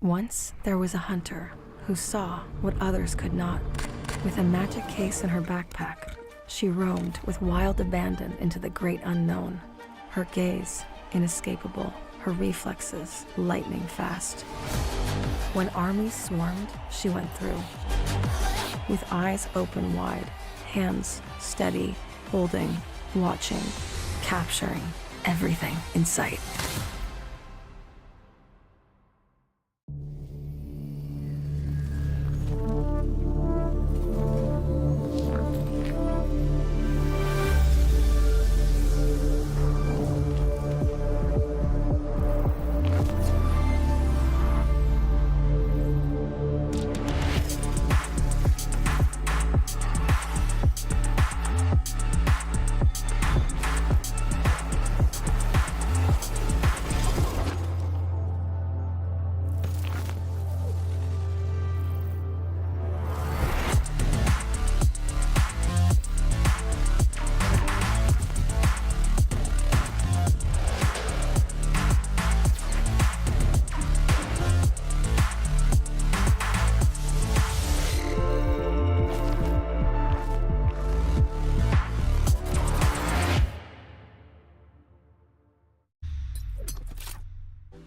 Once there was a hunter who saw what others could not. With a magic case in her backpack, she roamed with wild abandon into the great unknown. Her gaze inescapable, her reflexes lightning fast. When armies swarmed, she went through. With eyes open wide, hands steady, holding, watching, capturing everything in sight.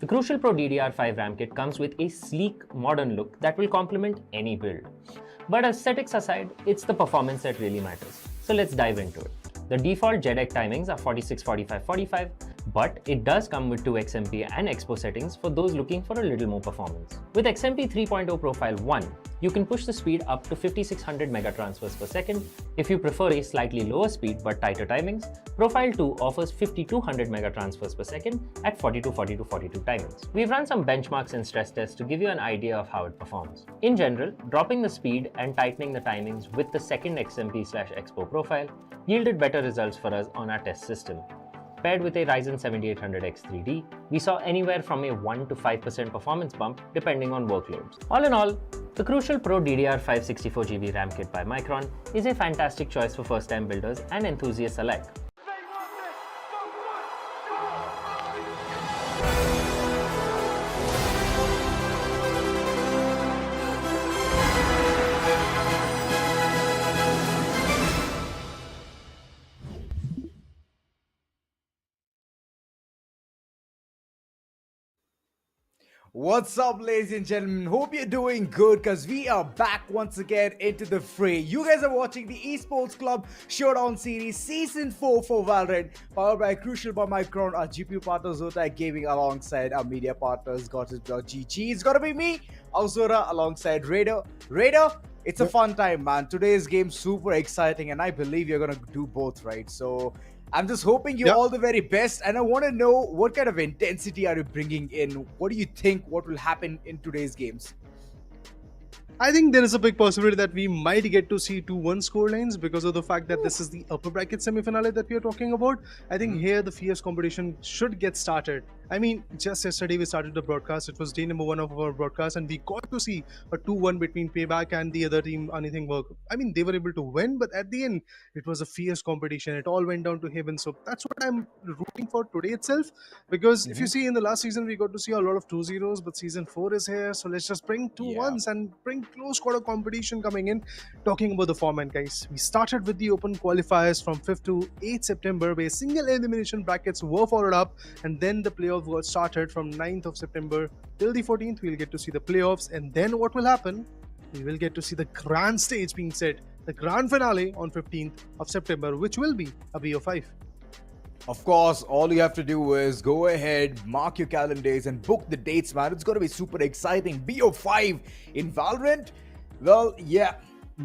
The Crucial Pro DDR5 RAM kit comes with a sleek, modern look that will complement any build. But aesthetics aside, it's the performance that really matters. So let's dive into it. The default JEDEC timings are 46, 45, 45, but it does come with 2 XMP and Expo settings for those looking for a little more performance. With XMP 3.0 Profile 1, you can push the speed up to 5600 megatransfers per second. If you prefer a slightly lower speed but tighter timings, Profile 2 offers 5200 megatransfers per second at 42, 42, 42 timings. We've run some benchmarks and stress tests to give you an idea of how it performs. In general, dropping the speed and tightening the timings with the second XMP/Expo profile yielded better results for us on our test system. Paired with a Ryzen 7800X 3D, we saw anywhere from a 1 to 5% performance bump depending on workloads. All in all, the Crucial Pro DDR5 64GB RAM kit by Micron is a fantastic choice for first-time builders and enthusiasts alike. What's up, ladies and gentlemen? Hope you're doing good because we are back once again into the fray. You guys are watching the Esports Club Showdown Series Season 4 for Valorant, powered by Crucial by Micron, our GPU partner Zotac Gaming, alongside our media partners Gotis.gg. It's gotta be me, Azura, alongside Raider. Raider, it's a fun time, man. Today's game super exciting, and I believe you're gonna do both, right? So I'm just hoping you all the very best, and I want to know what kind of intensity are you bringing in? What do you think what will happen in today's games? I think there is a big possibility that we might get to see 2-1 scorelines because of the fact that this is the upper bracket semi-finale that we are talking about. I think here the fierce competition should get started. I mean, just yesterday we started the broadcast. It was day number 1 of our broadcast, and we got to see a 2-1 between Payback and the other team, Anything Work. I mean, they were able to win, but at the end, it was a fierce competition. It all went down to heaven. So that's what I'm rooting for today itself. Because if you see in the last season, we got to see a lot of 2-0s, but season 4 is here. So let's just bring 2-1s and bring close quarter competition coming in. Talking about the format, guys, we started with the open qualifiers from 5th to 8th September, where single elimination brackets were followed up, and then the playoffs got started from 9th of September till the 14th. We'll get to see the playoffs, and then what will happen? We will get to see the grand stage being set, the grand finale on 15th of September, which will be a BO5. Of course, all you have to do is go ahead, mark your calendars and book the dates, man. It's going to be super exciting. BO5 in Valorant? Well, yeah,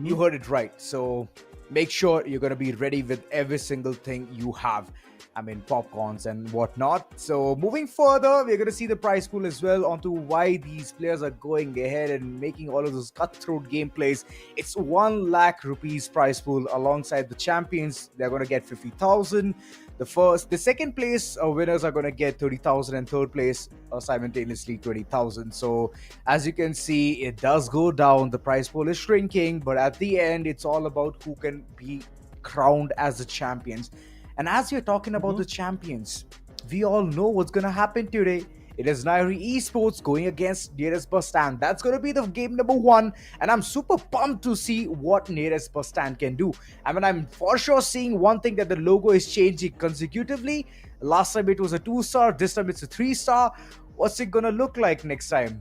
you heard it right. So make sure you're going to be ready with every single thing you have. I mean, popcorns and whatnot. So moving further, we're going to see the prize pool as well onto why these players are going ahead and making all of those cutthroat gameplays. It's 1 lakh rupees prize pool alongside the champions. They're going to get 50,000. The second place winners are going to get 30,000, and third place simultaneously 20,000. So as you can see, it does go down. The prize pool is shrinking, but at the end, it's all about who can be crowned as the champions. And as you're talking about the champions, we all know what's going to happen today. It is Niory Esports going against Nearest Bustand. That's going to be the game number 1, and I'm super pumped to see what Nearest Bustand can do. I mean, I'm for sure seeing one thing, that the logo is changing consecutively. Last time it was a 2-star, this time it's a 3-star. What's it going to look like next time?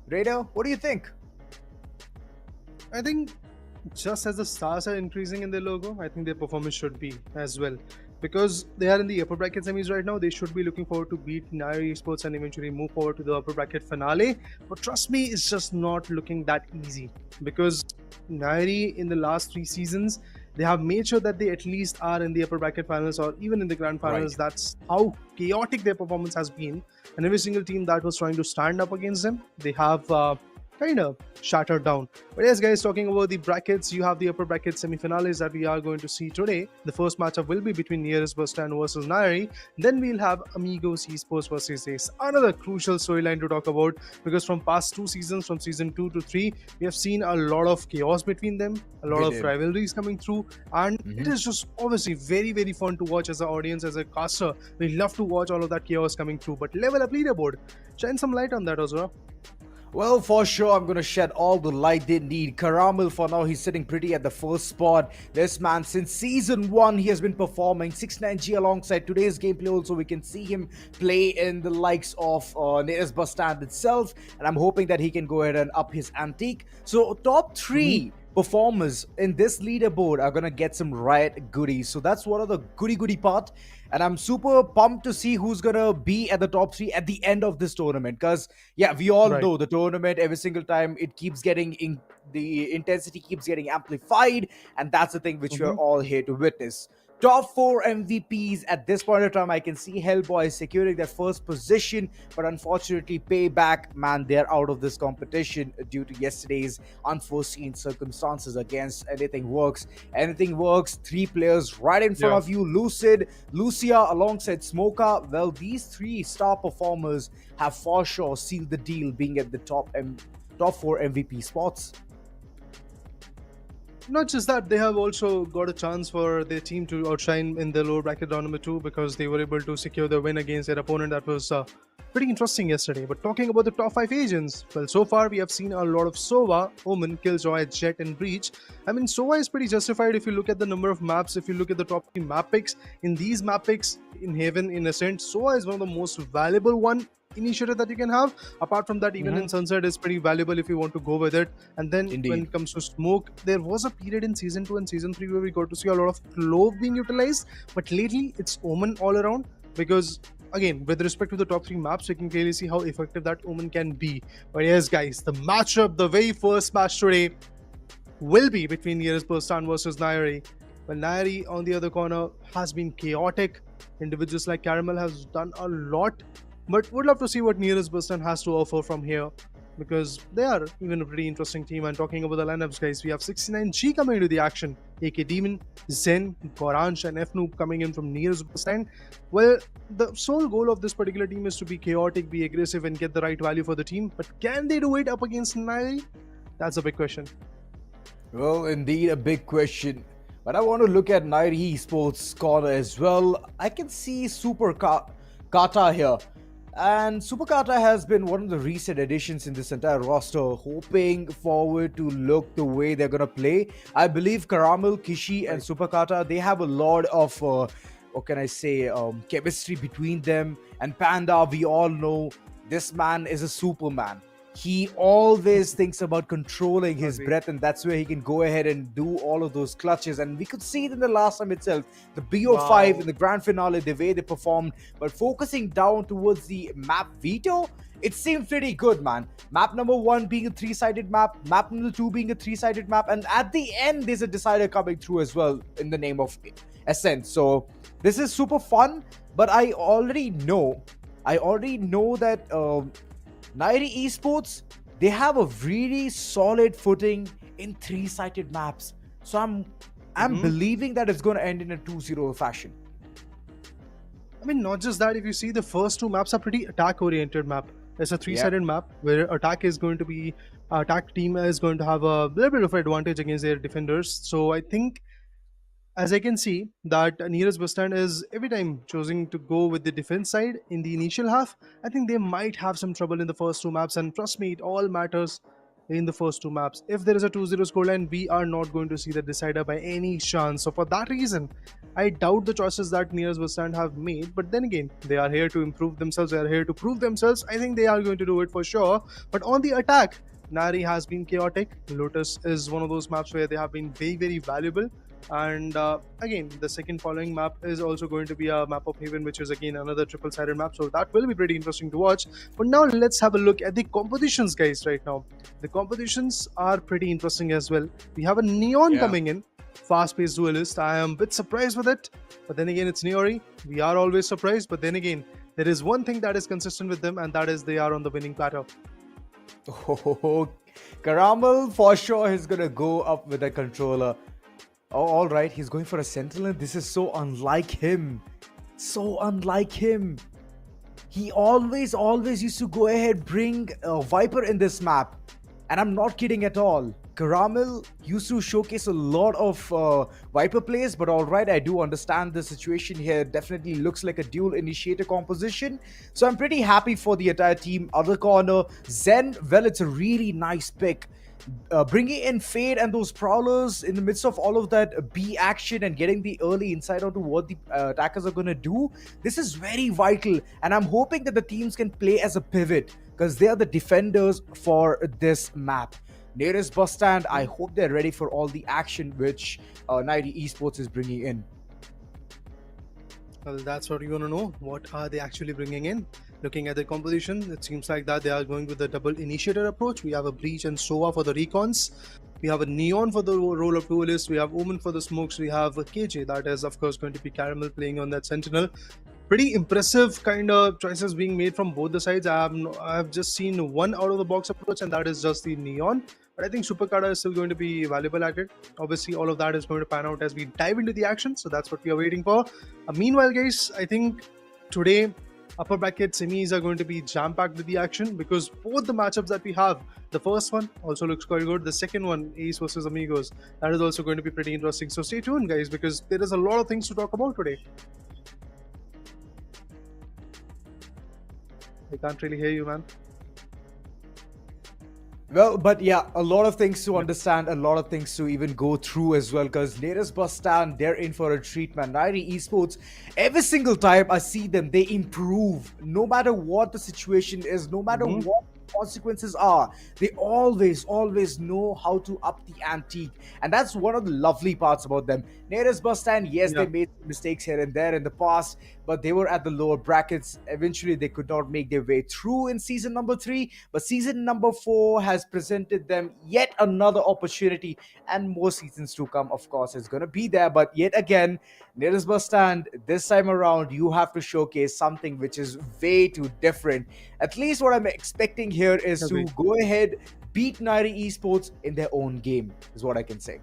Raider, what do you think? I think just as the stars are increasing in their logo, I think their performance should be as well. Because they are in the upper bracket semis right now, they should be looking forward to beat Niory Esports and eventually move forward to the upper bracket finale. But trust me, it's just not looking that easy. Because Niory in the last 3 seasons, they have made sure that they at least are in the upper bracket finals or even in the grand finals. Right. That's how chaotic their performance has been. And every single team that was trying to stand up against them, they have kind of shattered down. But yes, guys, talking about the brackets, you have the upper bracket semifinales that we are going to see today. The first matchup will be between Nearest Bustand versus Niory. Then we'll have Amigos Esports versus Ace. Another crucial storyline to talk about, because from past 2 seasons, from season 2 to 3, we have seen a lot of chaos between them, a lot of rivalries coming through, and it is just obviously very, very fun to watch as an audience, as a caster. We love to watch all of that chaos coming through. But level up leaderboard, shine some light on that, Ozra. Well, for sure, I'm going to shed all the light they need. Caramel, for now, he's sitting pretty at the first spot. This man, since season 1, he has been performing 6-9G alongside today's gameplay. Also, we can see him play in the likes of Nearest Bustand itself. And I'm hoping that he can go ahead and up his antique. So, top 3 performers in this leaderboard are gonna get some riot goodies. So that's one of the goody part, and I'm super pumped to see who's gonna be at the top 3 at the end of this tournament. Because yeah, we all know the tournament, every single time it keeps getting the intensity keeps getting amplified, and that's the thing which we're all here to witness. Top 4 MVPs at this point of time, I can see Hellboy securing their first position, but unfortunately, Payback, man, they're out of this competition due to yesterday's unforeseen circumstances against Anything Works. Anything Works, 3 players right in front of you, Lucid, Lucia alongside Smoker. Well, these 3 star performers have for sure sealed the deal, being at the top 4 MVP spots. Not just that, they have also got a chance for their team to outshine in the lower bracket round number 2, because they were able to secure the win against their opponent. That was pretty interesting yesterday. But talking about the top 5 agents, well, so far we have seen a lot of Sova, Omen, Killjoy, Jet, and Breach. I mean, Sova is pretty justified if you look at the number of maps, if you look at the top 3 map picks. In these map picks, in Haven, in Ascent, Sova is one of the most valuable initiative that you can have. Apart from that, even in Sunset is pretty valuable if you want to go with it. And then when it comes to Smoke, there was a period in season 2 and season 3 where we got to see a lot of Clove being utilized, but lately it's Omen all around, because again, with respect to the top 3 maps, you can clearly see how effective that Omen can be. But yes, guys, the matchup, the very first match today will be between Nearest Bustand versus Niory. Well, Niory on the other corner has been chaotic. Individuals like Caramel has done a lot, but would love to see what Nearest Bustand has to offer from here, because they are even a pretty interesting team. And talking about the lineups, guys, we have 69G coming into the action, AK Demon, Zen, Goranj, and F-Noob coming in from Nearest Bustand. Well, the sole goal of this particular team is to be chaotic, be aggressive, and get the right value for the team. But can they do it up against Niory? That's a big question. Well, indeed, a big question. But I want to look at Niory Esports corner as well. I can see Super Kata here. And Super Kata has been one of the recent additions in this entire roster, hoping forward to look the way they're going to play. I believe Caramel, Kishi, and Super Kata, they have a lot of, what can I say, chemistry between them. And Panda, we all know this man is a Superman. He always thinks about controlling his breath, and that's where he can go ahead and do all of those clutches. And we could see it in the last time itself, the BO5 in the grand finale, the way they performed. But focusing down towards the map veto, it seemed pretty good, man. Map number 1 being a 3-sided map, map number 2 being a 3-sided map, and at the end there's a decider coming through as well in the name of Ascent. So this is super fun, but I already know that Niory Esports, they have a really solid footing in 3-sided maps. So I'm believing that it's going to end in a 2-0 fashion. I mean, not just that, if you see the first 2 maps are pretty attack-oriented map. It's a 3-sided map where attack team is going to have a little bit of advantage against their defenders. So I think as I can see that nearest Bustand is every time choosing to go with the defense side in the initial half. I think they might have some trouble in the first two maps, and trust me, it all matters in the first two maps. If there is a 2-0 scoreline, we are not going to see the decider by any chance. So for that reason, I doubt the choices that nearest Bustand have made. But then again, they are here to improve themselves. They are here to prove themselves. I think they are going to do it for sure. But on the attack, Niory has been chaotic. Lotus is one of those maps where they have been very, very valuable. And again, the second following map is also going to be a map of Haven, which is again another triple-sided map. So that will be pretty interesting to watch. But now let's have a look at the compositions, guys, right now. The compositions are pretty interesting as well. We have a Neon coming in, fast-paced duelist. I am a bit surprised with it. But then again, it's Niory. We are always surprised. But then again, there is one thing that is consistent with them, and that is they are on the winning platter. Oh, Caramel for sure is gonna go up with a controller. Oh, all right, he's going for a sentinel. This is so unlike him. So unlike him. He always used to go ahead bring Viper in this map. And I'm not kidding at all. Caramel used to showcase a lot of Viper plays, but alright, I do understand the situation here. Definitely looks like a dual initiator composition. So I'm pretty happy for the entire team. Other corner, Zen, well, it's a really nice pick. Bringing in Fade and those Prowlers in the midst of all of that B action and getting the early insight onto what the attackers are going to do, this is very vital. And I'm hoping that the teams can play as a pivot because they are the defenders for this map. Nearest Bustand, I hope they're ready for all the action which Niory Esports is bringing in. Well, that's what you want to know. What are they actually bringing in? Looking at the composition, it seems like that they are going with the double initiator approach. We have a Breach and Sova for the recons. We have a Neon for the role of duelist. We have Omen for the smokes. We have a KJ, that is of course going to be Caramel playing on that Sentinel. Pretty impressive kind of choices being made from both the sides. I have just seen one out of the box approach, and that is just the Neon. But I think Superkada is still going to be valuable at it. Obviously, all of that is going to pan out as we dive into the action. So that's what we are waiting for. Meanwhile, guys, I think today upper bracket semis are going to be jam-packed with the action because both the matchups that we have, the first one also looks quite good. The second one, Ace versus Amigos, that is also going to be pretty interesting. So stay tuned, guys, because there is a lot of things to talk about today. I can't really hear you, man. Well, but yeah, a lot of things to understand, a lot of things to even go through as well, because nearest Bustand, they're in for a treatment. Niory Esports, every single time I see them, they improve. No matter what the situation is, no matter what consequences are, they always know how to up the ante, and that's one of the lovely parts about them. Nearest Bustand, yes, they made mistakes here and there in the past, but they were at the lower brackets. Eventually they could not make their way through in season number 3, but season number 4 has presented them yet another opportunity, and more seasons to come, of course, is going to be there. But yet again, Nearest Bustand, this time around you have to showcase something which is way too different. At least what I'm expecting here is to go ahead, beat Niory Esports in their own game, is what I can say.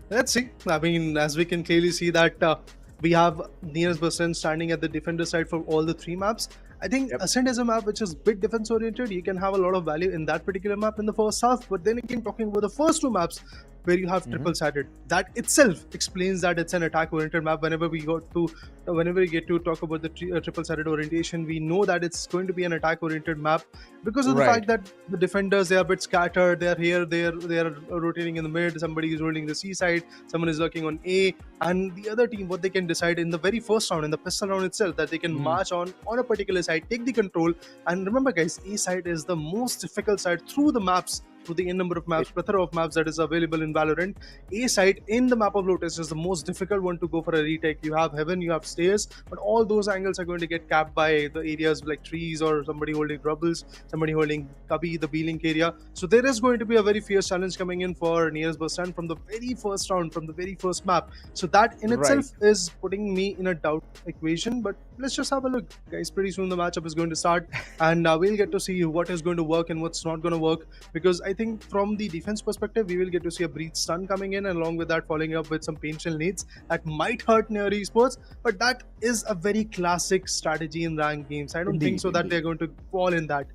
Let's see. I mean, as we can clearly see that we have Nearest Bustand standing at the defender side for all the 3 maps. I think Ascent is a map which is bit defense oriented. You can have a lot of value in that particular map in the first half, but then again, talking about the first 2 maps where you have triple-sided, that itself explains that it's an attack-oriented map. Whenever we get to talk about the triple-sided orientation, we know that it's going to be an attack-oriented map because of the fact that the defenders, they are a bit scattered. They are here, they are rotating in the mid. Somebody is holding the C side, someone is working on A, and the other team, what they can decide in the very first round, in the pistol round itself, that they can march on a particular side, take the control. And remember, guys, A side is the most difficult side through the maps, through the n number of maps, plethora of maps that is available in Valorant. A side in the map of Lotus is the most difficult one to go for a retake. You have Heaven, you have Stairs, but all those angles are going to get capped by the areas like trees or somebody holding rubbles, somebody holding Cubby, the B-Link area. So there is going to be a very fierce challenge coming in for Nearest Bustand from the very first round, from the very first map. So that in itself is putting me in a doubt equation, but let's just have a look, guys. Pretty soon the matchup is going to start, and we'll get to see what is going to work and what's not going to work, because I think from the defense perspective, we will get to see a Breach stun coming in, and along with that following up with some painful nades that might hurt Niory Esports, but that is a very classic strategy in ranked games. I don't think so that they're going to fall in that.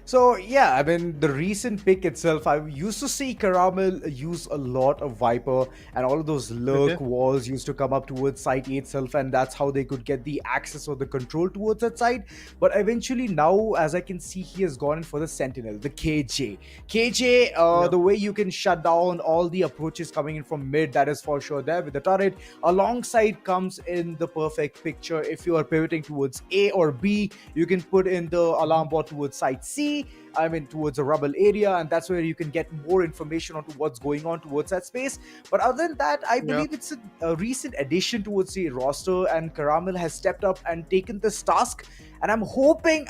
So yeah, I mean the recent pick itself, I used to see Caramel use a lot of Viper, and all of those Okay. lurk walls used to come up towards site A itself, and that's how they could get the access or the control towards that side. But eventually now, as I can see, he has gone in for the Sentinel, the KJ. KJ, Yeah. the way you can shut down all the approaches coming in from mid, that is for sure there with the turret. Alongside comes in the perfect picture. If you are pivoting towards A or B, you can put in the alarm bot towards site C, I mean, towards a rubble area, and that's where you can get more information onto what's going on towards that space. But other than that, I Yeah. believe it's a recent addition towards the roster, and Caramel has stepped up and taken this task. And I'm hoping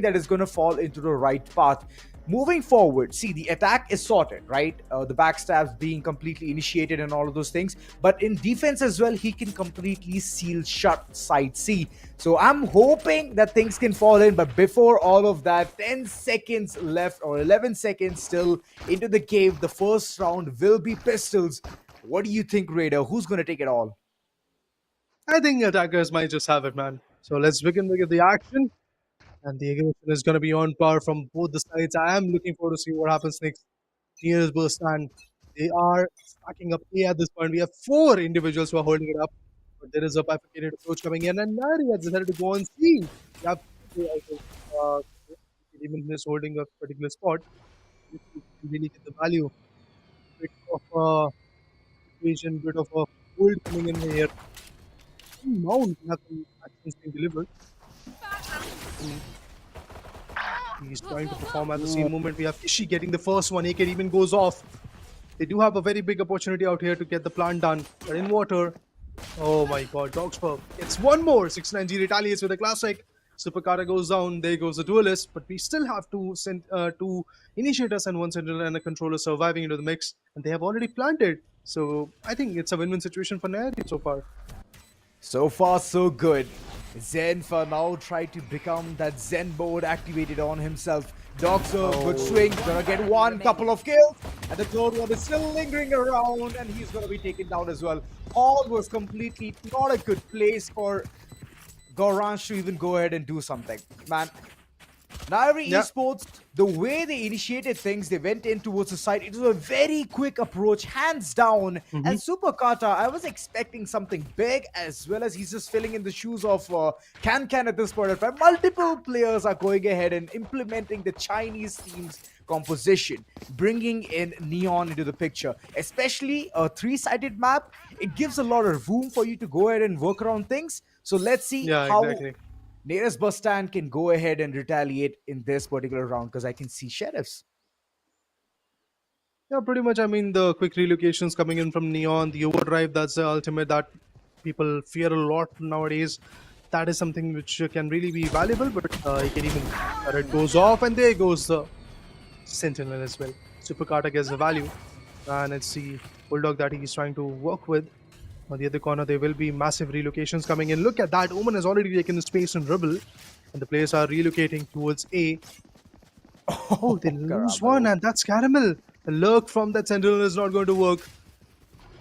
that it's going to fall into the right path. Moving forward, see, the attack is sorted, right? The backstabs being completely initiated and all of those things. But in defense as well, he can completely seal shut side C. So I'm hoping that things can fall in. But before all of that, 10 seconds left or 11 seconds still into the cave. The first round will be pistols. What do you think, Raider? Who's going to take it all? I think attackers might just have it, man. So let's begin with the action. And the aggression is going to be on par from both the sides. I am looking forward to see what happens next. Here's Bustand. They are stacking up A at this point. We have 4 individuals who are holding it up. But there is a bifurcated approach coming in. And Niory has decided to go on C. We have even is holding a particular spot. If you can really get the value. Bit of a equation, bit of a hold coming in here. Mount have some actions being delivered. He's trying to perform at the same moment. We have Ishi getting the first one. AK even goes off. They do have a very big opportunity out here to get the plant done. But in water, oh my god, Dogspur gets one more. 690 retaliates with a classic. Superkata goes down. There goes the duelist. But we still have to send 2 initiators and 1 sentinel and a controller surviving into the mix. And they have already planted. So I think it's a win-win situation for Niory so far. So far, so good. Zen for now tried to become that Zen mode activated on himself. Doxer, good swing, gonna get one, couple of kills, and the third one is still lingering around, and he's gonna be taken down as well. All was completely not a good place for Gorange to even go ahead and do something. Man, Niory Yeah. Esports, the way they initiated things, they went in towards the side. It was a very quick approach, hands down. And Super Kata, I was expecting something big, as well as he's just filling in the shoes of Can at this point in time. Multiple players are going ahead and implementing the Chinese team's composition, bringing in Neon into the picture. Especially a 3-sided map, it gives a lot of room for you to go ahead and work around things. So let's see Yeah, how exactly. Nearest Bustand can go ahead and retaliate in this particular round, because I can see sheriffs. Yeah, pretty much. I mean, the quick relocations coming in from Neon, the overdrive, that's the ultimate that people fear a lot nowadays. That is something which can really be valuable, but you can even it goes off, and there goes the Sentinel as well. Superkata gets the value, and it's the Bulldog that he's trying to work with. On the other corner, there will be massive relocations coming in. Look at that. Omen has already taken the space in Rebel, and the players are relocating towards A. Oh, they lose one, and that's Caramel. The lurk from that Sentinel is not going to work.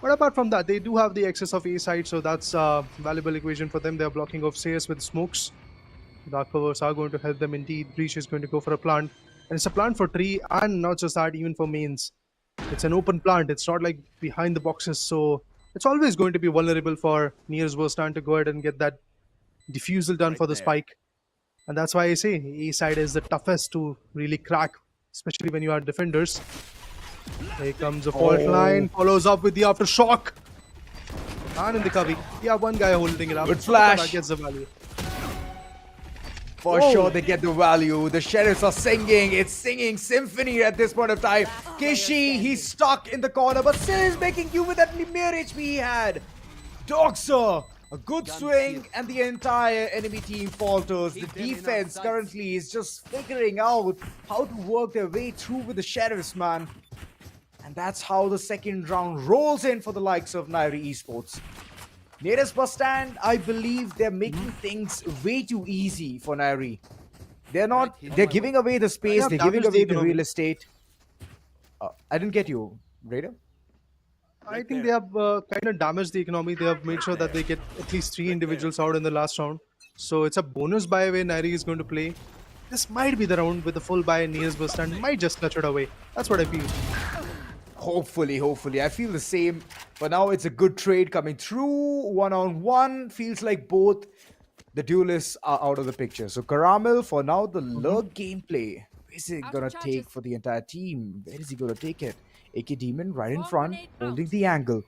But apart from that, they do have the excess of A side, so that's a valuable equation for them. They're blocking off CS with smokes. Dark covers are going to help them indeed. Breach is going to go for a plant. And it's a plant for 3, and not just that, even for mains. It's an open plant. It's not like behind the boxes, so it's always going to be vulnerable for nearest Bustand to go ahead and get that defusal done for the spike. And that's why I say A side is the toughest to really crack, especially when you are defenders. Here comes a fault line, follows up with the aftershock. And in the cubby, yeah, one guy holding it up. Good flash. That gets the value. For sure, they get the value. The sheriffs are singing. It's singing symphony at this point of time. Kishi, he's stuck in the corner, but still is making you with that mere HP he had. Doxer, a good swing, and the entire enemy team falters. The defense currently is just figuring out how to work their way through with the sheriffs, man. And that's how the second round rolls in for the likes of Niory Esports. Nearest Bustand, I believe they're making things way too easy for Niory. They're giving away the space, they're giving away the real estate. I didn't get you, Raider. I think they have kind of damaged the economy. They have made sure that they get at least 3 individuals out in the last round. So it's a bonus buy way Niory is going to play. this might be the round with the full buy and Nia's Bustand might just clutch it away. That's what I feel. Hopefully. I feel the same. But now it's a good trade coming through. 1-on-1. Feels like both the duelists are out of the picture. So Caramel, for now, the lurk gameplay. Where is it going to take for the entire team? Where is he going to take it? AK Demon right in front, holding the angle.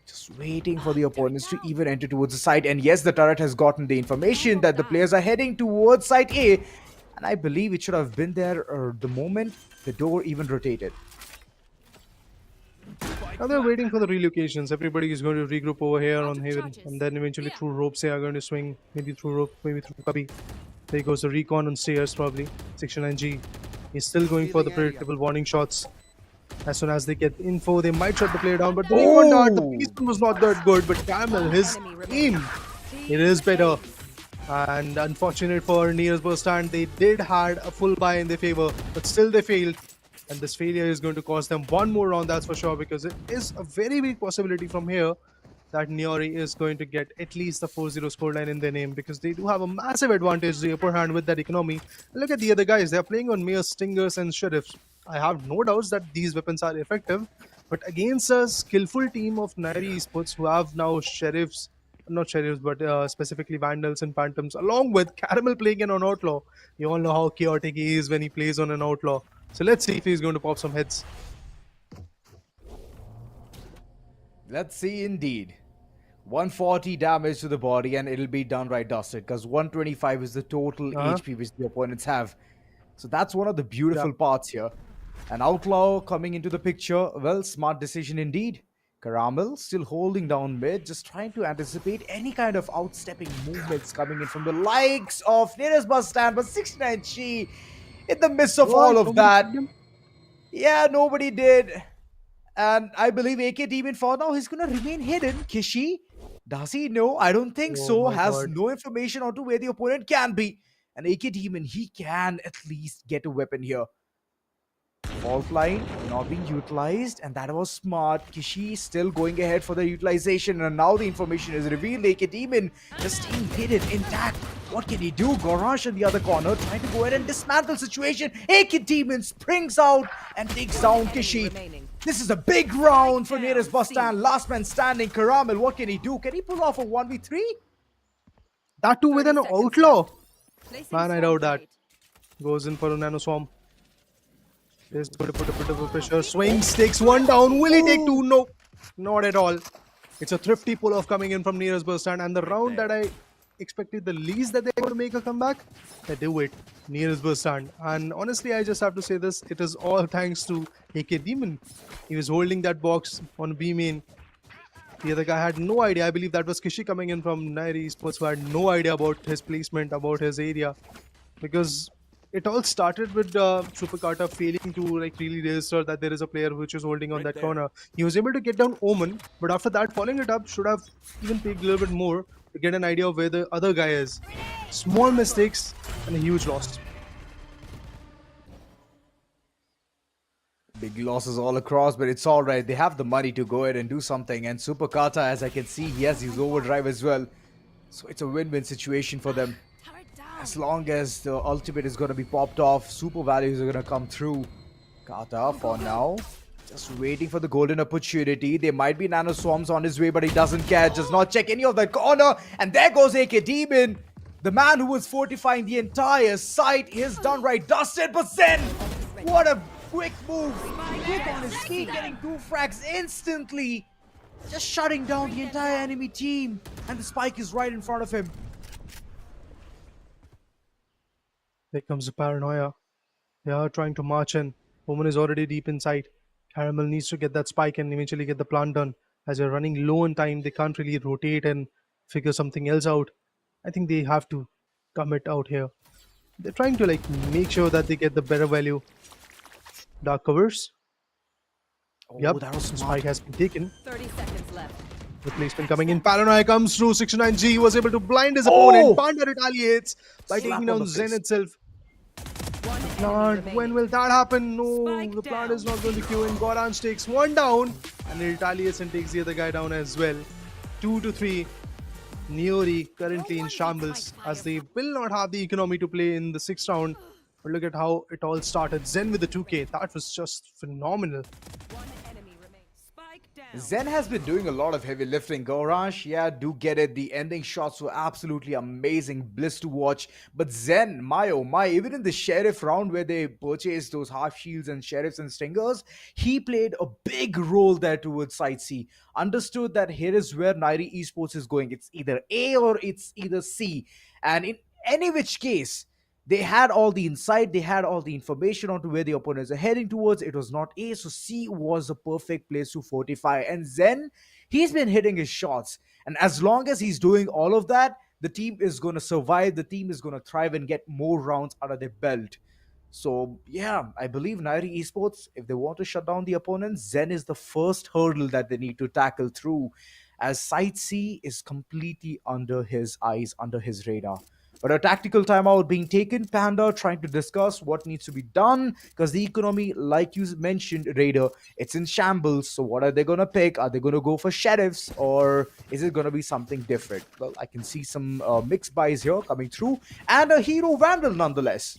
Just waiting for the opponents to even enter towards the site. And yes, the turret has gotten the information that the players are heading towards site A. And I believe it should have been there the moment the door even rotated. Now they're waiting for the relocations. Everybody is going to regroup over here on Haven. And then eventually through ropes they are going to swing. Maybe through rope, maybe through cubby. There goes the recon on stairs probably. 69G is still going for the predictable warning shots. As soon as they get info, they might shut the player down. But the recon dart, the policeman was not that good. But Caramel, his aim, it is better. And unfortunate for Nia's Bustand, they did had a full buy in their favor. But still they failed. And this failure is going to cost them one more round, that's for sure. Because it is a very big possibility from here that Niory is going to get at least the 4-0 scoreline in their name, because they do have a massive advantage, the upper hand with that economy. And look at the other guys, they're playing on mere stingers and sheriffs. I have no doubts that these weapons are effective, but against a skillful team of Niory Esports who have now sheriffs, not sheriffs, but specifically vandals and phantoms, along with Caramel playing on an outlaw. You all know how chaotic he is when he plays on an outlaw. So let's see if he's going to pop some heads. Let's see indeed. 140 damage to the body and it'll be downright dusted, because 125 is the total HP which the opponents have. So that's one of the beautiful parts here. An outlaw coming into the picture. Well, smart decision indeed. Caramel still holding down mid, just trying to anticipate any kind of outstepping movements coming in from the likes of Nia's Bustand. But 69G, in the midst of all of that, yeah, nobody did. And I believe AK Demon for now he's going to remain hidden. Kishi, does he know? I don't think so. Has no information onto where the opponent can be. And AK Demon, he can at least get a weapon here. Fault line not being utilized, and that was smart. Kishi still going ahead for the utilization, and now the information is revealed. AK Demon just staying hidden intact. What can he do? Garage in the other corner trying to go ahead and dismantle the situation. AK Demon springs out and takes down Kishi. This is a big round for Nia's Bustand. Last man standing. Caramel, what can he do? Can he pull off a 1v3? That too with an outlaw. Man, I doubt that. Goes in for a nano swarm. Is going to put a bit of a pressure. Swings, takes one down. Will he take two? No, not at all. It's a thrifty pull-off coming in from Nia's Bustand. And the round that I expected the least that they're going to make a comeback, they do it. Nia's Bustand. And honestly, I just have to say this. It is all thanks to AK Demon. He was holding that box on B main. The other guy had no idea. I believe that was Kishi coming in from Niory Esports, who had no idea about his placement, about his area. Because it all started with Super Carter failing to really register that there is a player which is holding on that corner. He was able to get down Omen, but after that, following it up should have even taken a little bit more to get an idea of where the other guy is. Small mistakes and a huge loss. Big losses all across, but it's alright. They have the money to go ahead and do something. And Super Kata, as I can see, he has his overdrive as well. So it's a win-win situation for them. As long as the ultimate is going to be popped off, super values are going to come through. Kata, for now, just waiting for the golden opportunity. There might be nano swarms on his way, but he doesn't care. Does not check any of that corner. And there goes AK Demon. The man who was fortifying the entire site is done right dusted. But Zen, what a quick move. Quick on his feet, getting 2 frags instantly. Just shutting down the entire enemy team. And the spike is right in front of him. There comes the paranoia. They are trying to march in. Omen is already deep inside. Caramel needs to get that spike and eventually get the plan done. As they're running low on time, they can't really rotate and figure something else out. I think they have to commit out here. They're trying to make sure that they get the better value. Dark covers. Yep, that was spike has been taken. 30 seconds left. Replacement coming in. Paranoia comes through. 69G was able to blind his opponent. Panda retaliates by taking down Zen itself. Plant, when will that happen? No, the plant is not going to queue in. Goranj takes one down and he retaliates and takes the other guy down as well. 2 to 3. Niory currently in shambles as they will not have the economy to play in the 6th round. But look at how it all started. Zen with the 2K. That was just phenomenal. One enemy remains. Spike down. Zen has been doing a lot of heavy lifting. Goransh, yeah, do get it. The ending shots were absolutely amazing. Bliss to watch. But Zen, my oh my, even in the Sheriff round where they purchased those half shields and Sheriffs and Stingers, he played a big role there towards Side C. Understood that here is where Niory Esports is going. It's either A or it's either C. And in any which case, they had all the insight, they had all the information onto where the opponents are heading towards. It was not A, so C was the perfect place to fortify. And Zen, he's been hitting his shots. And as long as he's doing all of that, the team is going to survive, the team is going to thrive and get more rounds out of their belt. So, yeah, I believe Niory Esports, if they want to shut down the opponents, Zen is the first hurdle that they need to tackle through, as Side C is completely under his eyes, under his radar. But a tactical timeout being taken, Panda trying to discuss what needs to be done because the economy, like you mentioned, Raider, it's in shambles. So what are they going to pick? Are they going to go for Sheriffs or is it going to be something different? Well, I can see some mixed buys here coming through and a Hero Vandal nonetheless.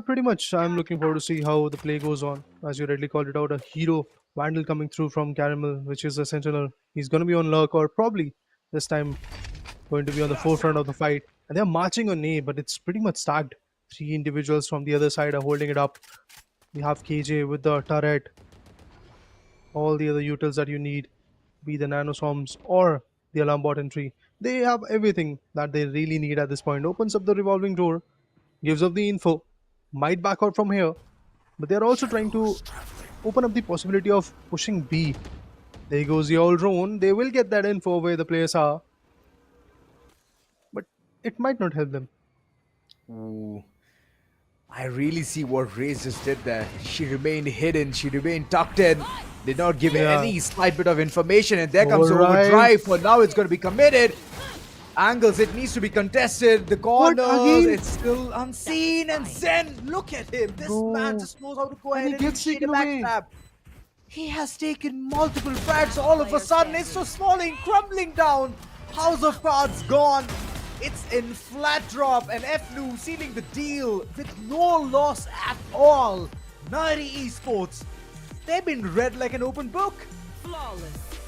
Pretty much. I'm looking forward to see how the play goes on. As you rightly called it out, a hero Vandal coming through from Caramel, which is a Sentinel. He's going to be on Lurk or probably this time going to be on the forefront of the fight. And they're marching on A, but it's pretty much stacked. 3 individuals from the other side are holding it up. We have KJ with the turret. All the other utils that you need, be the nanoswarms or the alarm bot entry. They have everything that they really need at this point. Opens up the revolving door, gives up the info, might back out from here, but they're also trying to open up the possibility of pushing B. There goes the old drone. They will get that info where the players are, but it might not help them. Ooh. I really see what Raze just did there. She remained hidden, she remained tucked in, did not give any slight bit of information, and there comes the overdrive. For now, it's going to be committed. Angles, it needs to be contested. The corners, it's still unseen. And Zen, look at him. This man just knows how to go ahead and initiate a backstab. He has taken multiple frags all of a sudden. It's just falling, crumbling down. House of Cards gone. It's in flat drop, and FNU sealing the deal with no loss at all. Niory Esports, they've been read like an open book. Flawless.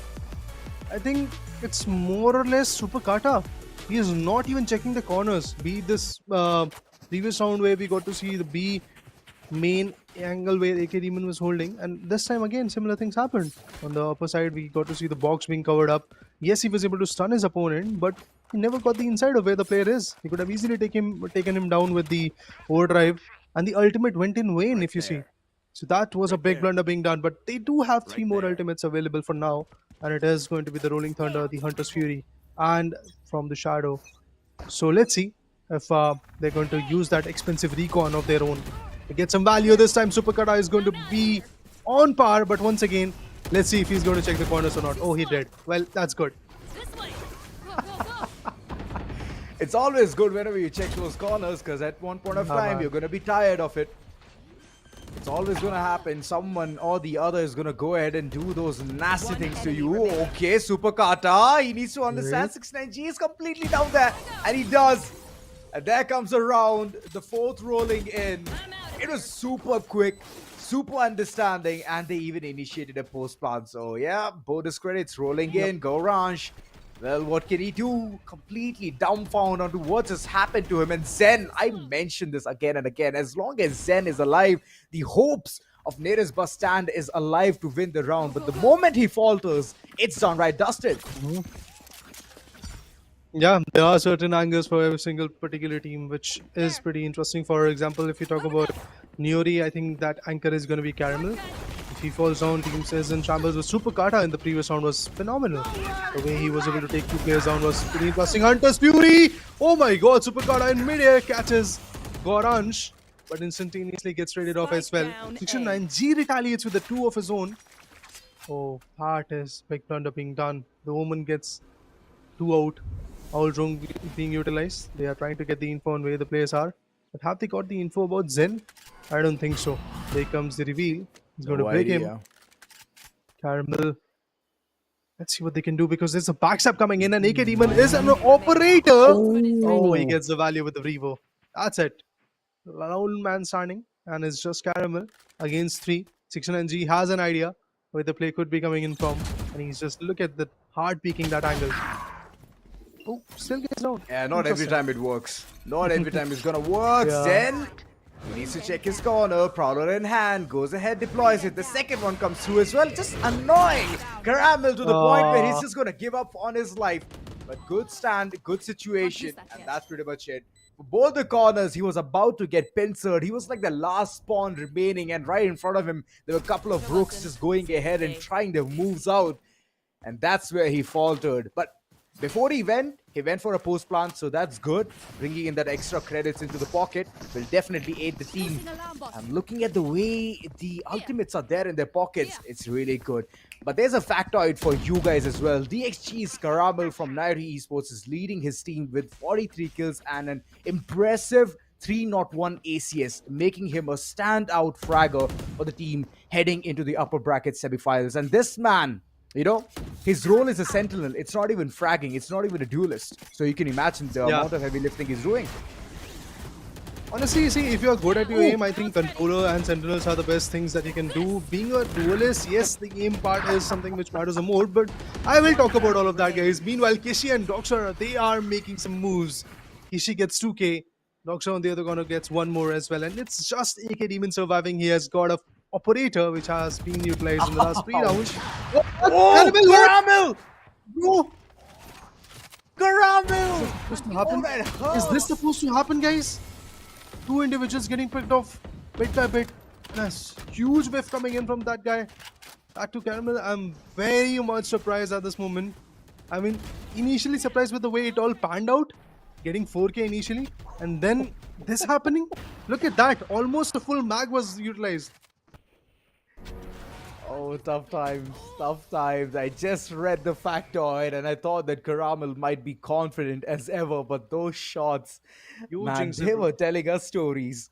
I think it's more or less Super Kata. He is not even checking the corners. Be this previous round where we got to see the B main angle where AK Demon was holding, and this time again similar things happened. On the upper side we got to see the box being covered up. Yes, he was able to stun his opponent, but he never got the inside of where the player is. He could have easily taken him down with the overdrive, and the ultimate went in vain if you see. So that was a big blunder being done, but they do have 3 more ultimates available for now, and it is going to be the Rolling Thunder, the Hunter's Fury, and from the Shadow. So let's see if they're going to use that expensive recon of their own to get some value. This time Super Kata is going to be on par, but once again, let's see if he's going to check the corners or not. Oh, he did. Well, that's good. It's always good whenever you check those corners, because at one point of time, you're going to be tired of it. It's always going to happen. Someone or the other is going to go ahead and do those nasty things to you. Okay, Super Kata, he needs to understand 69G is completely down there, and he does. And there comes a round, the 4th rolling in. It was super quick, super understanding, and they even initiated a post plan. So yeah, bonus credits rolling in. Go Ranch. Well, what can he do? Completely dumbfounded onto what just happened to him. And Zen, I mentioned this again and again. As long as Zen is alive, the hopes of Nere's Bustand is alive to win the round. But the moment he falters, it's downright dusted. Yeah, there are certain angles for every single particular team, which is pretty interesting. For example, if you talk about Niory, I think that anchor is going to be Caramel. If he falls down, team says in shambles with Super Kata in the previous round was phenomenal. The way he was able to take 2 players down was pretty interesting. Hunter's Fury! Oh my god, Super Kata in midair catches Goransh, but instantaneously gets traded off as well. 69G retaliates with the 2 of his own. Oh, that is big blunder being done. The Omen gets 2 out. Owl drone being utilized. They are trying to get the info on where the players are. But have they got the info about Zen? I don't think so. There comes the reveal. He's going to No break him. idea. Caramel. Let's see what they can do because there's a backstab coming in and AK Demon is an operator. Oh, he gets the value with the Revo. That's it. Lone man standing and it's just Caramel against 3. 69G has an idea where the play could be coming in from. And he's just look at the hard peeking that angle. Oh, still gets down. Yeah, not every Interesting. time it works. Not every time it's gonna work. Yeah. Zen, he needs to check his corner. Prowler in hand, goes ahead, deploys it. The second one comes through as well. Just annoying Caramel to the point where he's just gonna give up on his life. But good stand, good situation, and that's pretty much it. For both the corners, he was about to get pincered. He was like the last spawn remaining, and right in front of him, there were a couple of rooks just going ahead and trying their moves out. And that's where he faltered. But before he went for a post plant, so that's good. Bringing in that extra credits into the pocket will definitely aid the team. I'm looking at the way the ultimates are there in their pockets. It's really good. But there's a factoid for you guys as well. DXG's Caramel from Niory Esports is leading his team with 43 kills and an impressive 301 ACS, making him a standout fragger for the team heading into the upper bracket semifinals. And this man, you know, his role is a sentinel. It's not even fragging. It's not even a duelist. So you can imagine the amount of heavy lifting he's doing. Honestly, see, if you're good at your aim, I think controller and sentinels are the best things that you can do. Being a duelist, yes, the aim part is something which matters the most, but I will talk about all of that, guys. Meanwhile, Kishi and Doxer, they are making some moves. Kishi gets 2k, Doxer on the other corner gets 1 more as well, and it's just AK Demon surviving. He has got a operator which has been utilized in the last 3 rounds. Oh, Caramel! Bro, Caramel! supposed to happen? that Is this hurts. supposed to happen, guys? 2 individuals getting picked off bit by bit. Yes, huge whiff coming in from that guy. That to Caramel. I'm very much surprised at this moment. I mean, initially surprised with the way it all panned out. Getting 4k initially. And then this happening. Look at that. Almost a full mag was utilized. Oh, tough times, tough times. I just read the factoid and I thought that Caramel might be confident as ever, but those shots, You man, jinxed it, they bro. were telling us stories.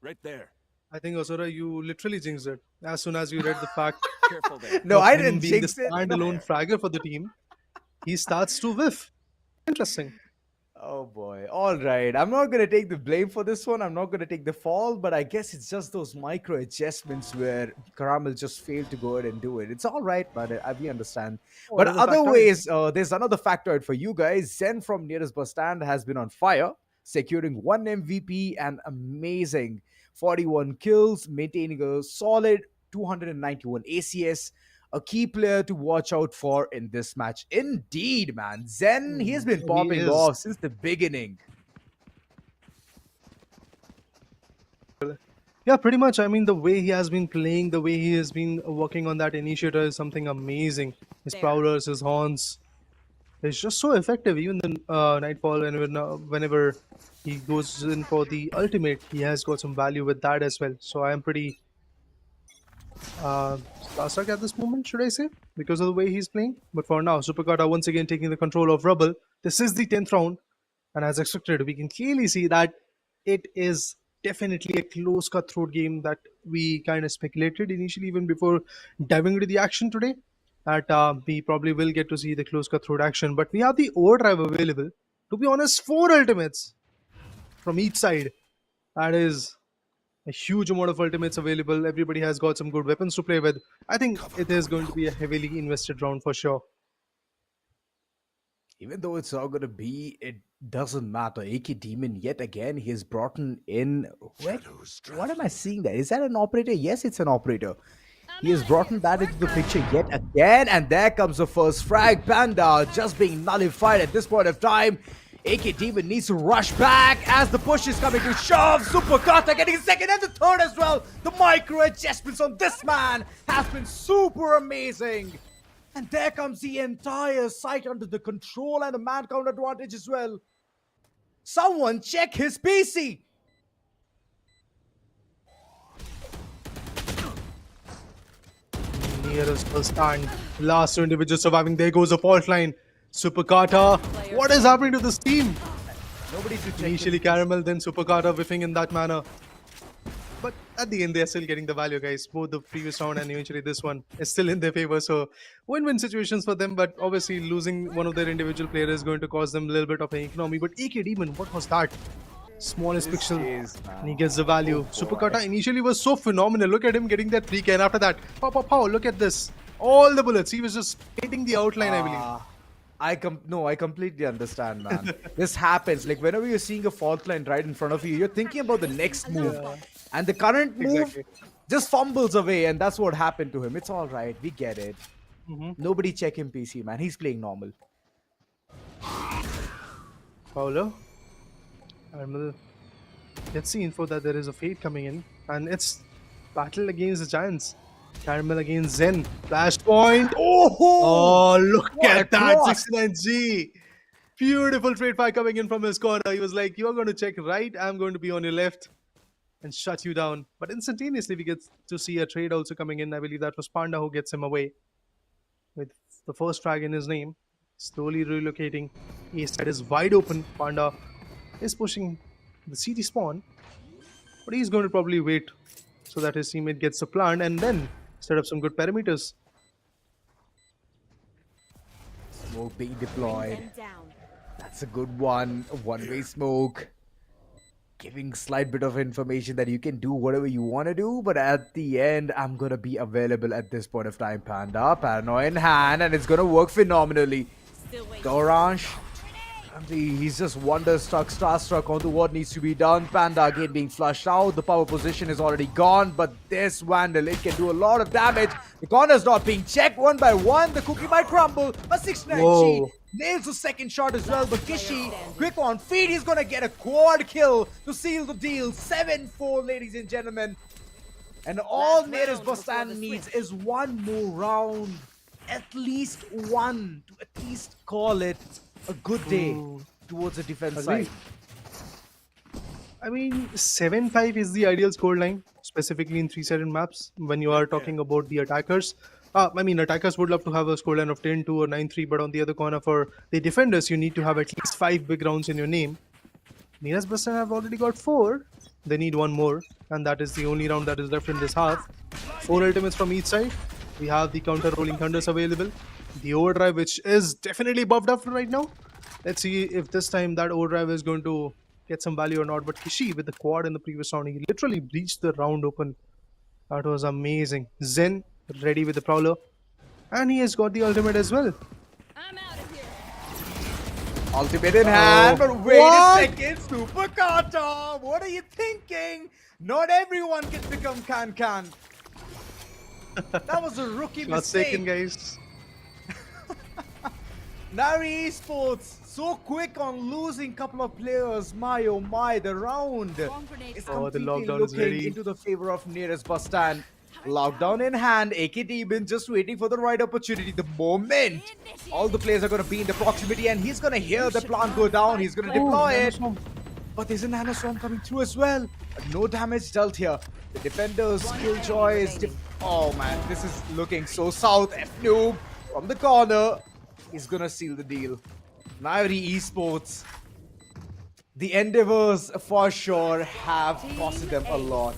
Right there. I think, Osura, you literally jinxed it. As soon as you read the fact Careful there. No, of I him didn't being jinx the it. standalone fragger for the team, he starts to whiff. Interesting. Oh boy. All right. I'm not going to take the blame for this one. I'm not going to take the fall, but I guess it's just those micro adjustments where Caramel just failed to go ahead and do it. It's all right, but we understand. But another other factoid. ways, there's another factoid for you guys. Zen from nearest Bustand has been on fire, securing 1 MVP and amazing 41 kills, maintaining a solid 291 ACS. A key player to watch out for in this match. Indeed, man. Zen, he has been He popping is. off since the beginning. Yeah, pretty much. I mean, the way he has been playing, the way he has been working on that initiator is something amazing. His prowlers, his horns. It's just so effective. Even the Nightfall, whenever he goes in for the ultimate, he has got some value with that as well. So I am pretty starstruck at this moment, should I say, because of the way he's playing. But for now, Superkata once again taking the control of Rubble. This is the 10th round, and as expected, we can clearly see that it is definitely a close cutthroat game that we kind of speculated initially, even before diving into the action today, that we probably will get to see the close cutthroat action. But we have the overdrive available. To be honest, 4 ultimates from each side. That is a huge amount of ultimates available. Everybody has got some good weapons to play with. I think it is going to be a heavily invested round for sure. Even though it's not going to be, it doesn't matter. AK Demon, yet again, he has brought in. What am I seeing there? Is that an operator? Yes, it's an operator. He has brought that into the picture yet again. And there comes the first frag. Panda just being nullified at this point of time. AK Demon needs to rush back as the push is coming to shove. Superkata getting a second and the third as well. The micro adjustments on this man has been super amazing. And there comes the entire site under the control and the man count advantage as well. Someone check his PC. Nearest Bustand. Last 2 individuals surviving. There goes the fault line. Superkata. What is happening to this team? Nobody to check Initially Caramel, then Superkata whiffing in that manner. But at the end, they are still getting the value, guys. Both the previous round and eventually this one is still in their favor. So win-win situations for them. But obviously losing one of their individual players is going to cause them a little bit of an economy. But AK Demon, what was that? Smallest This pixel. is, And he gets the value. Oh, boy. Superkata initially was so phenomenal. Look at him getting that 3K. And after that, pow, pow, pow. Look at this. All the bullets. He was just painting the outline, I believe. I completely understand, man. This happens. Like whenever you're seeing a fault line right in front of you, you're thinking about the next move, and the current move Exactly. just fumbles away, and that's what happened to him. It's all right, we get it. Mm-hmm. Nobody check him, PC man. He's playing normal. Paolo. Caramel gets the info that there is a fate coming in, and it's battle against the Giants. Caramel against Zen. Flashpoint. Oh, look What a at that. cross. 69G. Beautiful trade fire coming in from his corner. He was like, you're going to check right, I'm going to be on your left and shut you down. But instantaneously, we get to see a trade also coming in. I believe that was Panda who gets him away with the first frag in his name. Slowly relocating. East side is wide open. Panda is pushing the CT spawn. But he's going to probably wait so that his teammate gets the plant and then set up some good parameters. Smoke being deployed. Them down. That's a good one. A one-way smoke. Giving slight bit of information that you can do whatever you want to do, but at the end, I'm gonna be available at this point of time, Panda. Paranoia in hand, and it's gonna work phenomenally. Still waiting. Orange. He's just wonderstruck, starstruck onto what needs to be done. Panda again being flushed out. The power position is already gone, but this Vandal, it can do a lot of damage. The corner's not being checked one by one. The cookie might crumble. A 6-9 Whoa. cheat. Nails the second shot as well, but Kishi, quick on feet. He's gonna get a quad kill to seal the deal. 7-4, ladies and gentlemen. And all Last Nearest round before Bustand the needs switch. is one more round. At least one to at least call it a good day Ooh. towards the defense Agreed. side. I mean, 7-5 is the ideal scoreline, specifically in 3-sided maps when you are talking about the attackers. I mean, attackers would love to have a scoreline of 10-2 or 9-3, but on the other corner, for the defenders, you need to have at least 5 big rounds in your name. Nearest Bustand have already got 4. They need one more, and that is the only round that is left in this half. 4 ultimates from each side. We have the counter rolling thunders available. The overdrive, which is definitely buffed up right now. Let's see if this time that overdrive is going to get some value or not. But Kishi with the quad in the previous round, he literally breached the round open. That was amazing. Zen ready with the prowler, and he has got the ultimate as well. I'm out of here. Ultimate in hand, but wait What? a second, Super Kata! What are you thinking? Not everyone can become Can. That was a rookie Not taken, mistake. guys. Niory Esports, so quick on losing couple of players. My oh my, the round Bomb grenade is out. Oh, the completely lockdown is looking ready. into the favor of Nearest Bustand. Lockdown in hand, AK Demon just waiting for the right opportunity. The moment all the players are going to be in the proximity and he's going to hear the plant go down, he's going to deploy it. But there's a nanostorm coming through as well. But no damage dealt here. The defender's killjoy is... Oh man, this is looking so south. F-Noob from the corner is going to seal the deal. Niory Esports. The endeavors for sure have costed them a lot.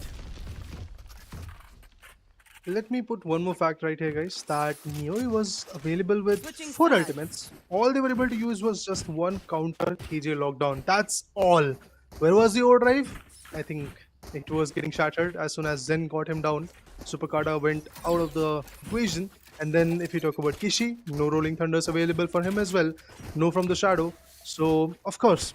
Let me put one more fact right here, guys, that Niory was available with Switching 4 sides. ultimates. All they were able to use was just one counter KJ lockdown. That's all. Where was the overdrive? I think it was getting shattered as soon as Zen got him down. Superkata went out of the equation. And then if you talk about Kishi, no rolling thunders available for him as well. No from the shadow. So, of course,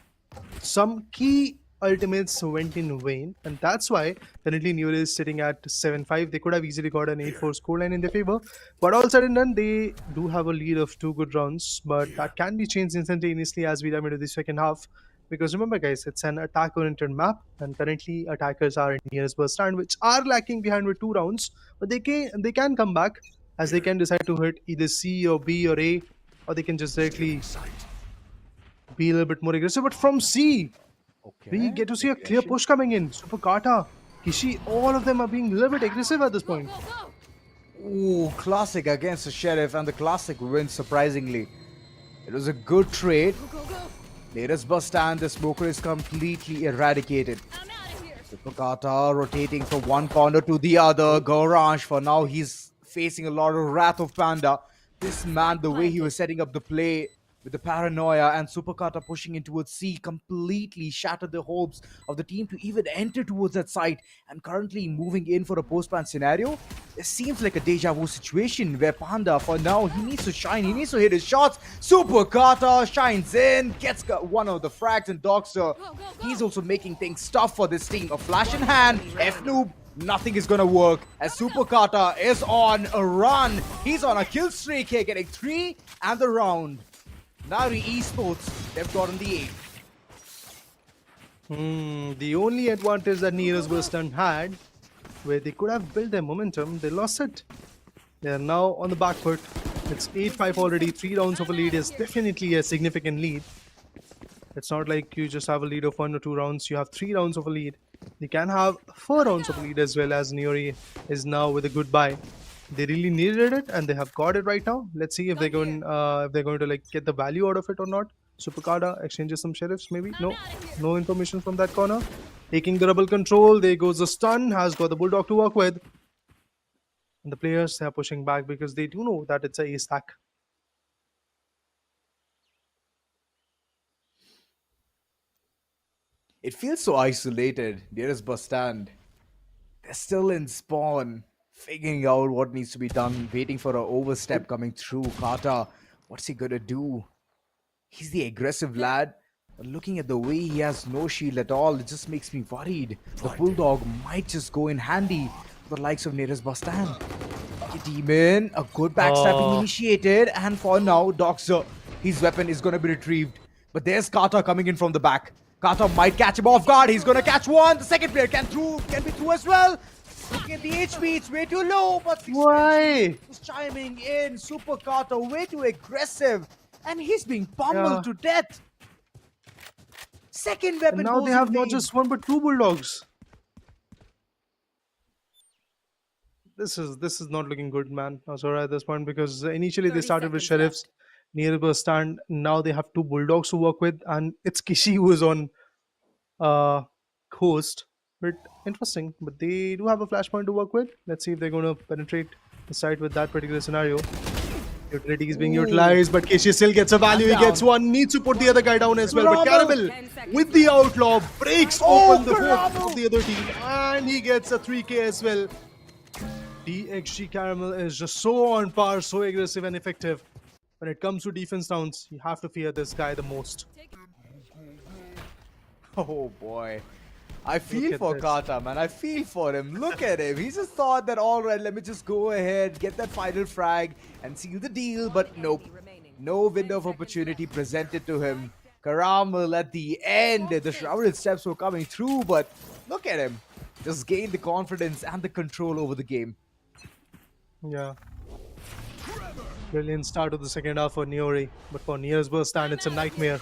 some key ultimates went in vain, and that's why currently Niory is sitting at 7-5. They could have easily got an 8-4 scoreline in their favor, but all said and done, they do have a lead of 2 good rounds, but that can be changed instantaneously as we dive into the second half. Because remember, guys, it's an attack-oriented map, and currently attackers are in Nearest Bustand, which are lacking behind with 2 rounds, but they can come back, as they can decide to hit either C or B or A, or they can just directly be a little bit more aggressive. But from C, we get to see a clear push coming in. Superkata, Kishi, all of them are being a little bit aggressive at this point. Go, go. Ooh, classic against the Sheriff, and the classic wins surprisingly. It was a good trade. Go, go, go. Latest Bustand, the smoker is completely eradicated. I'm out of here. Supakata rotating from one corner to the other. Gorange, for now, he's facing a lot of wrath of Panda. This man, the way he was setting up the play with the paranoia and Supakata pushing in towards C completely shattered the hopes of the team to even enter towards that site. And currently moving in for a post-ban scenario, it seems like a deja vu situation where Panda, for now, he needs to shine, he needs to hit his shots. Supakata shines in, gets one of the frags, and Doxer, he's also making things tough for this team. A flash in hand, F-Noob, nothing is gonna work as Supakata is on a run. He's on a kill streak here, getting 3 and the round. Niory Esports, they've gotten the 8. The only advantage that Nero's Bustand had, where they could have built their momentum, they lost it. They are now on the back foot. It's 8-5 already. 3 rounds of a lead is definitely a significant lead. It's not like you just have a lead of 1 or 2 rounds. You have 3 rounds of a lead. You can have 4 rounds of a lead as well, as Niory is now with a good buy. They really needed it and they have got it right now. Let's see if they're going to like get the value out of it or not. Supakata exchanges some sheriffs, maybe. No information from that corner. Taking the rebel control. There goes the stun. Has got the bulldog to work with. And the players, they are pushing back because they do know that it's a ace stack. It feels so isolated. Nearest Bustand, they're still in spawn, figuring out what needs to be done, waiting for an overstep coming through. Kata, what's he gonna do? He's the aggressive lad, but looking at the way he has no shield at all, it just makes me worried. The bulldog might just go in handy for the likes of Nearest Bustand. Demon, a good backstabbing initiated, and for now, Doxer, his weapon is gonna be retrieved. But there's Kata coming in from the back. Kata might catch him off guard. He's gonna catch one. The second player can be through as well. Looking at the HP, it's way too low. But why? He's chiming in. Super Kata, way too aggressive, and he's being pummeled to death. Second weapon. And now they have not just 1 but 2 bulldogs. This is not looking good, man. Azora at this point, because initially they started with sheriffs near the stand. Now they have 2 bulldogs to work with, and it's Kishi who is on host. But interesting. But they do have a flashpoint to work with. Let's see if they're going to penetrate the site with that particular scenario. Utility is being utilized, but Kishi still gets a value. He gets one. Needs to put the other guy down as well. But Caramel with the outlaw breaks open the hook of the other team, and he gets a 3K as well. DXG Caramel is just so on par, so aggressive and effective. When it comes to defense rounds, you have to fear this guy the most. Oh boy. I feel for Kata, man. I feel for him. Look at him. He just thought that, all right, let me just go ahead, get that final frag and seal the deal. But nope. No window of opportunity presented to him. Caramel at the end. The shrouded steps were coming through, but look at him. Just gained the confidence and the control over the game. Yeah. Brilliant start of the second half for Niory. But for Niory's Bustand, it's a nightmare.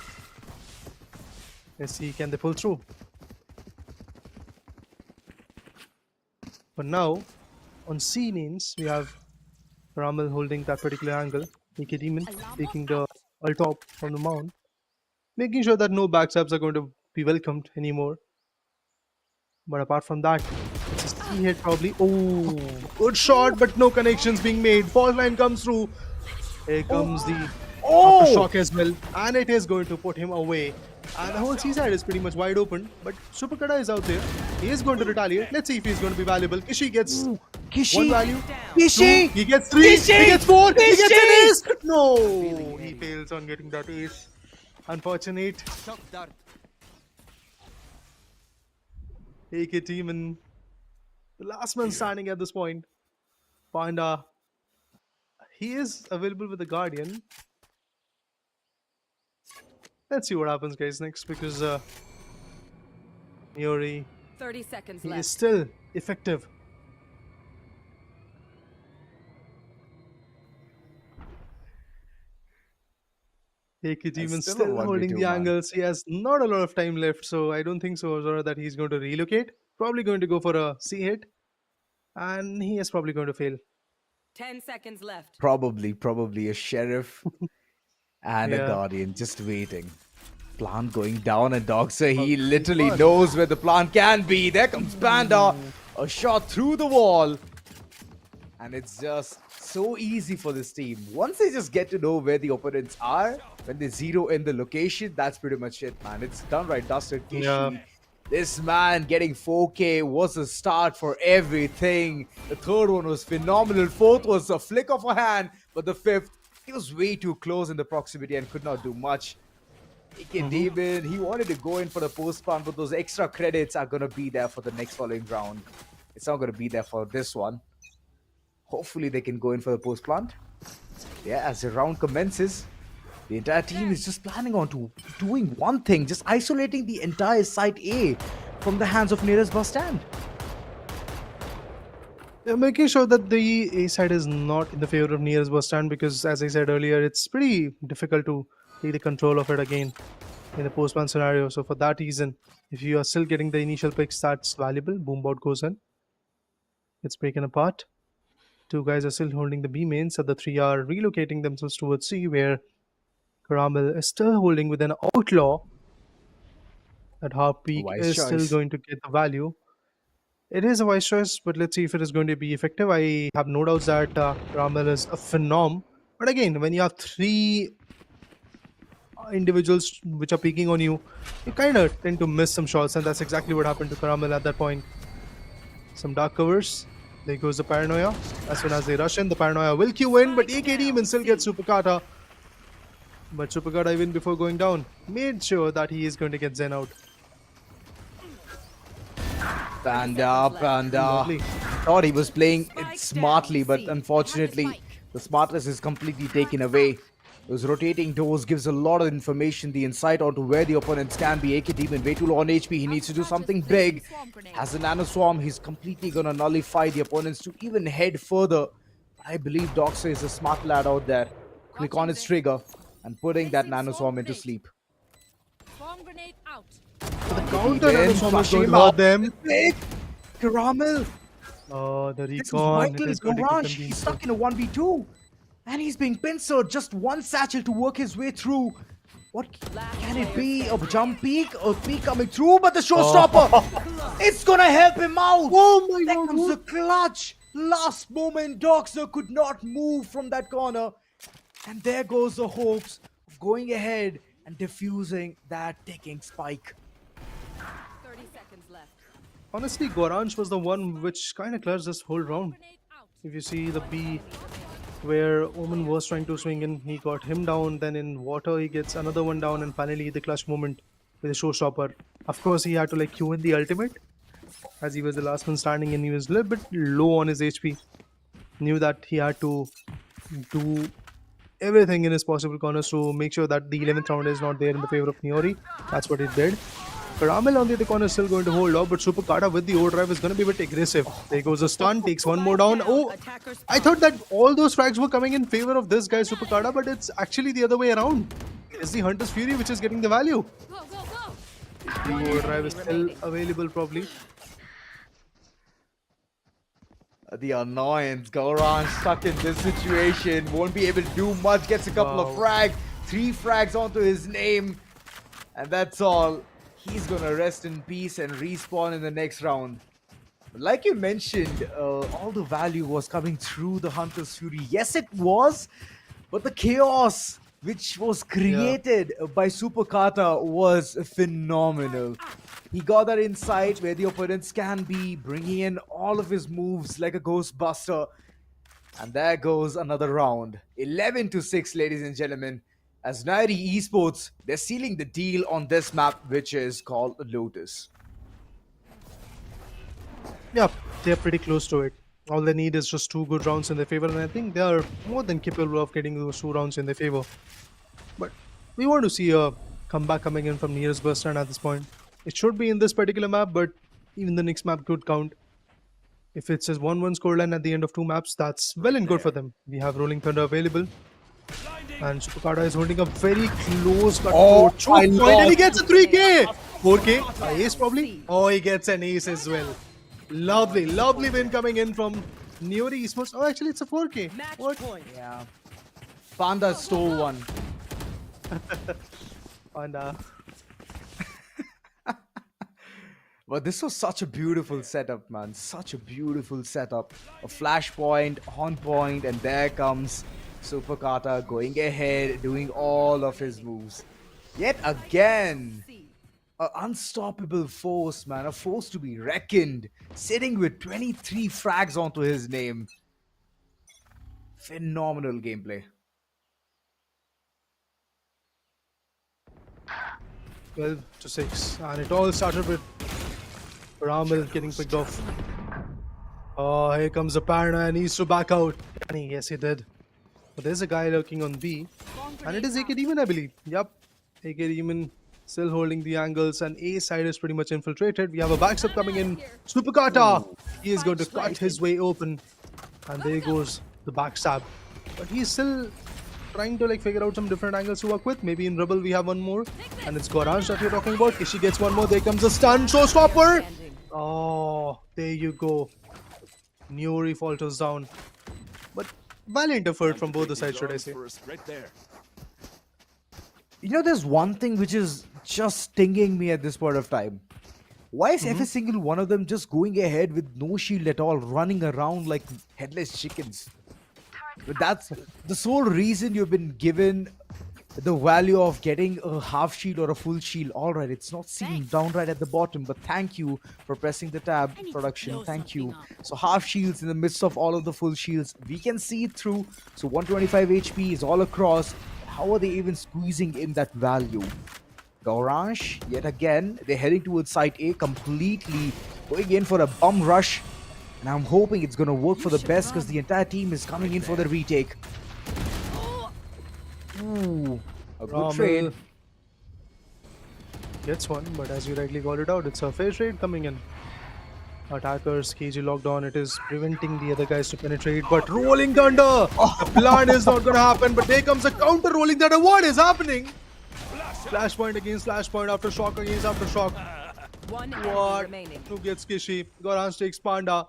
Let's see, can they pull through? But now, on C lanes, we have Caramel holding that particular angle. TEC Demon taking the ult top from the mount. Making sure that no backstabs are going to be welcomed anymore. But apart from that, it's a C hit probably. Oh, good shot, but no connections being made. Fault line comes through. Here comes the aftershock as well. And it is going to put him away. And the whole C side is pretty much wide open. But Supakata is out there. He is going to retaliate. Let's see if he's going to be valuable. Kishi gets one value. Kishi! He gets 3. Kishi! He gets 4. Kishi! He gets an ace. No! He fails on getting that ace. Unfortunate. TEC team and the last man standing at this point. Panda. He is available with the Guardian. Let's see what happens, guys, next, because Niory, 30 seconds he left. is still effective. TEC team is still holding the angles. He has not a lot of time left, so I don't think so, Zora, that he's going to relocate. Probably going to go for a C hit, and he is probably going to fail. 10 seconds left. Probably a sheriff. And a Yeah. Guardian just waiting. Plant going down, and Doxer, he literally knows where the plant can be. There comes Panda. A shot through the wall. And it's just so easy for this team. Once they just get to know where the opponents are, when they zero in the location, that's pretty much it, man. It's done right, Dusted Kishi. Yeah. This man getting 4K was a start for everything. The third one was phenomenal. Fourth was a flick of a hand. But the fifth, he was way too close in the proximity and could not do much. AK Demon, he wanted to go in for the post plant, but those extra credits are going to be there for the next following round. It's not going to be there for this one. Hopefully they can go in for the post plant. Yeah, as the round commences, the entire team is just planning on doing one thing, just isolating the entire site A from the hands of nearest Bustand. Yeah, making sure that the A side is not in the favor of nearest Bustand, because as I said earlier, it's pretty difficult to take the control of it again in the postman scenario. So for that reason, if you are still getting the initial picks, that's valuable. Boombot goes in. It's breaking apart. Two guys are still holding the B mains, and the three are relocating themselves towards C, where Caramel is still holding with an outlaw. That Harpeak Wise is still choice. going to get the value. It is a wise choice, but let's see if it is going to be effective. I have no doubts that Caramel is a phenom. But again, when you have three individuals which are peeking on you, you kind of tend to miss some shots, and that's exactly what happened to Caramel at that point. Some dark covers. There goes the Paranoia. As soon as they rush in, the Paranoia will queue in, but AK Demon still gets Superkata. But Superkata, even before going down, made sure that he is going to get Zen out. Panda, Lovely. thought he was playing it smartly, but unfortunately, the smartness is completely taken away. Those rotating doors gives a lot of information, the insight onto where the opponents can be. AK Demon way too low on HP. He needs to do something big. Has a nano swarm. He's completely gonna nullify the opponents to even head further. I believe Doxer is a smart lad out there. Click on his trigger and putting that nano swarm into sleep. Bomb grenade out. The counter Again, nano swarm is going to Flashima. hurt them. Big Caramel. Oh, the This is recon. It vital. is going to keep them Garage. being He's stuck. stuck in a 1v2. And he's being pincered. Just one satchel to work his way through. What can it be? A jump peek? A peek coming through? But the showstopper! It's gonna help him out! Oh my There god! comes the clutch! Last moment, Doxer could not move from that corner. And there goes the hopes of going ahead and defusing that ticking spike. 30 seconds left. Honestly, Goranj was the one which kind of clutched this whole round. Grenade out. If you see the B where Omen was trying to swing in, he got him down, then in water he gets another one down, and finally the clutch moment with the showstopper. Of course, he had to like queue in the ultimate, as he was the last one standing and he was a little bit low on his HP. Knew that he had to do everything in his possible corners to make sure that the 11th round is not there in the favor of Niory. That's what he did. Caramel on the other corner is still going to hold up, but Superkata with the overdrive is going to be a bit aggressive. There goes a stun, takes one more down. Oh, I thought that all those frags were coming in favor of this guy Superkata, but it's actually the other way around. It's the Hunter's Fury which is getting the value. Go, go, go. The overdrive is still available probably. The annoyance. Goran stuck in this situation. Won't be able to do much. Gets a couple of frags. 3 frags onto his name. And that's all. He's gonna rest in peace and respawn in the next round. Like you mentioned, all the value was coming through the Hunter's Fury. Yes, it was. But the chaos which was created by Superkata was phenomenal. He got that insight where the opponents can be, bringing in all of his moves like a Ghostbuster. And there goes another round. 11-6, ladies and gentlemen. As Niory Esports, they're sealing the deal on this map, which is called Lotus. Yeah, they're pretty close to it. All they need is just 2 good rounds in their favor, and I think they are more than capable of getting those 2 rounds in their favor. But we want to see a comeback coming in from nearest Bustand at this point. It should be in this particular map, but even the next map could count. If it says 1-1 scoreline at the end of 2 maps, that's well and good for them. We have Rolling Thunder available. And Superkata is holding a very close cut to choke point, and he gets a 3K! 4K? A ace probably? Oh, he gets an ace as well. Lovely, lovely win coming in from Niory Esports. Oh, actually, it's a 4K. What? Yeah. Panda stole one. And But this was such a beautiful setup, man. Such a beautiful setup. A flashpoint, on point, and there comes Super Kata going ahead, doing all of his moves. Yet again, an unstoppable force, man. A force to be reckoned. Sitting with 23 frags onto his name. Phenomenal gameplay. 12-6, and it all started with Ramil getting picked off. Oh, here comes the paranoia. Needs to back out. Can he? Yes, he did. But there's a guy lurking on B, and it is AK Demon, I believe. Yup, AK Demon still holding the angles, and A side is pretty much infiltrated. We have a backstab coming in. Super Kata! He is going to cut his way open, and there goes the backstab. But he's still trying to figure out some different angles to work with. Maybe in Rebel we have one more, and it's Goranj that we're talking about. Kishi gets one more. There comes a stun showstopper. Oh, there you go. Niory falters down, but valiant effort from both the sides, should I say. Right there. You know, there's one thing which is just stinging me at this point of time. Why is every single one of them just going ahead with no shield at all, running around like headless chickens? But that's the sole reason you've been given the value of getting a half shield or a full shield. All right, it's not seen down right at the bottom, but thank you for pressing the tab, production. Thank you. So half shields in the midst of all of the full shields, we can see it through. So 125 HP is all across. How are they even squeezing in that value? Goranj, yet again, they're heading towards site A, completely going in for a bum rush. And I'm hoping it's going to work for the best because the entire team is coming in for the retake. Ooh, a good trade. Gets one, but as you rightly called it out, it's a fair trade coming in. Attackers, KG locked on. It is preventing the other guys to penetrate. But Rolling Thunder! The plan is not going to happen, but there comes a counter Rolling Thunder. What is happening? Flashpoint against flashpoint, after shock against after shock. One enemy What? remaining. Who gets Kishi? Goranj takes Panda.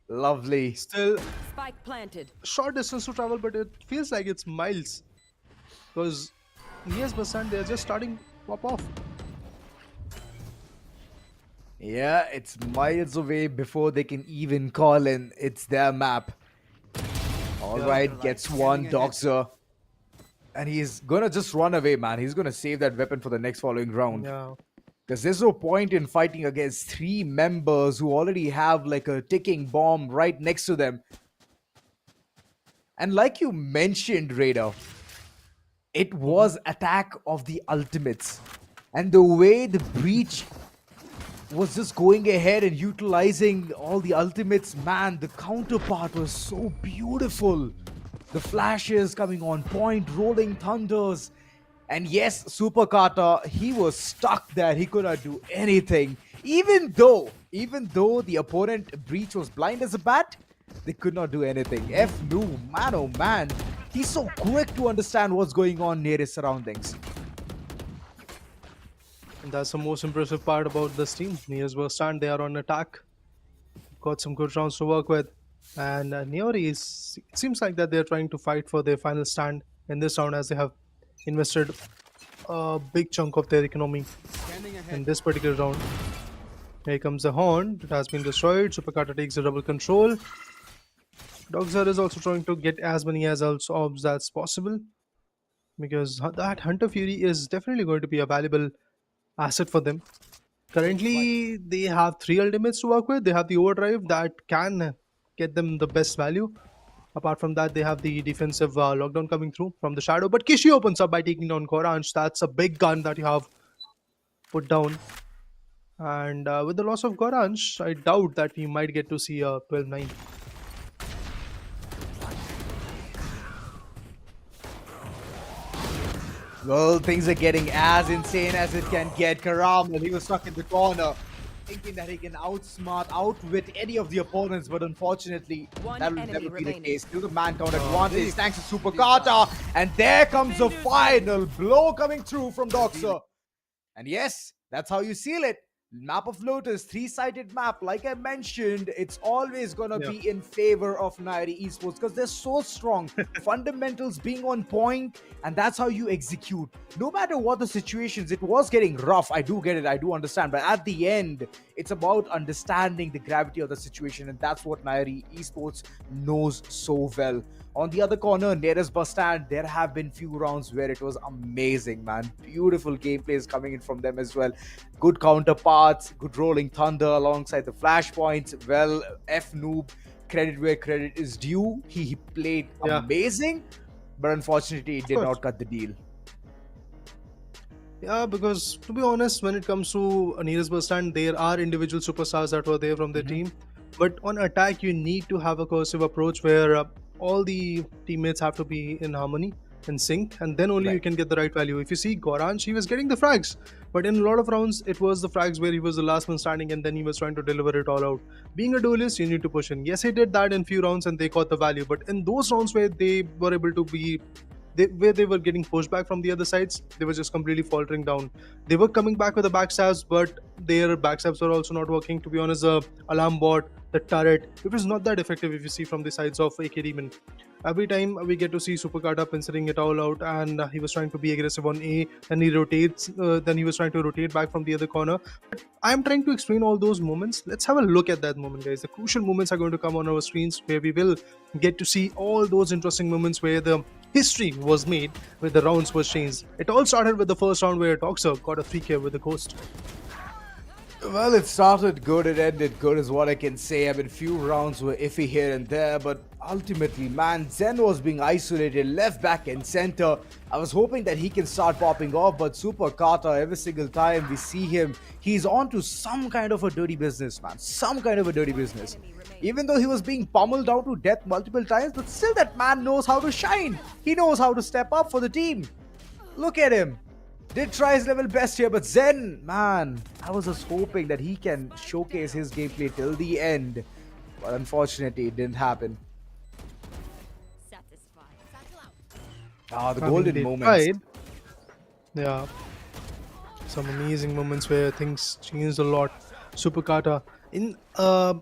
Lovely. Still Spike planted. short distance to travel, but it feels like it's miles. Because yes, Bustand, they're just starting to pop off. Yeah, it's miles away before they can even call in. It's their map. Alright, gets one, Doxer. And he's gonna just run away, man. He's gonna save that weapon for the next following round. Yeah. Because there's no point in fighting against 3 members who already have like a ticking bomb right next to them. And like you mentioned, Raider, it was Attack of the Ultimates. And the way the Breach was just going ahead and utilizing all the ultimates, man, the counterpart was so beautiful. The flashes coming on point, rolling thunders. And yes, Super Kata, he was stuck there. He could not do anything. Even though the opponent Breach was blind as a bat, they could not do anything. F Nu, man oh man. He's so quick to understand what's going on near his surroundings. And that's the most impressive part about this team. Near's Bustand, they are on attack. Got some good rounds to work with. And Niory, it seems like that they're trying to fight for their final stand in this round, as they have invested a big chunk of their economy in this particular round. Here comes the horn. It has been destroyed. Super Kata takes the double control. Doxer is also trying to get as many as orbs as possible, because that Hunter Fury is definitely going to be a valuable asset for them. Currently, they have 3 ultimates to work with. They have the overdrive that can get them the best value. Apart from that, they have the defensive lockdown coming through from the shadow. But Kishi opens up by taking down Goranj. That's a big gun that you have put down. And with the loss of Goranj, I doubt that we might get to see a 12-9. Well, things are getting as insane as it can get. Karam, he was stuck in the corner, thinking that he can outwit any of the opponents, but unfortunately, that will never be the case. Still the man count advantage thanks to Super Kata, and there comes the final blow coming through from Doxer. And yes, that's how you seal it. Map of Lotus, three-sided map. Like I mentioned, it's always gonna Yeah. be in favor of Niory Esports because they're so strong. Fundamentals being on point, and that's how you execute. No matter what the situations, it was getting rough. I do get it, I do understand. But at the end, it's about understanding the gravity of the situation, and that's what Niory Esports knows so well. On the other corner, nearest Bustand, there have been few rounds where it was amazing, man. Beautiful gameplays coming in from them as well. Good counterparts, good rolling thunder alongside the flashpoints. Well, F Noob, credit where credit is due. He played Yeah. amazing, but unfortunately, it did course. not cut the deal. Yeah, because to be honest, when it comes to nearest bus stand, there are individual superstars that were there from their team. But on attack, you need to have a cohesive approach where all the teammates have to be in harmony, in sync, and then only you Right. can get the right value. If you see Goranj, he was getting the frags, but in a lot of rounds, it was the frags where he was the last one standing, and then he was trying to deliver it all out. Being a duelist, you need to push in. Yes, he did that in few rounds, and they got the value. But in those rounds where they were able to be where they were getting pushed back from the other sides, they were just completely faltering down. They were coming back with the backstabs, but their backstabs were also not working. To be honest, the alarm bot, the turret, it was not that effective if you see from the sides of AK Demon. Every time we get to see Superkata pincering it all out, and he was trying to be aggressive on A, then he rotates, then he was trying to rotate back from the other corner. But I'm trying to explain all those moments. Let's have a look at that moment, guys. The crucial moments are going to come on our screens where we will get to see all those interesting moments where the history was made, where the rounds were changed. It all started with the first round where Toxer got a 3K with the Ghost. Well, it started good, it ended good, is what I can say. I mean, few rounds were iffy here and there, but ultimately, man, Zen was being isolated left, back, and center. I was hoping that he can start popping off, but Super Kata, every single time we see him, he's on to some kind of a dirty business, man. Some kind of a dirty business. Even though he was being pummeled down to death multiple times, but still that man knows how to shine. He knows how to step up for the team. Look at him. Did try his level best here, but Zen, man, I was just hoping that he can showcase his gameplay till the end. But unfortunately, it didn't happen. Ah, the I mean, golden they moments. tried. Yeah. Some amazing moments where things changed a lot. Superkata. In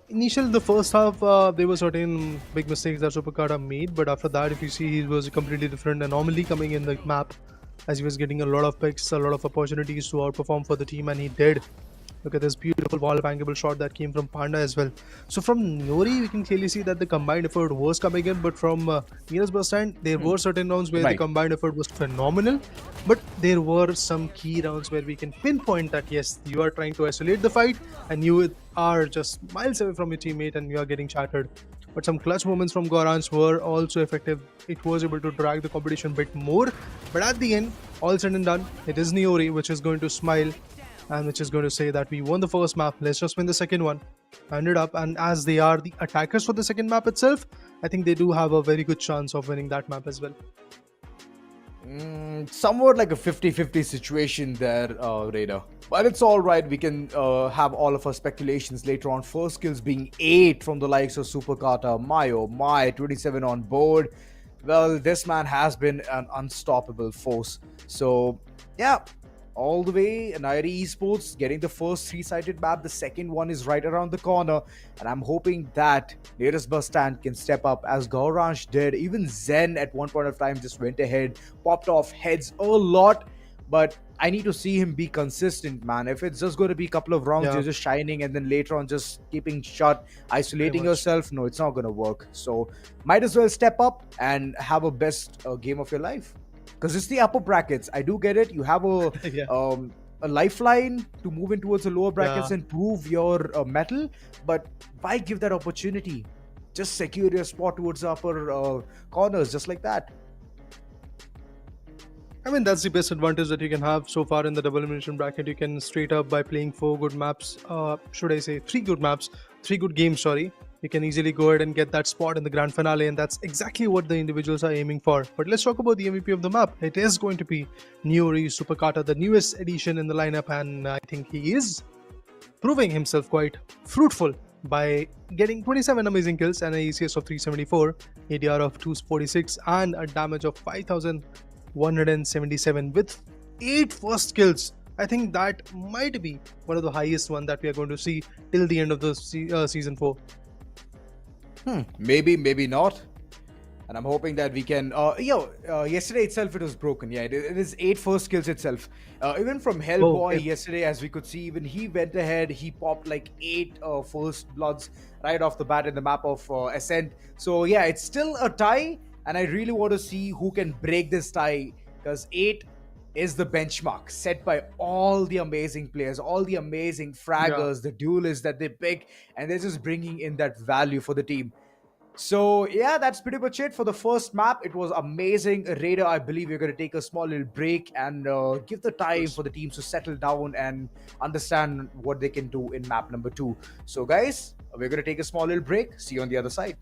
initial the first half, there were certain big mistakes that Superkata made, but after that, if you see, he was a completely different anomaly coming in the map, as he was getting a lot of picks, a lot of opportunities to outperform for the team, and he did. Look at this beautiful wall bangable shot that came from Panda as well. So from Niory, we can clearly see that the combined effort was coming in, but from Nearest Bustand, there were certain rounds where the Right. combined effort was phenomenal, but there were some key rounds where we can pinpoint that yes, you are trying to isolate the fight, and you are just miles away from your teammate, and you are getting shattered. But some clutch moments from Goranj were also effective. It was able to drag the competition a bit more, but at the end, all said and done, it is Niory which is going to smile and which is going to say that we won the first map, let's just win the second one. Ended up, and as they are the attackers for the second map itself, I think they do have a very good chance of winning that map as well. Somewhat like a 50-50 situation there, Raider. But it's all right. We can have all of our speculations later on. First kills being 8 from the likes of Super Kata, Mayo, Mai, 27 on board. Well, this man has been an unstoppable force. So, yeah, all the way. Niory Esports getting the first three-sided map. The second one is right around the corner. And I'm hoping that Nearest Bustand can step up as Gauranj did. Even Zen at one point of time just went ahead, popped off heads a lot. But I need to see him be consistent, man. If it's just going to be a couple of rounds, Yeah. you're just shining, and then later on just keeping shut, isolating much. yourself, no, it's not going to work. So might as well step up and have a best game of your life. Because it's the upper brackets. I do get it. You have Yeah. a lifeline to move in towards the lower brackets Yeah. and prove your metal. But why give that opportunity? Just secure your spot towards the upper corners, just like that. I mean, that's the best advantage that you can have so far in the double elimination bracket. You can straight up by playing 4 good maps, should I say 3 good maps, 3 good games, sorry. You can easily go ahead and get that spot in the grand finale, and that's exactly what the individuals are aiming for. But let's talk about the MVP of the map. It is going to be Niory Superkata, the newest addition in the lineup, and I think he is proving himself quite fruitful by getting 27 amazing kills and an ACS of 374, ADR of 246, and a damage of 5177 with 8 first kills. I think that might be one of the highest one that we are going to see till the end of the season 4. Maybe, maybe not. And I'm hoping that we can. Yesterday itself it was broken. Yeah, it is 8 first kills itself. Even from Hellboy okay. yesterday, as we could see, even he went ahead. He popped like 8 first bloods right off the bat in the map of Ascent. So yeah, it's still a tie, and I really want to see who can break this tie, because 8 is the benchmark set by all the amazing players, all the amazing fraggers, the duelists that they pick, and they're just bringing in that value for the team. So yeah, that's pretty much it for the first map. It was amazing. Raider, I believe we're going to take a small little break and give the time for the teams to settle down and understand what they can do in map number 2. So guys, we're going to take a small little break. See you on the other side.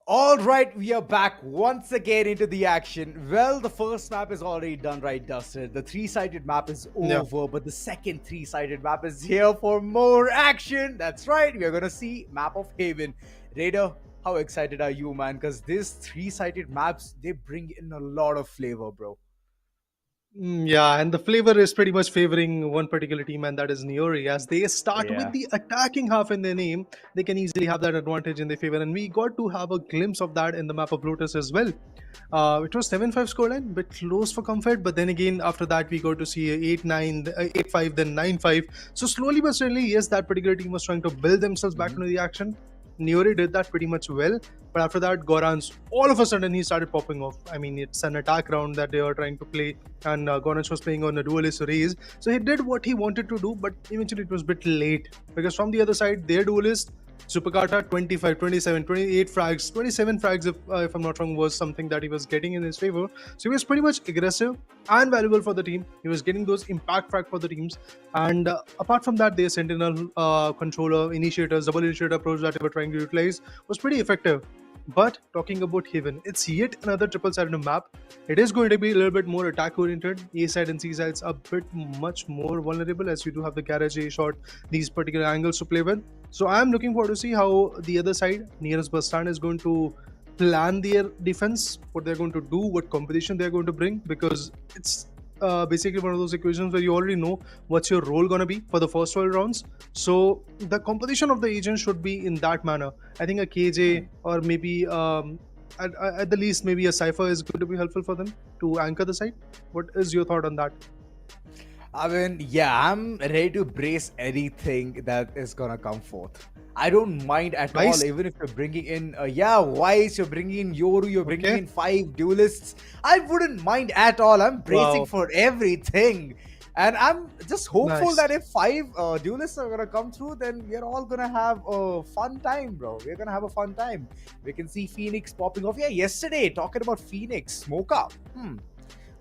All right, we are back once again into the action. Well, the first map is already done, right, Dusted? The three-sided map is Yeah. over, but the second three-sided map is here for more action. That's right, we are gonna see map of Haven. Raider, how excited are you, man? Because these three-sided maps, they bring in a lot of flavor, bro. Yeah, and the flavor is pretty much favoring one particular team, and that is Niory. As they start with Yeah. the attacking half in their name, they can easily have that advantage in their favor. And we got to have a glimpse of that in the map of Lotus as well. It was 7-5 scoreline, bit close for comfort, but then again, after that, we got to see a 8-9, 8-5, then 9-5. So slowly but steadily, yes, that particular team was trying to build themselves back into the action. Niory did that pretty much well, but after that, Goran's all of a sudden he started popping off. I mean, it's an attack round that they were trying to play, and Goran was playing on a duelist raise, so he did what he wanted to do, but eventually it was a bit late because from the other side, their duelist Superkata 25, 27, 28 frags, 27 frags if I'm not wrong was something that he was getting in his favor. So he was pretty much aggressive and valuable for the team. He was getting those impact frag for the teams. And apart from that, their sentinel controller, initiators, double initiator approach that they were trying to utilize was pretty effective. But talking about Haven, it's yet another triple-sided map. It is going to be a little bit more attack-oriented. A side and C sides are a bit much more vulnerable as you do have the garage A shot, these particular angles to play with. So I'm looking forward to see how the other side, nearest Bustand, is going to plan their defense, what they're going to do, what competition they're going to bring, because it's basically one of those equations where you already know what's your role going to be for the first 12 rounds. So the composition of the agent should be in that manner. I think a KJ or maybe at the least maybe a Cypher is going to be helpful for them to anchor the site. What is your thought on that? I mean, yeah, I'm ready to brace anything that is gonna come forth. I don't mind at Vice? all, even if you're bringing in, Vice, you're bringing in Yoru, you're bringing Okay. in 5 duelists. I wouldn't mind at all. I'm bracing Wow. for everything. And I'm just hopeful Nice. that if 5 duelists are gonna come through, then we're all gonna have a fun time, bro. We're gonna have a fun time. We can see Phoenix popping off. Yeah, yesterday, talking about Phoenix, Smoke Up.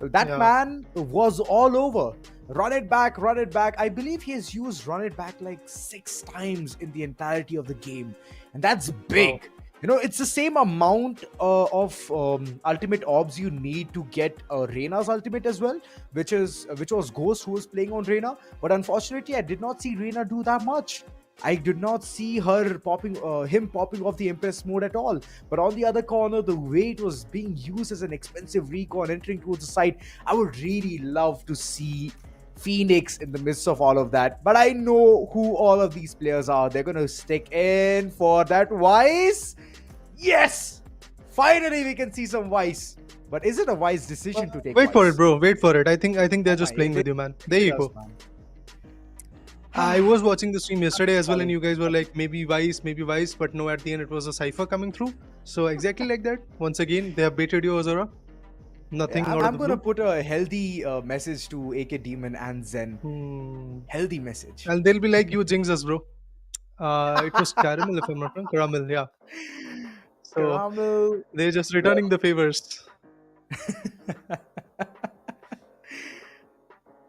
That Yeah. man was all over. Run it back, run it back. I believe he has used run it back like 6 times in the entirety of the game. And that's big. You know, it's the same amount of ultimate orbs you need to get Reyna's ultimate as well, which was Ghost who was playing on Reyna. But unfortunately, I did not see Reyna do that much. I did not see him popping off the Empress mode at all. But on the other corner, the way it was being used as an expensive recon entering towards the site, I would really love to see Phoenix in the midst of all of that. But I know who all of these players are. They're going to stick in for that Vice. Yes! Finally, we can see some Vice. But is it a wise decision to take Wait for Vice? it, bro. Wait for it. I think they're just my, playing it with you, man. There you Yes, go. man. I was watching the stream yesterday as well, and you guys were like, maybe Vice, but no, at the end it was a Cypher coming through. So exactly like that. Once again, they have baited you, Azura. Nothing Yeah, out I'm of the going to blue. put a healthy message to AK Demon and Zen. Healthy message. And they'll be like, you jinx us, bro. It was Caramel, if I'm not wrong. Caramel, yeah. So Caramel. they're just returning the favors.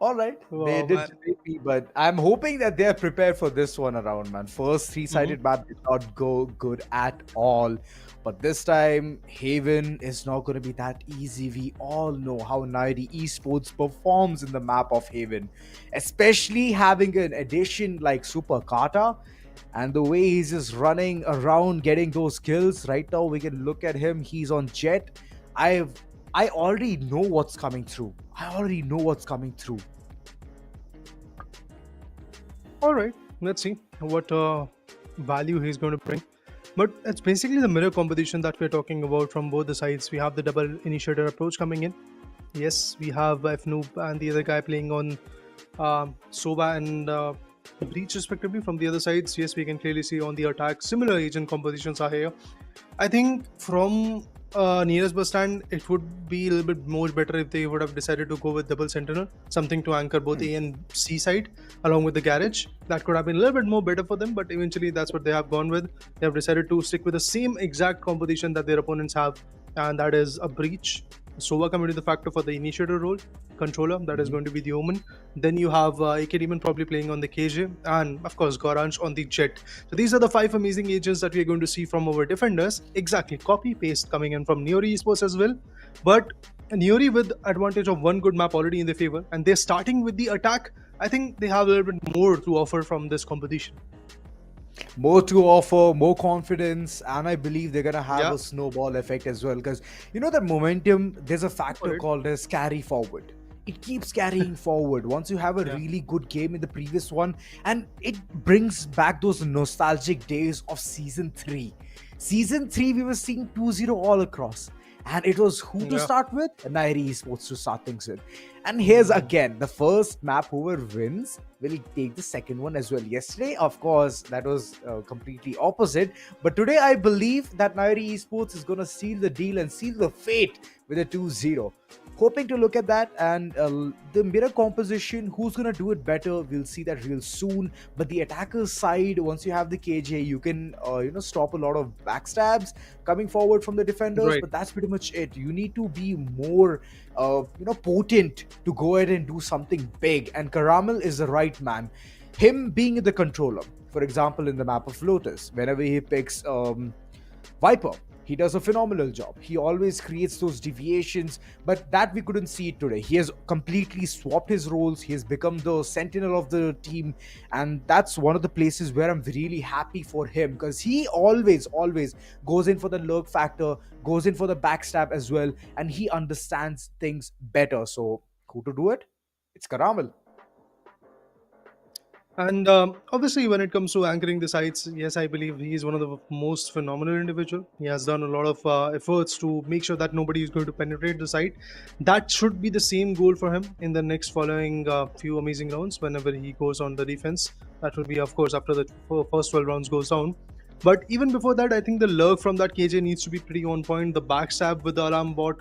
All right, they Wow, did man. debate me, but I'm hoping that they're prepared for this one around, man. First three-sided map did not go good at all, but this time Haven is not going to be that easy. We all know how Niory Esports performs in the map of Haven, especially having an addition like Super Kata. And the way he's just running around getting those kills right now, we can look at him. He's on Jet. I already know what's coming through. All right, let's see what value he's going to bring. But it's basically the mirror competition that we're talking about from both the sides. We have the double initiator approach coming in. Yes, we have Fnoob and the other guy playing on Soba and Breach respectively. From the other sides, yes, we can clearly see on the attack similar agent compositions are here. I think from nearest bus stand, it would be a little bit more better if they would have decided to go with double sentinel, something to anchor both A and C side along with the garage. That could have been a little bit more better for them, but eventually that's what they have gone with. They have decided to stick with the same exact composition that their opponents have, and that is a breach Sova coming to the factor for the initiator role, controller, that is going to be the Omen. Then you have AK Demon probably playing on the KJ, and of course Goranj on the Jet. So these are the 5 amazing agents that we are going to see from our defenders. Exactly, copy paste coming in from Niory Esports as well. But Niory with advantage of one good map already in their favor, and they're starting with the attack. I think they have a little bit more to offer from this competition. More to offer, more confidence, and I believe they're gonna have a snowball effect as well. Because you know that momentum, there's a factor called as carry forward. It keeps carrying forward once you have a really good game in the previous one, and it brings back those nostalgic days of season 3. Season 3, we were seeing 2-0 all across. And it was who to start with? Niory Esports to start things with. And here's again, the first map, whoever wins will take the second one as well. Yesterday, of course, that was completely opposite. But today, I believe that Niory Esports is going to seal the deal and seal the fate with a 2-0. Hoping to look at that, and the mirror composition, who's going to do it better, we'll see that real soon. But the attacker's side, once you have the KJ, you can stop a lot of backstabs coming forward from the defenders. But that's pretty much it. You need to be more potent to go ahead and do something big, and Caramel is the right man. Him being the controller, for example, in the map of Lotus, whenever he picks Viper, he does a phenomenal job. He always creates those deviations, but that we couldn't see it today. He has completely swapped his roles. He has become the sentinel of the team, and that's one of the places where I'm really happy for him, because he always goes in for the lurk factor, goes in for the backstab as well, and he understands things better. So who to do it? It's Caramel. And obviously, when it comes to anchoring the sites, yes, I believe he is one of the most phenomenal individual. He has done a lot of efforts to make sure that nobody is going to penetrate the site. That should be the same goal for him in the next following few amazing rounds. Whenever he goes on the defense, that will be, of course, after the first 12 rounds goes down. But even before that, I think the lurk from that KJ needs to be pretty on point. The backstab with the alarm bot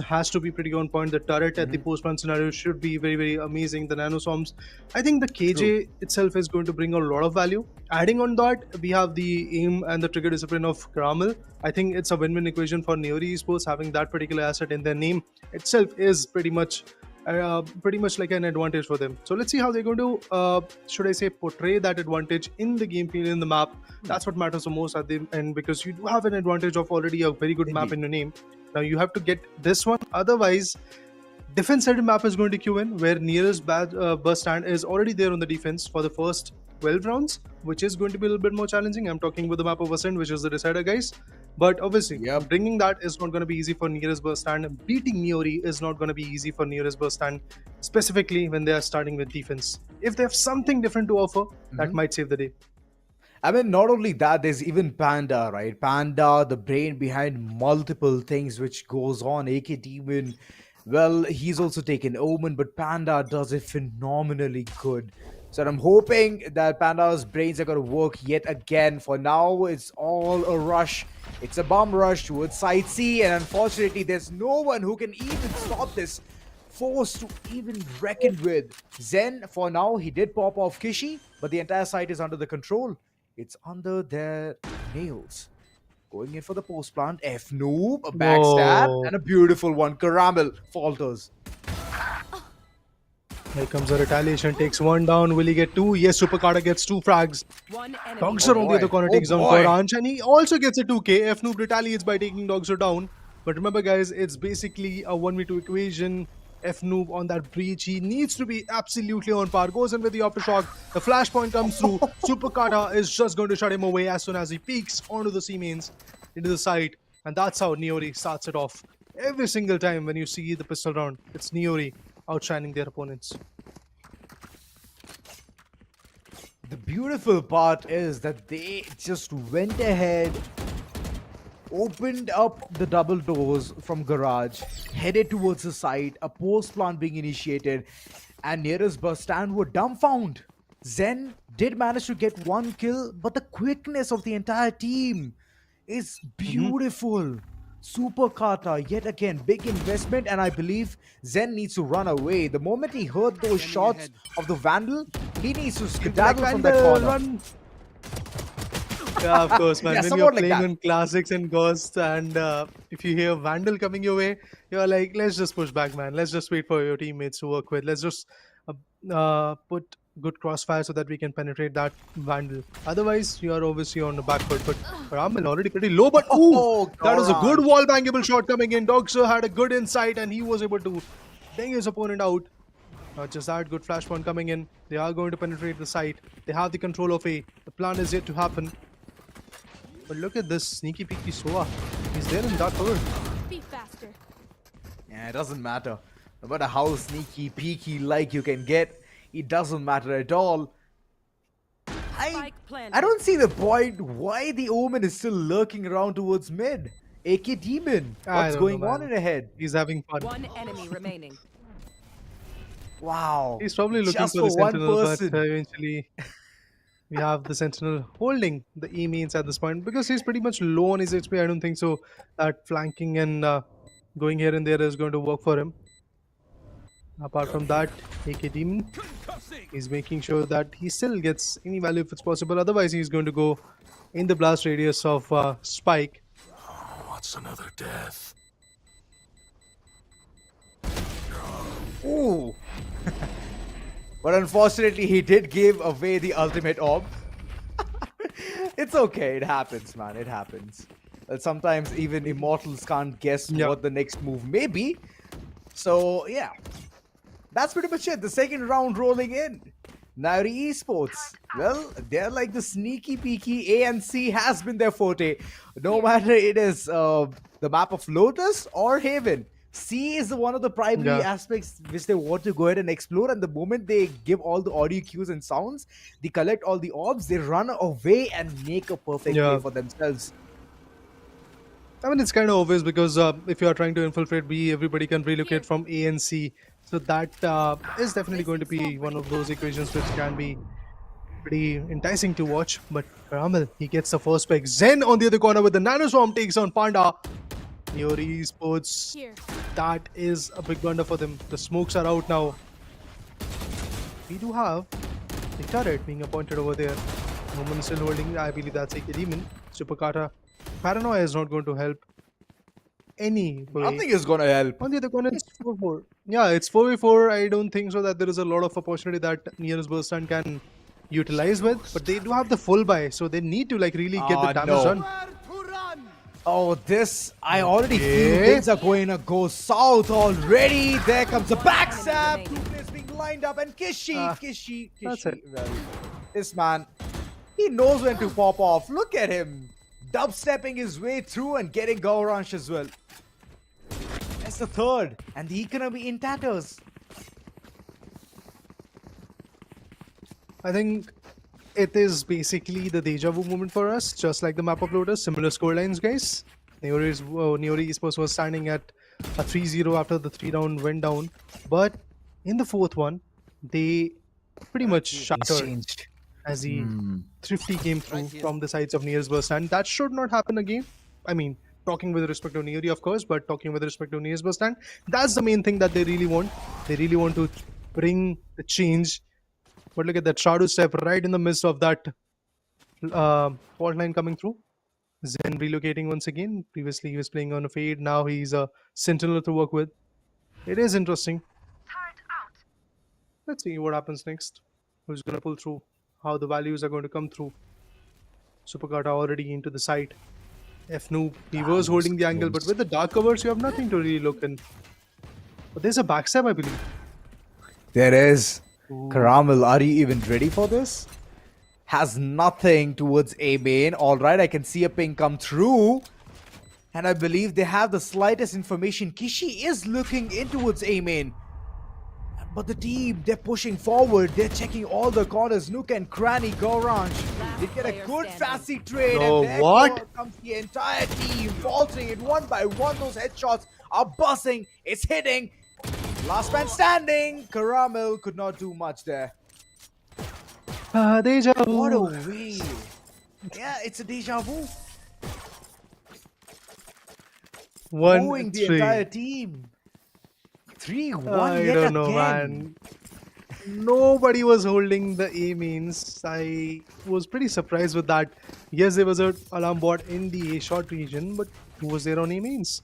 has to be pretty on point. The turret at the post-plant scenario should be very, very amazing. The nanoswarms. I think the KJ itself is going to bring a lot of value. Adding on that, we have the aim and the trigger discipline of Caramel. I think it's a win-win equation for Niory Esports. Having that particular asset in their name itself is pretty much like an advantage for them. So let's see how they're going to, should I say, portray that advantage in the gameplay, in the map. That's what matters the most at the end, because you do have an advantage of already a very good map in your name. Now you have to get this one. Otherwise, defense-headed map is going to queue in, where nearest Bustand is already there on the defense for the first 12 rounds, which is going to be a little bit more challenging. I'm talking with the map of Ascent, which is the decider, guys. But obviously, bringing that is not going to be easy for nearest Bustand. Beating Niory is not going to be easy for nearest Bustand, specifically when they are starting with defense. If they have something different to offer, that might save the day. I mean, not only that, there's even Panda, right? Panda, the brain behind multiple things which goes on. AK Demon, well, he's also taken Omen, but Panda does it phenomenally good. So I'm hoping that Panda's brains are going to work yet again. For now, it's all a rush. It's a bomb rush towards Side C, and unfortunately, there's no one who can even stop this. Forced to even reckon with. Zen, for now, he did pop off Kishi, but the entire site is under the control. It's under their nails. Going in for the post plant. F-Noob, a backstab, and a beautiful one. Caramel falters. Here comes a retaliation, takes one down. Will he get two? Yes, Supercarter gets 2 frags. Dogster on the other corner takes down Goranj, and he also gets a 2k. F-Noob retaliates by taking Dogster down. But remember, guys, it's basically a 1v2 equation. F-Noob on that breach. He needs to be absolutely on par. Goes in with the aftershock. The flashpoint comes through. Supercarter is just going to shut him away as soon as he peeks onto the C mains, into the site. And that's how Niory starts it off. Every single time when you see the pistol round, it's Niory outshining their opponents. The beautiful part is that they just went ahead, opened up the double doors from garage, headed towards the site, a post plant being initiated, and nearest Bustand were dumbfounded. Zen did manage to get 1 kill, but the quickness of the entire team is beautiful. Super Kata, yet again, big investment, and I believe Zen needs to run away. The moment he heard those shots of the Vandal, he needs to skedaddle from that corner. Yeah, of course, man. Yeah, When you're somewhat like playing that. on classics and ghosts, and if you hear Vandal coming your way, you're like, let's just push back, man. Let's just wait for your teammates to work with. Let's just put good crossfire so that we can penetrate that Vandal. Otherwise, you are obviously on the back foot. But Ramal already pretty low, but ooh, Oh, that is a good Garage. wall bangable shot coming in. Dogsir had a good insight, and he was able to ding his opponent out. Not just that, good flash point coming in. They are going to penetrate the site. They have the control of A. The plan is yet to happen. But look at this sneaky peeky Soa. He's there in dark cover. Be faster. Yeah, it doesn't matter. No matter how sneaky, peeky like you can get, it doesn't matter at all. Spike planted. I don't see the point why the Omen is still lurking around towards mid. AK Demon, I what's don't going know, on man. in ahead? He's having fun. One enemy remaining. Wow. He's probably looking Just for the one Sentinel, but person. eventually we have the Sentinel holding the E mains at this point because he's pretty much low on his HP. I don't think so that flanking and going here and there is going to work for him. Apart from that, AK Demon is making sure that he still gets any value if it's possible. Otherwise, he's going to go in the blast radius of Spike. What's another death? Ooh. But unfortunately, he did give away the ultimate orb. It's okay. It happens, man. It happens. Sometimes even immortals can't guess Yeah. what the next move may be. So, yeah. That's pretty much it. The second round rolling in. Niory Esports. Well, they're like the sneaky peeky. A and C has been their forte. No matter it is the map of Lotus or Haven. C is one of the primary Yeah. aspects which they want to go ahead and explore. And the moment they give all the audio cues and sounds, they collect all the orbs, they run away and make a perfect Yeah. play for themselves. I mean, it's kind of obvious because if you are trying to infiltrate B, everybody can relocate from A and C. So that is definitely going to be one of those equations which can be pretty enticing to watch. But Ramal, he gets the first pick. Zen on the other corner with the Nanoswarm takes on Panda. Niory Esports, Here. that is a big blunder for them. The smokes are out now. We do have the turret being appointed over there. Woman still holding, I believe that's AK Demon. Superkata. Paranoia is not going to help any way. Nothing is going to help. On the other corner, it's 4v4. Yeah, it's 4v4. I don't think so that there is a lot of opportunity that nearest Bustand can utilize with. But they do have the full buy, so they need to like really get the damage no. done. Oh, this, I already feel Okay. things are going to go south already. There comes a backstab. Two remaining. players being lined up and Kishi. That's it. Well, this man, he knows when to pop off. Look at him. Dubstepping his way through and getting Gauransh as well. That's the third. And the economy in tatters. I think it is basically the deja vu moment for us, just like the map of Lotus. Similar scorelines, guys. Niory Esports was standing at a 3-0 after the 3-round went down. But in the fourth one, they pretty much shattered as the thrifty came through from the sides of Near's burst, and that should not happen again. I mean, talking with respect to Niory, of course, but talking with respect to Near's burst, and that's the main thing that they really want. They really want to bring the change. But look at that shadow step right in the midst of that fault line coming through. Zen relocating once again. Previously he was playing on a fade. Now he's a sentinel to work with. It is interesting. Let's see what happens next. Who's going to pull through? How the values are going to come through. Superkata already into the site. F-Noob, he was holding the angle, but with the dark covers, you have nothing to really look in. But there's a backstab, I believe. There is. Caramel, are you even ready for this? Has nothing towards A main. Alright, I can see a ping come through. And I believe they have the slightest information. Kishi is looking in towards A main. But the team, they're pushing forward. They're checking all the corners. Nook and Cranny, Gorange. They get a player good standing. fancy trade. No, and there what? comes the entire team. Vaulting it one by one. Those headshots are buzzing. It's hitting. Last man standing. Caramel could not do much there. Deja vu. What a way. Yeah, it's a deja vu. One, The three. entire team. 3-1 I yet don't know, again. man. Nobody was holding the A mains. I was pretty surprised with that. Yes, there was a alarm bot in the A short region, but who was there on A mains?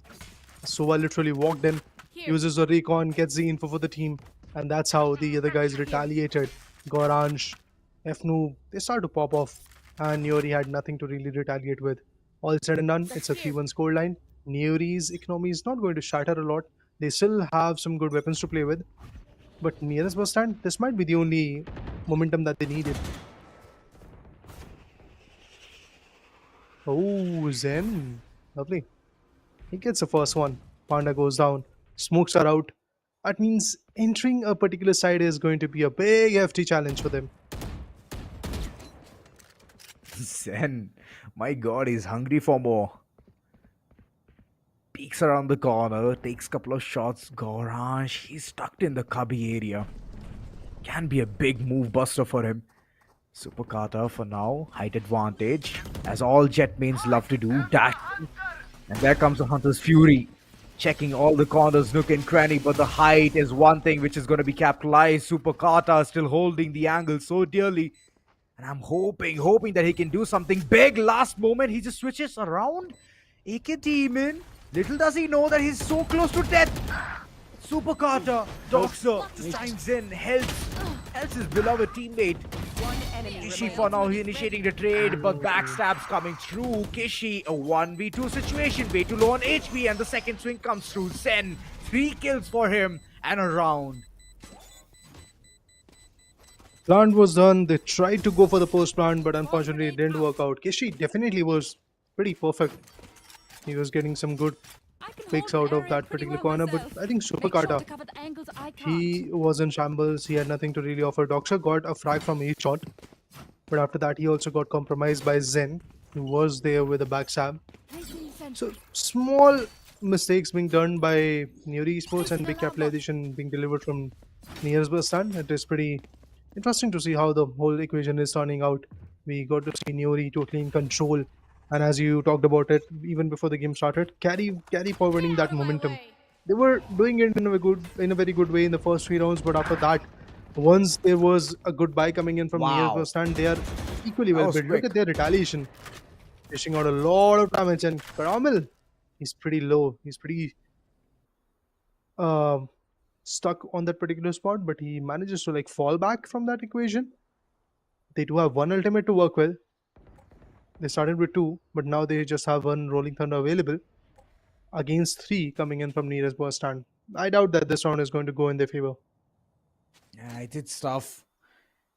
Sova literally walked in, uses a recon, gets the info for the team, and that's how the other guys retaliated. Goranj, Fnu, they started to pop off, and Niory had nothing to really retaliate with. All said and done, it's a 3-1 scoreline. Niory's economy is not going to shatter a lot. They still have some good weapons to play with, but nearest bus stand, this might be the only momentum that they needed. Oh, Zen. Lovely. He gets the first one. Panda goes down. Smokes are out. That means entering a particular side is going to be a big hefty challenge for them. Zen, my god, he's hungry for more. Peeks around the corner, takes a couple of shots. Gorange, he's tucked in the cubby area. Can be a big move buster for him. Super Kata for now, height advantage, as all jet mains love to do. Dash. And there comes the Hunter's Fury. Checking all the corners, nook and cranny, but the height is one thing which is going to be capitalized. Super Kata still holding the angle so dearly. And I'm hoping that he can do something big. Last moment, he just switches around. AK Demon. Little does he know that he's so close to death. Super Carter, Doxer, this time Zen helps his beloved teammate. One enemy Kishi remaining. for now, he initiating the trade, but backstabs coming through. Kishi, a 1v2 situation, way too low on HP, and the second swing comes through. Zen, 3 kills for him, and a round. Plant was done. They tried to go for the post plant, but unfortunately it didn't work out. Kishi definitely was pretty perfect. He was getting some good picks out of that particular corner, but I think Super Kata, he was in shambles. He had nothing to really offer. Doxer got a frag from each shot, but after that he also got compromised by Zen, who was there with a backstab. So small mistakes being done by Niory Esports and big capitalization being delivered from nearest Bustand. It is pretty interesting to see how the whole equation is turning out. We got to see Niory totally in control, and as you talked about it even before the game started, carry forwarding that momentum. They were doing it in a very good way in the first 3 rounds, but after that, once there was a good buy coming in from Wow. nearest Bustand, they are equally That well was built. Look quick. at their retaliation, dishing out a lot of damage, and Karamel, he's pretty low. He's pretty uh, stuck on that particular spot, but he manages to like fall back from that equation. They do have one ultimate to work with. They started with 2, but now they just have one Rolling Thunder available against 3 coming in from nearest boss stand. I doubt that this round is going to go in their favor. Yeah, it's tough.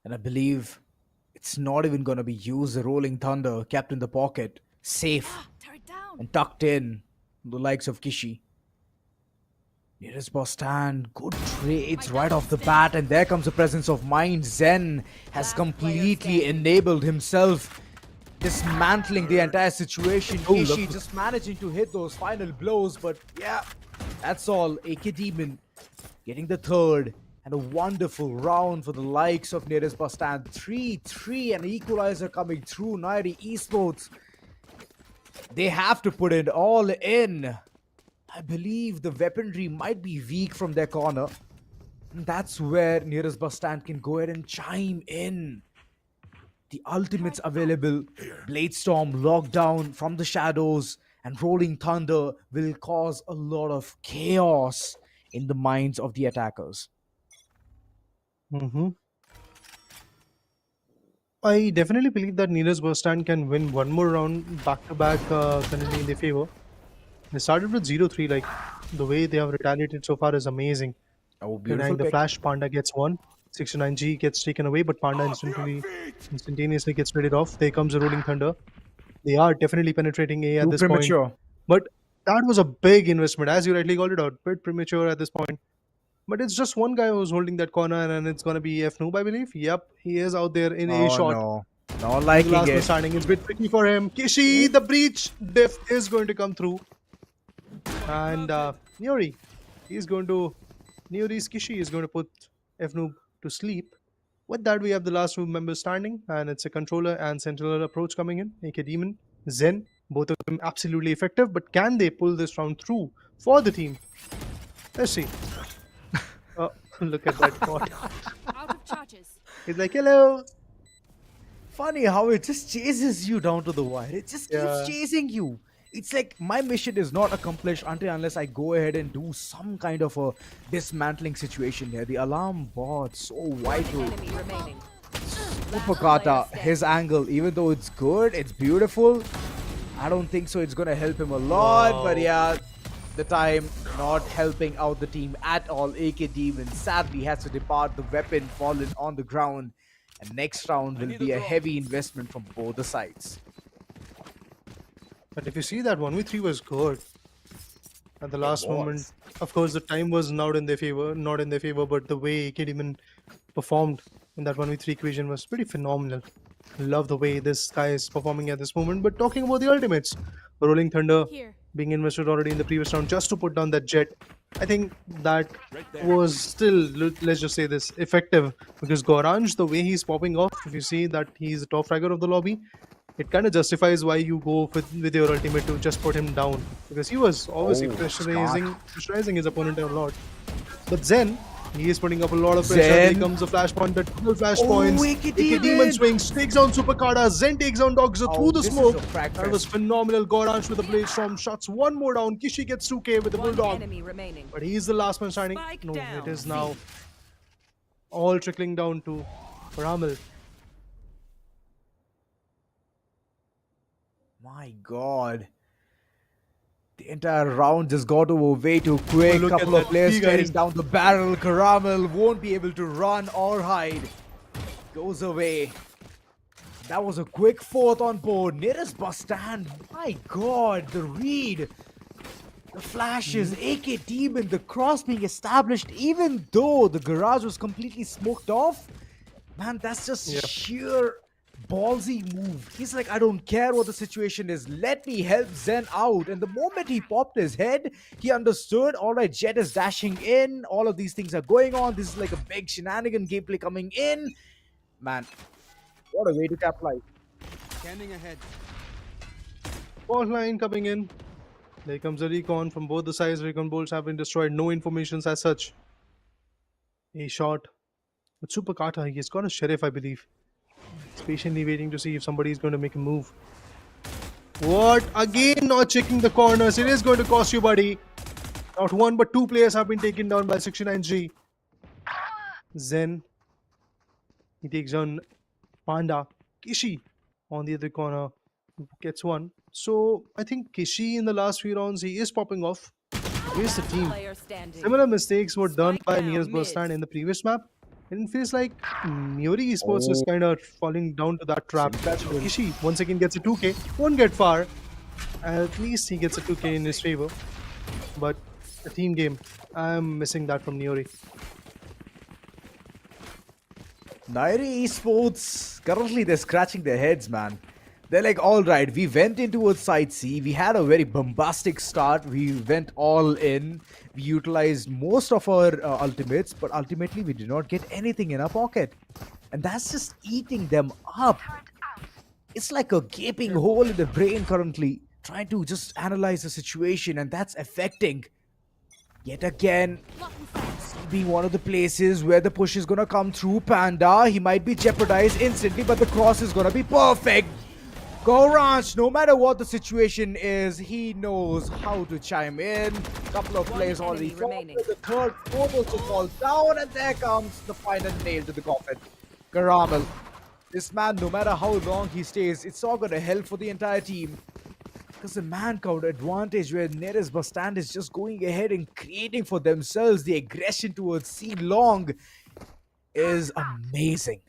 And I believe it's not even going to be used. The Rolling Thunder kept in the pocket, safe and tucked in. The likes of Kishi. Nearest boss stand, good trades right off the bat, and there comes the presence of mind. Zen has completely enabled himself, dismantling the entire situation. Kishi just managing to hit those final blows, but yeah, that's all. AK Demon getting the third, and a wonderful round for the likes of nearest boss stand. 3-3, and equalizer coming through. Niory Esports, they have to put it all in. I believe the weaponry might be weak from their corner. And that's where nearest bus stand can go ahead and chime in. The ultimates available. Bladestorm, Lockdown from the shadows, and Rolling Thunder will cause a lot of chaos in the minds of the attackers. I definitely believe that nearest boss stand can win one more round back to back, currently in their favor. They started with 0-3, like the way they have retaliated so far is amazing. Oh, Denying beautiful the pick. flash, Panda gets 1. 69G gets taken away, but Panda instantaneously gets traded off. There comes a Rolling Thunder. They are definitely penetrating A at Too this point. premature. But that was a big investment, as you rightly called it out. Bit premature at this point. But it's just one guy who's holding that corner, and it's going to be F Noob, I believe. Yep, he is out there in A Oh shot. no, not The liking last one it. standing is a bit tricky for him. Kishi, the breach diff is going to come through. And Niory's Kishi is going to put Fnoob to sleep. With that, we have the last 2 members standing, and it's a controller and sentinel approach coming in. AK Demon, Zen, both of them absolutely effective, but can they pull this round through for the team? Let's see. Look at that bot. He's like, hello. Funny how it just chases you down to the wire. It just keeps Yeah. chasing you. It's like my mission is not accomplished unless I go ahead and do some kind of a dismantling situation here. The alarm bot, so One vital. enemy remaining. Upakata, his angle, even though it's good, it's beautiful, I don't think so it's gonna help him a lot. But yeah, the time not helping out the team at all. AK Demon sadly has to depart, the weapon fallen on the ground, and next round will be a heavy investment from both the sides. But if you see that 1v3 was good at the last moment. was. Of course, the time was not in their favor, but the way AK Demon performed in that 1v3 equation was pretty phenomenal. Love the way this guy is performing at this moment. But talking about the ultimates, Rolling Thunder Here. being invested already in the previous round just to put down that jet, I think that was still, let's just say this, effective, because Goranj, the way he's popping off, if you see that he's the top fragger of the lobby, it kind of justifies why you go with your ultimate to just put him down, because he was obviously pressurizing his opponent a lot. But Zen, he is putting up a lot of pressure. Zen. Here comes the flashpoint, the double flashpoints. AK Demon Demon. swings, takes down Superkada. Zen takes down Dogza through the this is smoke. a frag That was fest. phenomenal. Goranj with the blade storm shots one more down. Kishi gets 2k with the One bulldog. enemy remaining. But he's the last man standing. Spike No, down. it is now all trickling down to Ramil. My god. The entire round just got over way too quick. Look at Couple of that. players See, guys. staring down the barrel. Caramel won't be able to run or hide. Goes away. That was a quick fourth on board. Nearest Bustand. My god, the read. The flashes, AK Demon, the cross being established, even though the garage was completely smoked off. Man, that's just Yep. sheer ballsy move. He's like, I don't care what the situation is. Let me help Zen out. And the moment he popped his head, he understood, all right, Jet is dashing in. All of these things are going on. This is like a big shenanigan gameplay coming in. Man, what a way to capitalize. Scanning ahead. Fault line coming in. There comes a recon from both the sides. Recon bolts have been destroyed. No informations as such. A shot. But Superkata, he's got a sheriff, I believe. He's patiently waiting to see if somebody is going to make a move. What? Again, not checking the corners. It is going to cost you, buddy. Not one, but two players have been taken down by 69G. Zen. He takes on Panda. Kishi on the other corner gets one. So I think Kishi in the last few rounds, he is popping off. Here's the team. Player standing. Similar mistakes were done Spike by down Nearest mid. Bustand in the previous map. And it feels like Niory Esports is kind of falling down to that trap. Kishi once again gets a 2k, won't get far. At least he gets a 2k in his favor. But the team game, I'm missing that from Niory. Niory Esports, currently they're scratching their heads, man. They're like, all right, we went into side C. We had a very bombastic start. We went all in. We utilized most of our ultimates, but ultimately we did not get anything in our pocket. And that's just eating them up. It's like a gaping hole in the brain currently, trying to just analyze the situation, and that's affecting. Yet again, being one of the places where the push is gonna come through. Panda, he might be jeopardized instantly, but the cross is gonna be perfect. Goranj, no matter what the situation is, he knows how to chime in. Couple of players already enemy fall. remaining. The third almost to fall down, and there comes the final nail to the coffin. Caramel. This man, no matter how long he stays, it's all gonna help for the entire team. Because the man count advantage where Neres Bustand is just going ahead and creating for themselves the aggression towards C long is amazing.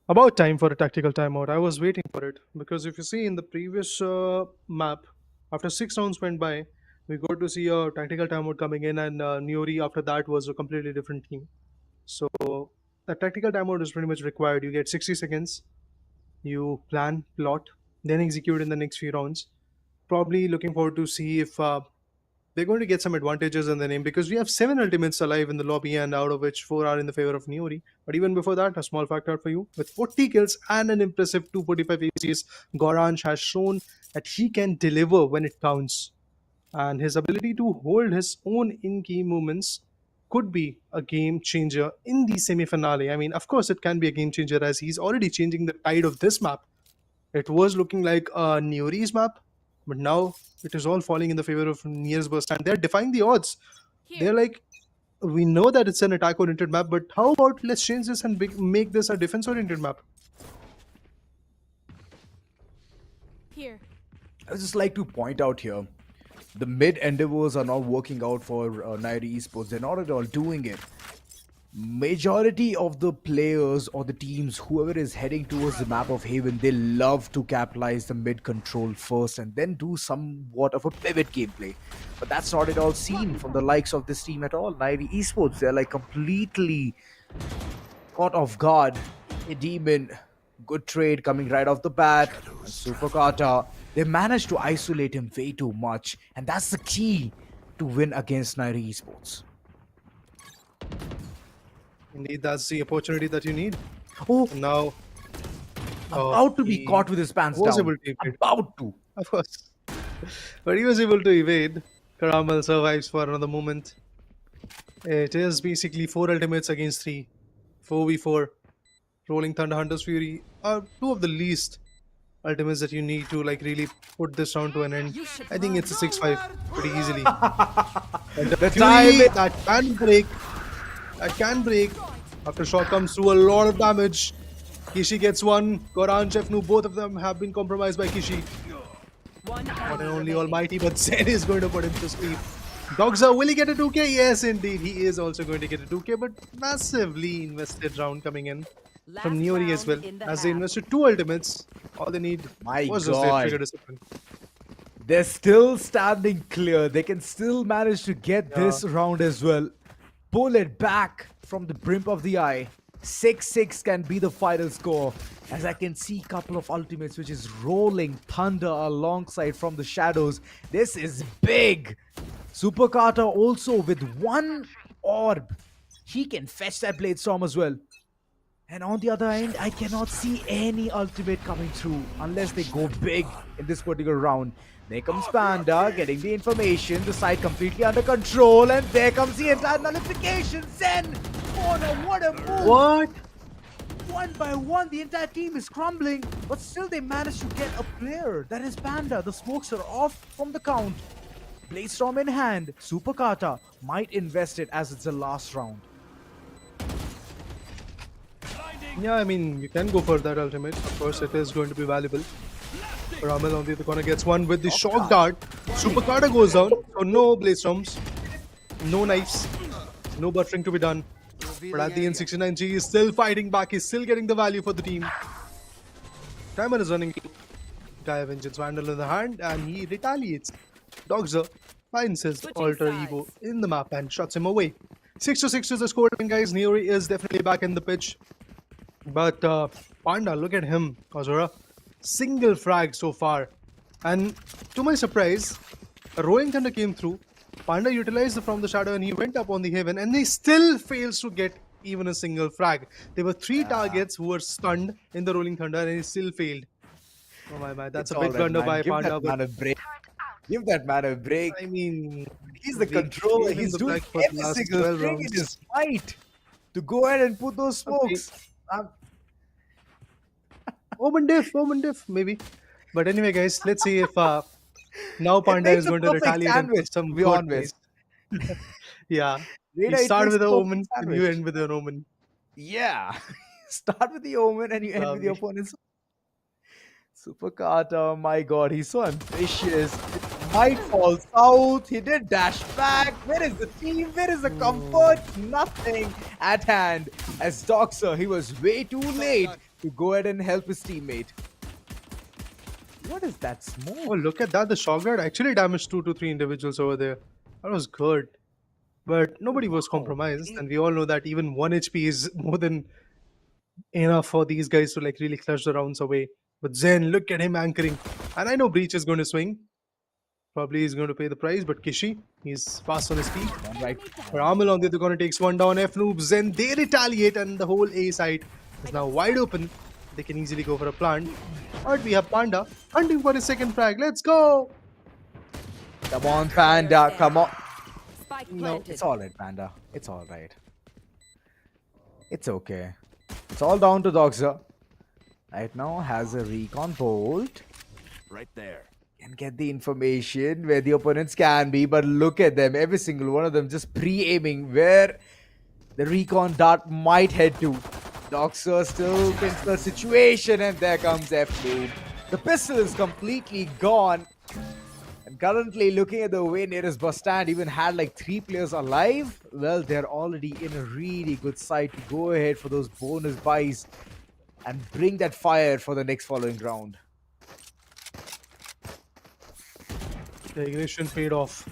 About time for a tactical timeout. I was waiting for it because if you see in the previous map, after 6 rounds went by, we got to see a tactical timeout coming in, and Niory after that was a completely different team. So the tactical timeout is pretty much required. You get 60 seconds, you plan, plot, then execute in the next few rounds. Probably looking forward to see if they're going to get some advantages in the name, because we have 7 ultimates alive in the lobby, and out of which 4 are in the favor of Niory. But even before that, a small factor for you. With 40 kills and an impressive 245 ACs, Goranj has shown that he can deliver when it counts. And his ability to hold his own in key moments could be a game changer in the semi-finale. I mean, of course, it can be a game changer as he's already changing the tide of this map. It was looking like a Niory's map, but now it is all falling in the favor of Nier's Bustand. They're defying the odds. They're like, we know that it's an attack-oriented map, but how about let's change this and make this a defense-oriented map? Here. I would just like to point out here, the mid endeavors are not working out for Niory Esports. They're not at all doing it. Majority of the players or the teams, whoever is heading towards the map of Haven, they love to capitalize the mid control first and then do somewhat of a pivot gameplay. But that's not at all seen from the likes of this team at all. Niory Esports, they're like completely caught off guard. A demon, good trade coming right off the bat. And Super Kata, they managed to isolate him way too much, and that's the key to win against Niory Esports. Indeed, that's the opportunity that you need. Oh, Now, about to be he caught with his pants was down. able to evade. About to. Of course. But he was able to evade. Karamal survives for another moment. It is basically 4 ultimates against 3. 4v4. Rolling Thunder, Hunter's Fury are 2 of the least ultimates that you need to like really put this round to an end. I think it's a 6-5 pretty easily. And the Fury, that can break. That can break. After shot comes through, a lot of damage. Kishi gets one. Goran, Jeffnu, both of them have been compromised by Kishi. One and only almighty, but Zen is going to put him to sleep. Dogza, will he get a 2k? Yes, indeed. He is also going to get a 2k, but massively invested round coming in from Niory as well. As they invested 2 ultimates, all they need was just their trigger discipline. They're still standing clear. They can still manage to get this round as well. Pull it back from the brim of the eye. 6-6 can be the final score. As I can see a couple of ultimates which is rolling thunder alongside from the shadows. This is big. Super Kata also with 1 orb. He can fetch that Blade Storm as well. And on the other end, I cannot see any ultimate coming through unless they go big in this particular round. There comes Panda getting the information, the side completely under control, and there comes the entire nullification. Zen! Oh no, what a move! What? One by one, the entire team is crumbling, but still they managed to get a player. That is Panda. The smokes are off from the count. Blade Storm in hand. Super Kata might invest it as it's the last round. Yeah, I mean, you can go for that ultimate. Of course, it is going to be valuable. Ramel on the other corner gets one with the shock dart. Super Kata goes down. So no Blade Storms, no knives, no buttering to be done. But at the end, 69G is still fighting back. He's still getting the value for the team. Timer is running. Gaia Vengeance Vandal in the hand and he retaliates. Dogzer finds his alter ego in the map and shuts him away. 6-6 is the score, guys. Niory is definitely back in the pitch. But Panda, look at him, Azura. Single frag so far. And to my surprise, a Rolling Thunder came through. Panda utilized from the shadow and he went up on the Haven and he still fails to get even a single frag. There were 3 targets who were stunned in the Rolling Thunder and he still failed. Oh my, that's a big blunder by Panda. Give that man a break. Give that man a break. I mean, he's the controller. He's doing every single thing in his fight to go ahead and put those smokes. Omen diff, maybe. But anyway, guys, let's see if now Panda is going to retaliate and put some good plays. Yeah, you start with the Omen and you end with an Omen. Yeah, start with the Omen and you end with the opponent's. Super Kata, my god, he's so ambitious. It might fall south. He did dash back. Where is the team? Where is the comfort? Nothing at hand. As Doxer, he was way too late to go ahead and help his teammate. What is that smoke? Oh, look at that. The shock guard actually damaged 2 to 3 individuals over there. That was good. But nobody was compromised. And we all know that even 1 HP is more than enough for these guys to like really clutch the rounds away. But Zen, look at him anchoring. And I know Breach is going to swing. Probably he's going to pay the price. But Kishi, he's fast on his feet. Right. Ramel on the other corner takes one down. F-Noob, Zen, they retaliate. And the whole A side is now wide open. They can easily go for a plant. But we have Panda hunting for his second frag. Let's go! Come on, Panda. Come on. Spike No, planted. It's all right, Panda. It's all right. It's okay. It's all down to Doxa. Right now has a recon bolt. Right there. Can get the information where the opponents can be, but look at them. Every single one of them just pre-aiming where the recon dart might head to. Doxa still thinks the situation, and there comes F-Move. The pistol is completely gone. And currently, looking at the way nearest Bustand even had like 3 players alive, well, they're already in a really good side to go ahead for those bonus buys and bring that fire for the next following round. the aggression paid off.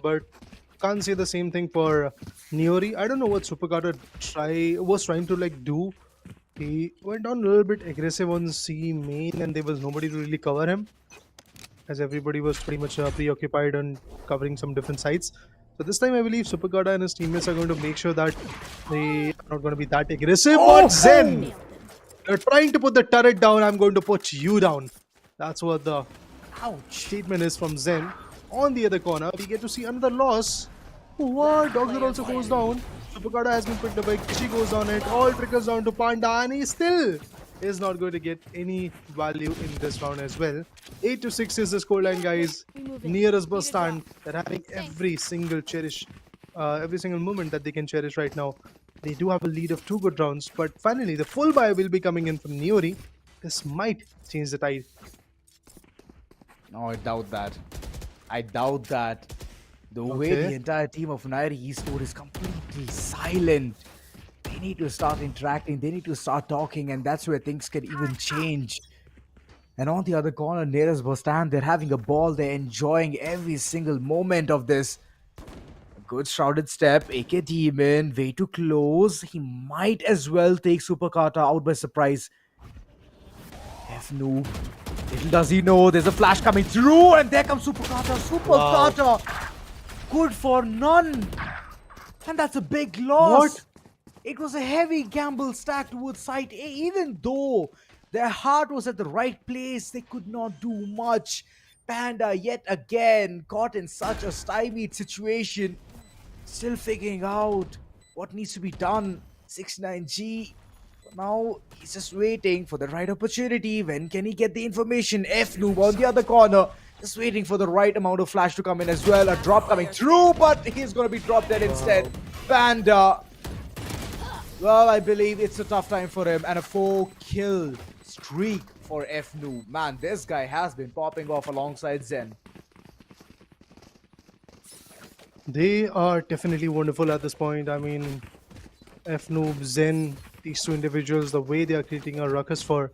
But can't say the same thing for Niory. I don't know what Supercarter was trying to like do. He went on a little bit aggressive on C main, and there was nobody to really cover him, as everybody was pretty much preoccupied on covering some different sites. So this time, I believe Supercarter and his teammates are going to make sure that they are not going to be that aggressive. Oh! But Zen, you're trying to put the turret down. I'm going to put you down. That's what the statement is from Zen. On the other corner, we get to see another loss. What? Dogger also goes down. Supercarda has been picked up by Kishi, goes on it. All trickles down to Panda, and he still is not going to get any value in this round as well. 8-6 is the scoreline, guys. Nearest Bustand. They're having every single moment that they can cherish right now. They do have a lead of 2 good rounds, but finally the full buy will be coming in from Niory. This might change the tide. No, I doubt that. I doubt that. The way the entire team of Niory Esports is completely silent. They need to start interacting, they need to start talking, and that's where things can even change. And on the other corner, nearest Bustand, they're having a ball, they're enjoying every single moment of this. A good shrouded step, AK Demon, way too close. He might as well take Supercarta out by surprise. F-Noob. Little does he know, there's a flash coming through, and there comes Supercarta. Supercarta! Good for none! And that's a big loss! What? It was a heavy gamble stack towards site A, even though their heart was at the right place, they could not do much. Panda, yet again, caught in such a stymied situation, still figuring out what needs to be done. 69G, now he's just waiting for the right opportunity. When can he get the information? F-Noob on the other corner, just waiting for the right amount of flash to come in as well. A drop coming through, but he's going to be dropped dead instead. Panda, well, I believe it's a tough time for him, and a 4-kill streak for F-Noob. Man, this guy has been popping off alongside Zen. They are definitely wonderful at this point. I mean, F-Noob, Zen, these two individuals, the way they are creating a ruckus for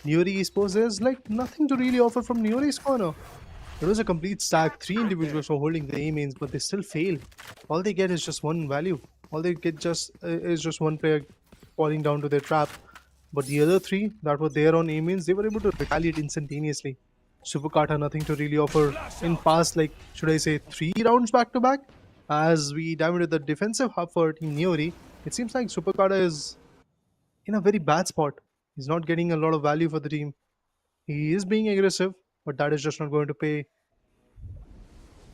Niory Esports, there's like nothing to really offer from Niory's corner. It was a complete stack. 3 individuals were holding the A mains, but they still fail. All they get is just one value. All they get is just one player falling down to their trap. But the other 3 that were there on A mains, they were able to retaliate instantaneously. Supercarta nothing to really offer in past, like, should I say, 3 rounds back to back. As we dive into the defensive hub for Team Niory, it seems like Supercarta is in a very bad spot. He's not getting a lot of value for the team. He is being aggressive, but that is just not going to pay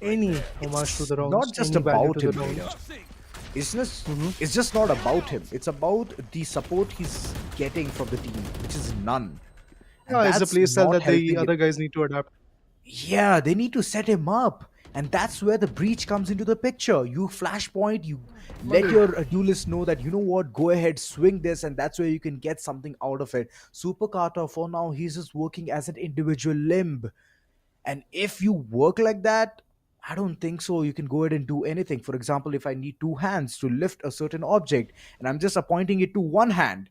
any homage to the rounds. Not just any value about to him, the rounds. Vader. It's just not about him. It's about the support he's getting from the team, which is none. And Yeah, it's a that's playstyle not that the helping other him. guys need to adapt. Yeah, they need to set him up. And that's where the breach comes into the picture. You flashpoint, you let your duelist know that, you know what, go ahead, swing this, and that's where you can get something out of it. Supercarta, for now, he's just working as an individual limb. And if you work like that, I don't think so. You can go ahead and do anything. For example, if I need 2 hands to lift a certain object and I'm just appointing it to 1 hand,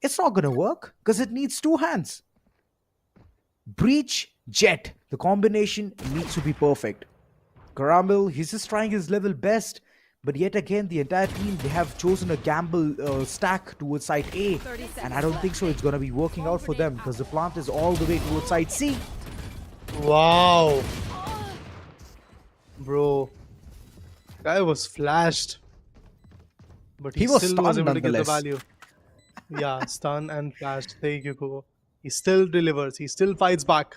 it's not going to work because it needs 2 hands. Breach, Jet, the combination needs to be perfect. Karambil, he's just trying his level best. But yet again, the entire team, they have chosen a gamble stack towards side A. And I don't think so it's going to be working out for them because the plant is all the way towards side C. Wow. Bro. Guy was flashed. But he was still was stunned able to get the nonetheless. value. Yeah, stun and flashed. Thank you, Coco. He still delivers. He still fights back.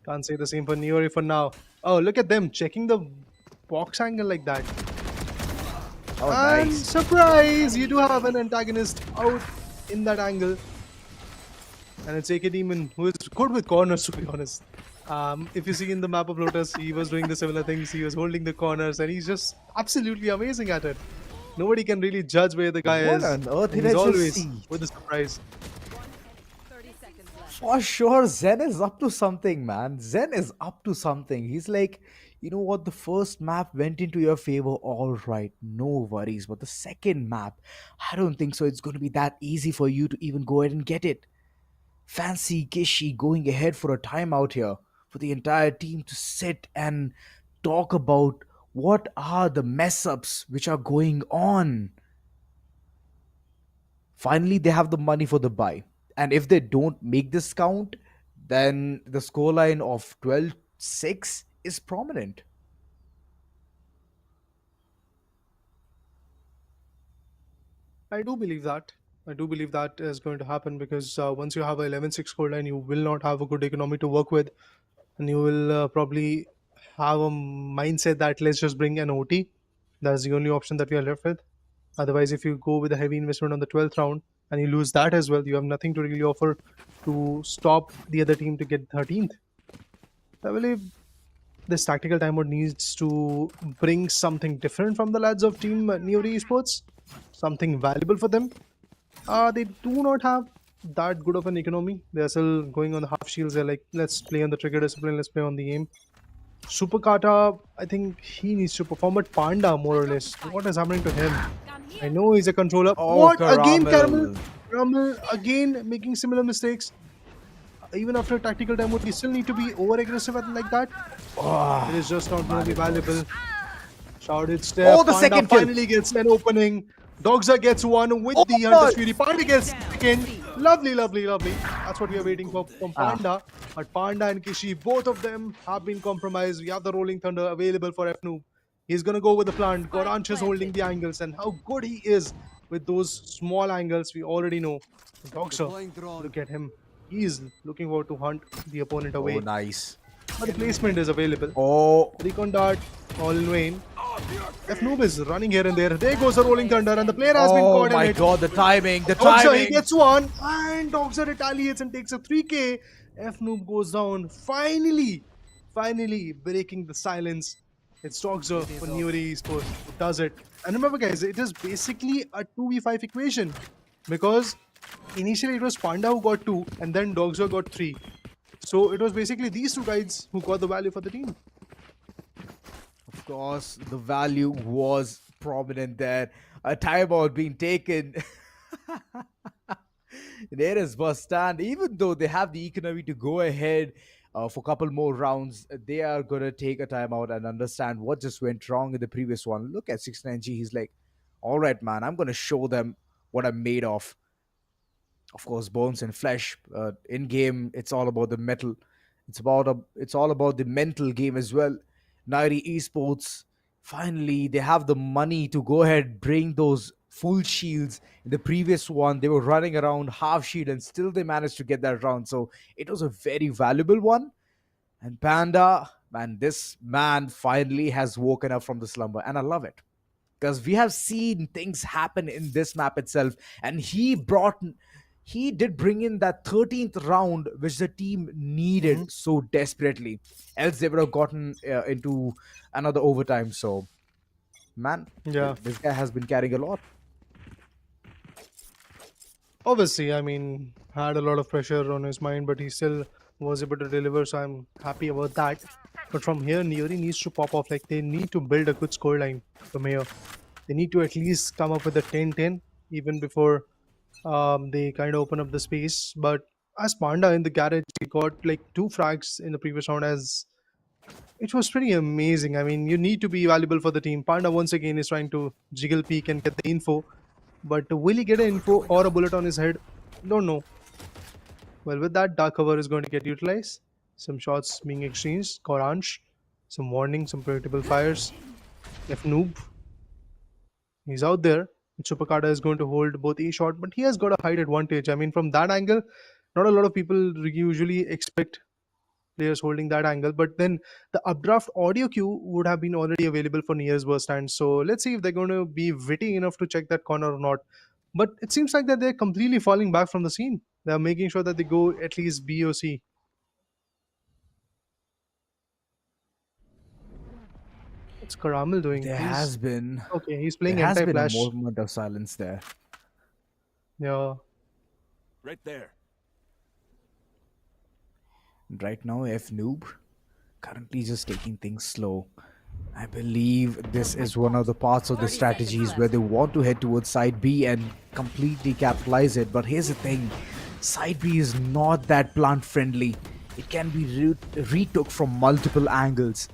Can't say the same for Niory for now. Oh, look at them checking the box angle like that. Oh, And nice. surprise, you do have an antagonist out in that angle. And it's AK Demon, who is good with corners, to be honest. If you see in the map of Lotus, he was doing the similar things. He was holding the corners, and he's just absolutely amazing at it. Nobody can really judge where the guy What is, on earth and did I he's just always see? with a surprise. For sure, Zen is up to something, man. Zen is up to something. He's like, you know what? The first map went into your favor, all right, no worries. But the second map, I don't think so. It's going to be that easy for you to even go ahead and get it. Fancy Kishi going ahead for a timeout here for the entire team to sit and talk about what are the mess ups which are going on. Finally, they have the money for the buy. And if they don't make this count, then the scoreline of 12-6 is prominent. I do believe that. I do believe that is going to happen because once you have a 11-6 scoreline, you will not have a good economy to work with, and you will probably have a mindset that let's just bring an OT. That's the only option that we are left with. Otherwise, if you go with a heavy investment on the 12th round and you lose that as well, you have nothing to really offer to stop the other team to get 13th. I believe this tactical timeout needs to bring something different from the lads of Team Niory Esports, something valuable for them. They do not have that good of an economy. They're still going on the half shields. They're like, let's play on the trigger discipline, let's play on the aim. Super Kata, I think he needs to perform, but Panda, more or less, what is happening to him? I know he's a controller. Oh, What? Again, Caramel. Caramel, again making similar mistakes. Even after tactical timeout, you still need to be over aggressive like that. It is just not going to be valuable. Shrouded step. Oh, the Panda second kill. finally gets an opening. Dogza gets one with the Oh, Hunter's Fury. Panda gets second. Lovely, lovely, lovely. That's what we are waiting for from Panda. But Panda and Kishi, both of them have been compromised. We have the Rolling Thunder available for FNoob. He's going to go with the plant. Goranch is holding the angles, and how good he is with those small angles, we already know. Dogza, look at him. He's looking forward to hunt the opponent away. Oh, nice. But the placement is available. Oh, Recon Dart, all in vain. FNoob is running here and there. There goes the Rolling Thunder, and the player has been caught my in it. god, the timing, the Dogza, he timing. gets one, and Dogza retaliates and takes a 3k. FNoob goes down. Finally breaking the silence. It's Dogza for Niory Esports who does it. And remember, guys, it is basically a 2v5 equation because initially it was Panda who got 2, and then Dogza got 3. So it was basically these two guys who got the value for the team. Of course, the value was prominent there. A timeout being taken. There is Bustand. Even though they have the economy to go ahead for a couple more rounds, they are going to take a timeout and understand what just went wrong in the previous one. Look at 69G. He's like, all right, man, I'm going to show them what I'm made of. Of course, bones and flesh. In game, it's all about the metal. It's all about the mental game as well. Niory Esports, finally, they have the money to go ahead bring those full shields. In the previous one, they were running around half shield and still they managed to get that round. So it was a very valuable one. And Panda, man, this man finally has woken up from the slumber, and I love it because we have seen things happen in this map itself, and he did bring in that 13th round which the team needed so desperately, else they would have gotten into another overtime. So man, Yeah. this guy has been carrying a lot. Obviously, I mean, had a lot of pressure on his mind, but he still was able to deliver, so I'm happy about that. But from here, Niory needs to pop off. Like, they need to build a good scoreline from here. They need to at least come up with a 10-10 even before they kind of open up the space. But as Panda in the garage, he got like 2 frags in the previous round, as it was pretty amazing. I mean, you need to be valuable for the team. Panda once again is trying to jiggle peek and get the info. But will he get an info or a bullet on his head? Don't know. Well, with that, dark cover is going to get utilized. Some shots being exchanged. Koranch, some warning, some predictable fires. FNoob, he's out there. Chupacada is going to hold both A shot, but he has got a height advantage. I mean, from that angle, not a lot of people usually expect players holding that angle. But then the updraft audio cue would have been already available for Nier's Bustand. So let's see if they're going to be witty enough to check that corner or not. But it seems like that they're completely falling back from the scene. They're making sure that they go at least BOC. What's Caramel doing? There has been He's there playing has been a anti-flash. moment of silence there. Yeah. Right there. Right now, F Noob currently just taking things slow. I believe this is one of the parts of the strategies where they want to head towards side B and completely capitalize it. But here's the thing, side B is not that plant friendly. It can be retook from multiple angles.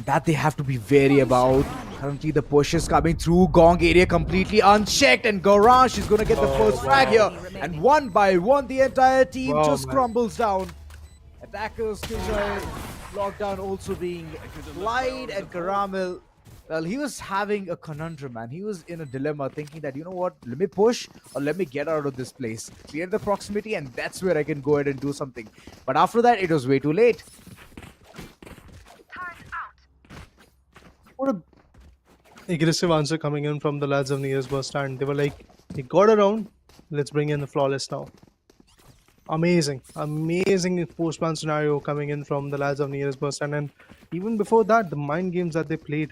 That they have to be wary about. Currently the push is coming through. Gong area completely unchecked, and Garage is going to get the first frag here. And one by one the entire team just crumbles down. Attackers Killjoy lockdown also being applied, and Caramel, well, he was having a conundrum, man. He was in a dilemma thinking that, you know what, let me push or let me get out of this place, clear the proximity, and that's where I can go ahead and do something. But after that it was way too late. What a aggressive answer coming in from the lads of Nier's Bustand. They were like, he got around, let's bring in the flawless now. Amazing post-plan scenario coming in from the lads of Nier's Bustand. And even before that, the mind games that they played,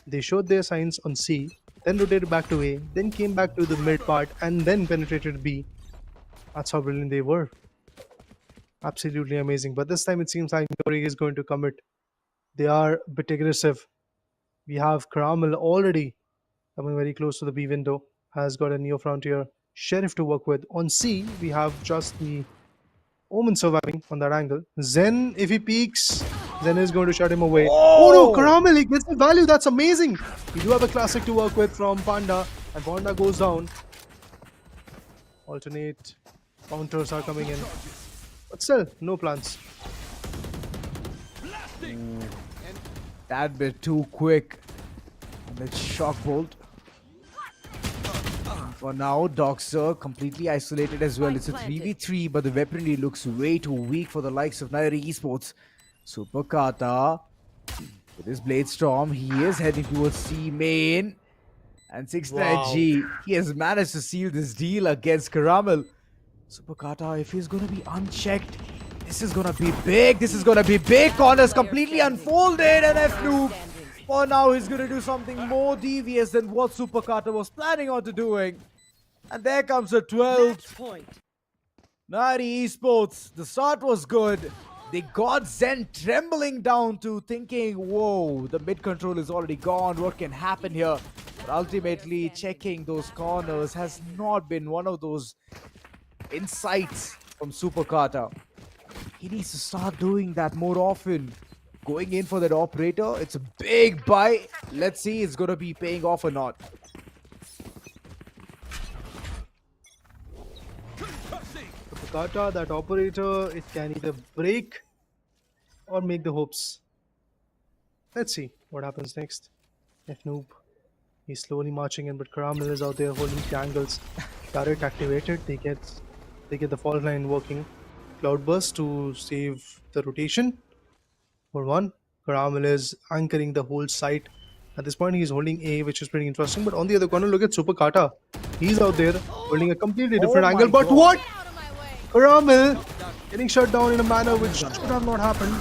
they showed their signs on C, then rotated back to A, then came back to the mid part, and then penetrated B. That's how brilliant they were. Absolutely amazing. But this time it seems like Niory is going to commit. They are a bit aggressive. We have Caramel already coming very close to the B window. Has got a Neo Frontier Sheriff to work with. On C, we have just the Omen surviving on that angle. Zen, if he peeks, Zen is going to shut him away. Oh no, Caramel, he gets the value. That's amazing. We do have a classic to work with from Panda, and Panda goes down. Alternate counters are coming in. But still, no plans. That bit too quick. And that shock bolt. For now, Doxer completely isolated as well. It's a 3v3, but the weaponry looks way too weak for the likes of Niory Esports. Super Kata with his Blade Storm, he is heading towards C main. And 69G, he has managed to seal this deal against Caramel. Super Kata, if he's going to be unchecked, this is going to be big. This is going to be big. Corners completely unfolded, and F Noob, for now, he's going to do something more devious than what Super Kata was planning on to doing. And there comes a 12th point. Niory Esports, the start was good. They got Zen trembling down to thinking, whoa, the mid control is already gone. What can happen here? But ultimately, checking those corners has not been one of those insights from Super Kata. He needs to start doing that more often. Going in for that operator, it's a big buy. Let's see it's going to be paying off or not. Kata, that operator, it can either break or make the hopes. Let's see what happens next. F Noob, he's slowly marching in, but Caramel is out there holding the angles. Turret activated, they get the fault line working. Cloudburst to save the rotation. For one, Caramel is anchoring the whole site. At this point, he's holding A, which is pretty interesting. But on the other corner, look at Super Kata. He's out there holding a completely different angle. But what? Caramel getting shut down in a manner which should have not happened.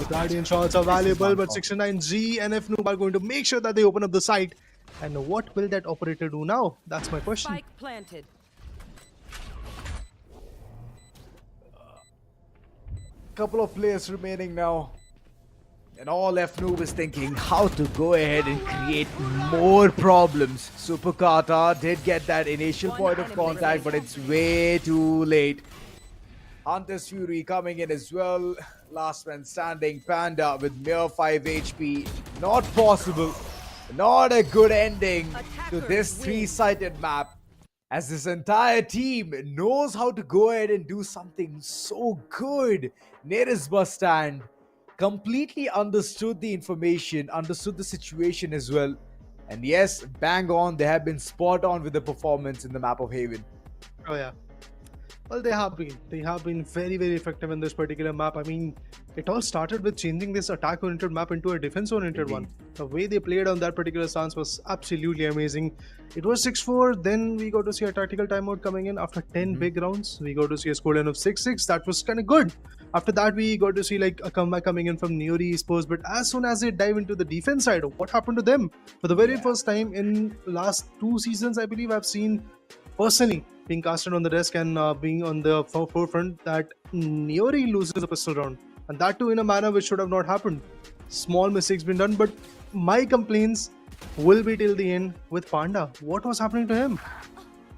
The Guardian shots are valuable, but 69G and F Noob are going to make sure that they open up the site. And what will that operator do now? That's my question. Spike planted. Couple of players remaining now. And all F Noob is thinking how to go ahead and create more problems. Super Kata did get that initial point of contact, but it's way too late. Hunter's Fury coming in as well. Last man standing, Panda with mere 5 HP. Not possible. Not a good ending to this three-sided map. As this entire team knows how to go ahead and do something so good. Niory's Bustand completely understood the information, understood the situation as well. And yes, bang on, they have been spot on with the performance in the map of Haven. Oh yeah. Well, they have been. They have been very, very effective in this particular map. I mean, it all started with changing this attack-oriented map into a defense-oriented one. The way they played on that particular stance was absolutely amazing. It was 6-4. Then we got to see a tactical timeout coming in after 10 big rounds. We got to see a scoreline of 6-6. That was kind of good. After that, we got to see like a comeback coming in from Niory Esports. But as soon as they dive into the defense side, what happened to them? For the very first time in last 2 seasons, I believe I've seen personally being casted on the desk and being on the forefront that Niory loses the pistol round, and that too in a manner which should have not happened. Small mistakes been done, but my complaints will be till the end with Panda. What was happening to him?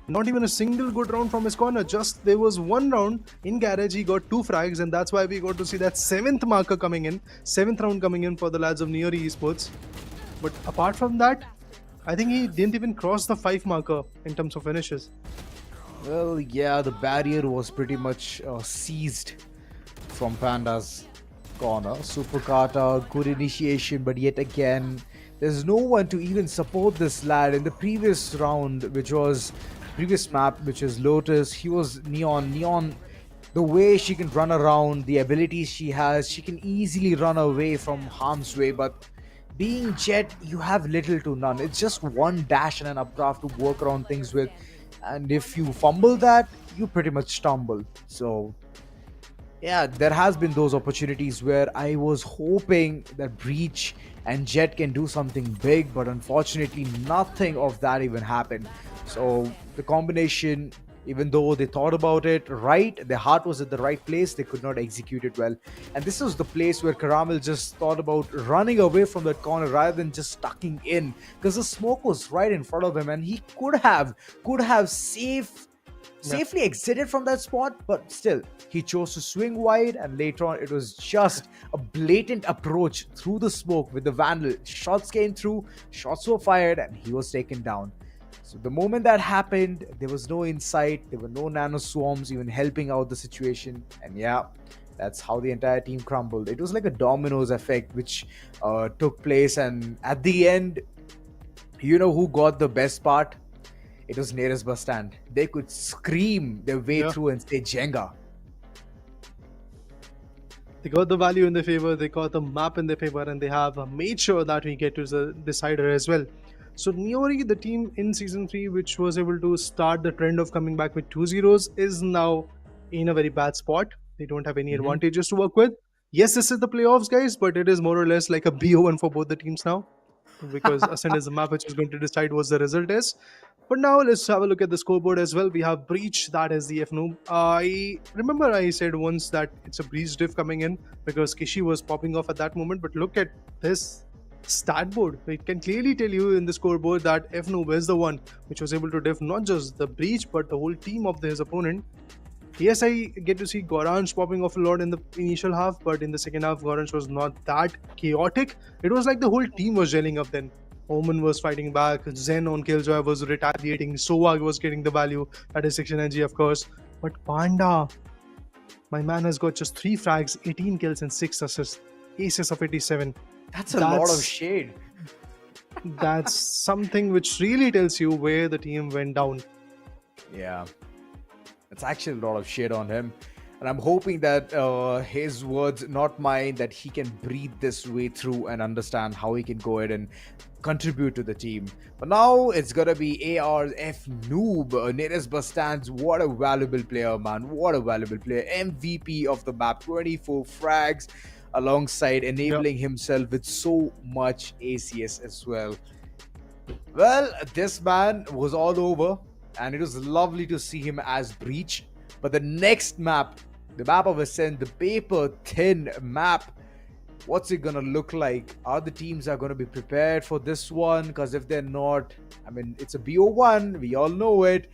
Not even a single good round from his corner. Just there was one round in garage, he got 2 frags, and that's why we got to see that 7th marker coming in, 7th round coming in for the lads of Niory Esports. But apart from that, I think he didn't even cross the 5 marker in terms of finishes. Well, yeah, the barrier was pretty much seized from Panda's corner. Super Kata, good initiation, but yet again, there's no one to even support this lad. In the previous round, previous map, which is Lotus, he was Neon. Neon, the way she can run around, the abilities she has, she can easily run away from harm's way, but being Jet, you have little to none. It's just one dash and an updraft to work around things with. And if you fumble that, you pretty much stumble. So yeah, there has been those opportunities where I was hoping that Breach and Jet can do something big, but unfortunately nothing of that even happened. So the combination, even though they thought about it right, their heart was at the right place, they could not execute it well. And this was the place where Caramel just thought about running away from that corner rather than just stucking in, because the smoke was right in front of him and he could have safely exited from that spot, but still he chose to swing wide, and later on it was just a blatant approach through the smoke with the Vandal. Shots came through, shots were fired, and he was taken down. So the moment that happened, there was no insight, there were no nano swarms even helping out the situation, and yeah, that's how the entire team crumbled. It was like a dominoes effect which took place, and at the end, you know who got the best part? It was nearest Bustand. They could scream their way through and say Jenga. They got the value in their favor, they got the map in their favor, and they have made sure that we get to the decider as well. So Niory, the team in Season 3 which was able to start the trend of coming back with 2-0s, is now in a very bad spot. They don't have any advantages to work with. Yes, this is the playoffs, guys, but it is more or less like a BO1 for both the teams now, because Ascent is the map which is going to decide what the result is. But now let's have a look at the scoreboard as well. We have Breach, that is the F-noob. I remember I said once that it's a Breach diff coming in because Kishi was popping off at that moment, but look at this stat board. It can clearly tell you in the scoreboard that F-noob is the one which was able to diff not just the Breach but the whole team of his opponent. Yes, I get to see Goranj popping off a lot in the initial half, but in the second half, Goranj was not that chaotic. It was like the whole team was gelling up then. Omen was fighting back, Zen on Killjoy was retaliating, Sova was getting the value, that is 6 energy of course. But Panda, my man has got just 3 frags, 18 kills and 6 assists, aces of 87. That's a lot of shade. That's something which really tells you where the team went down. Yeah, it's actually a lot of shit on him. And I'm hoping that his words, not mine, that he can breathe this way through and understand how he can go ahead and contribute to the team. But now it's gonna be AR's F-noob, Neres Bustands. What a valuable player, man. What a valuable player. MVP of the map, 24 frags, alongside enabling himself with so much ACS as well. Well, this man was all over, and it was lovely to see him as Breach. But the next map, the map of Ascent, the paper thin map, what's it gonna look like? Are the teams are gonna be prepared for this one? Because if they're not, I mean, it's a BO1, we all know it,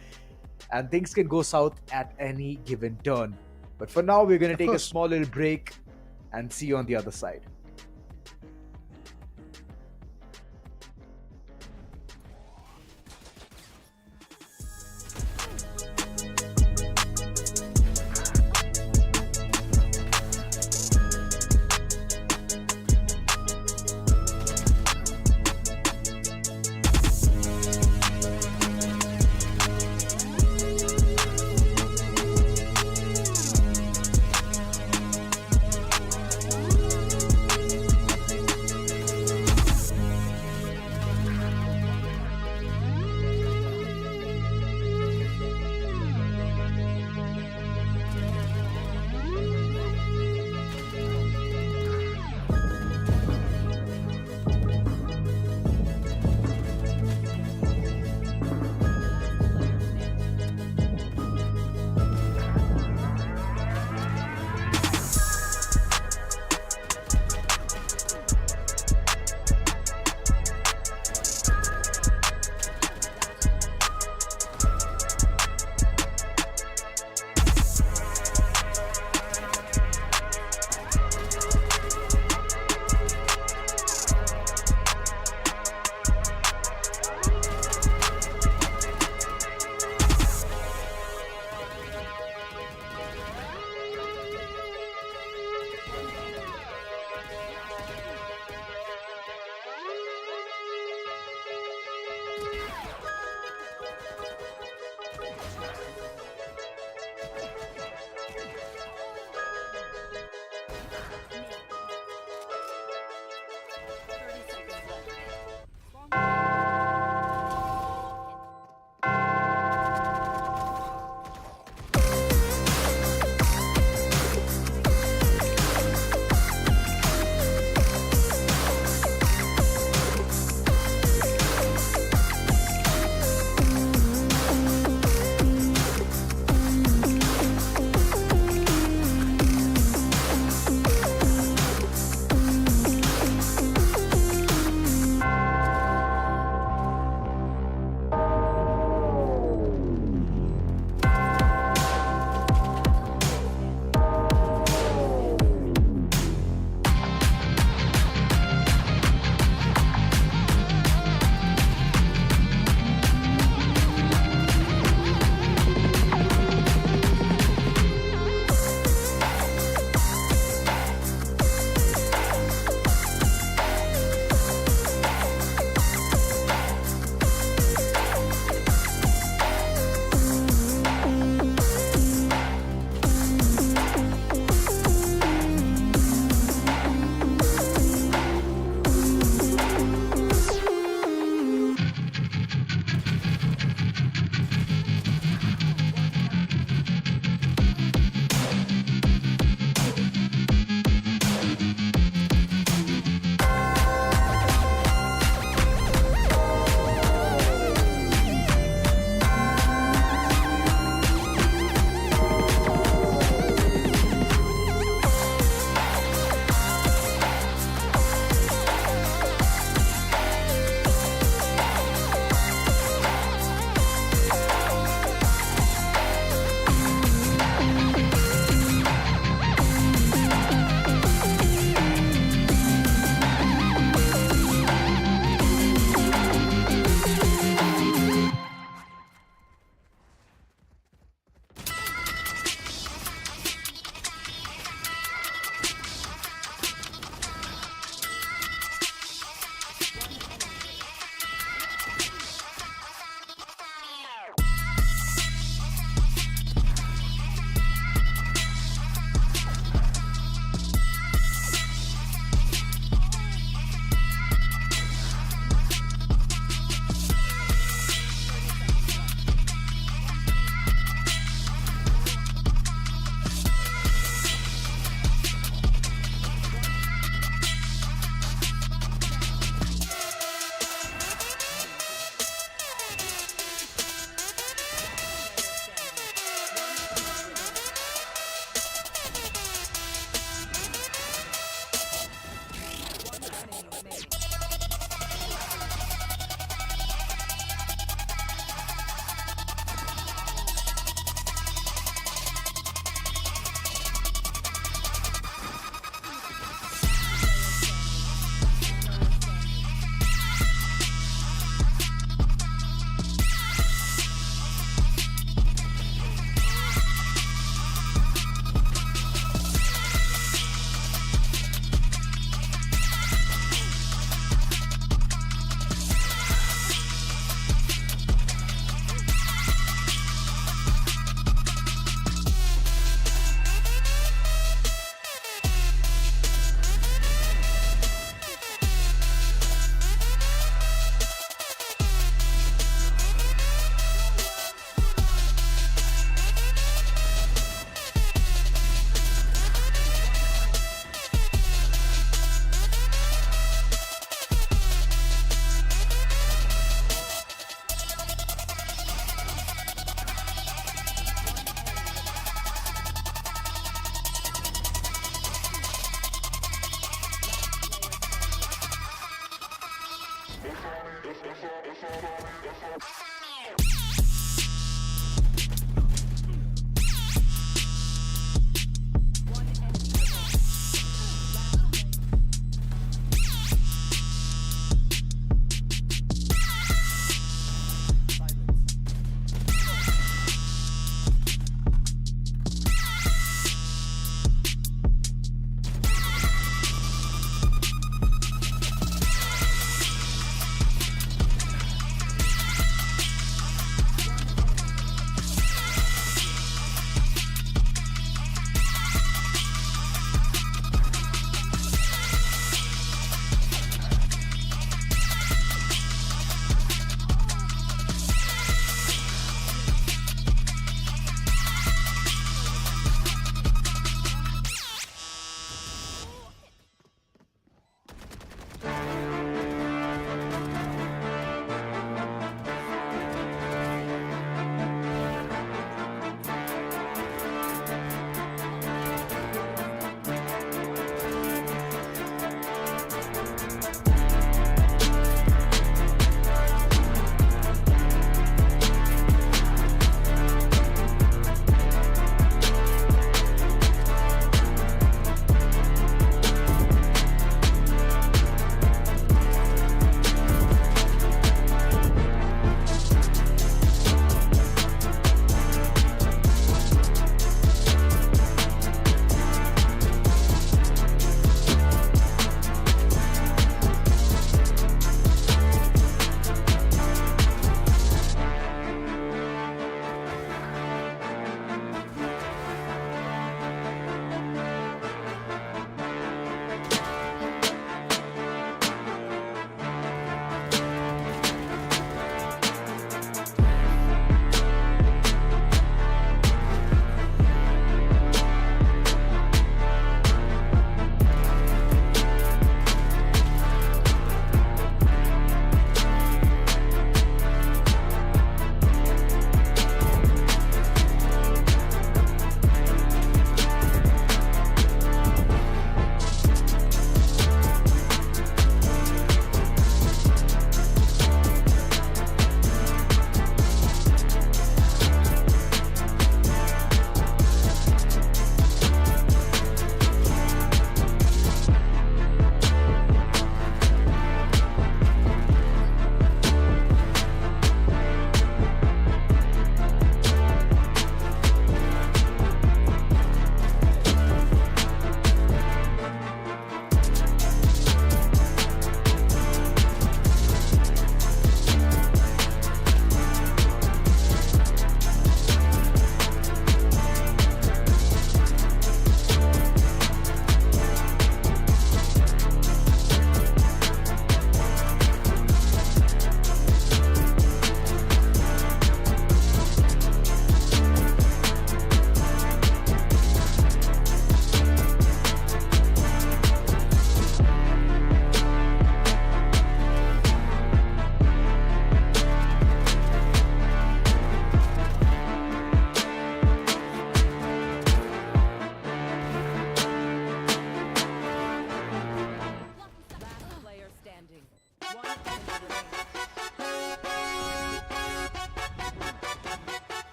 and things can go south at any given turn. But for now, we're gonna take a small little break and see you on the other side.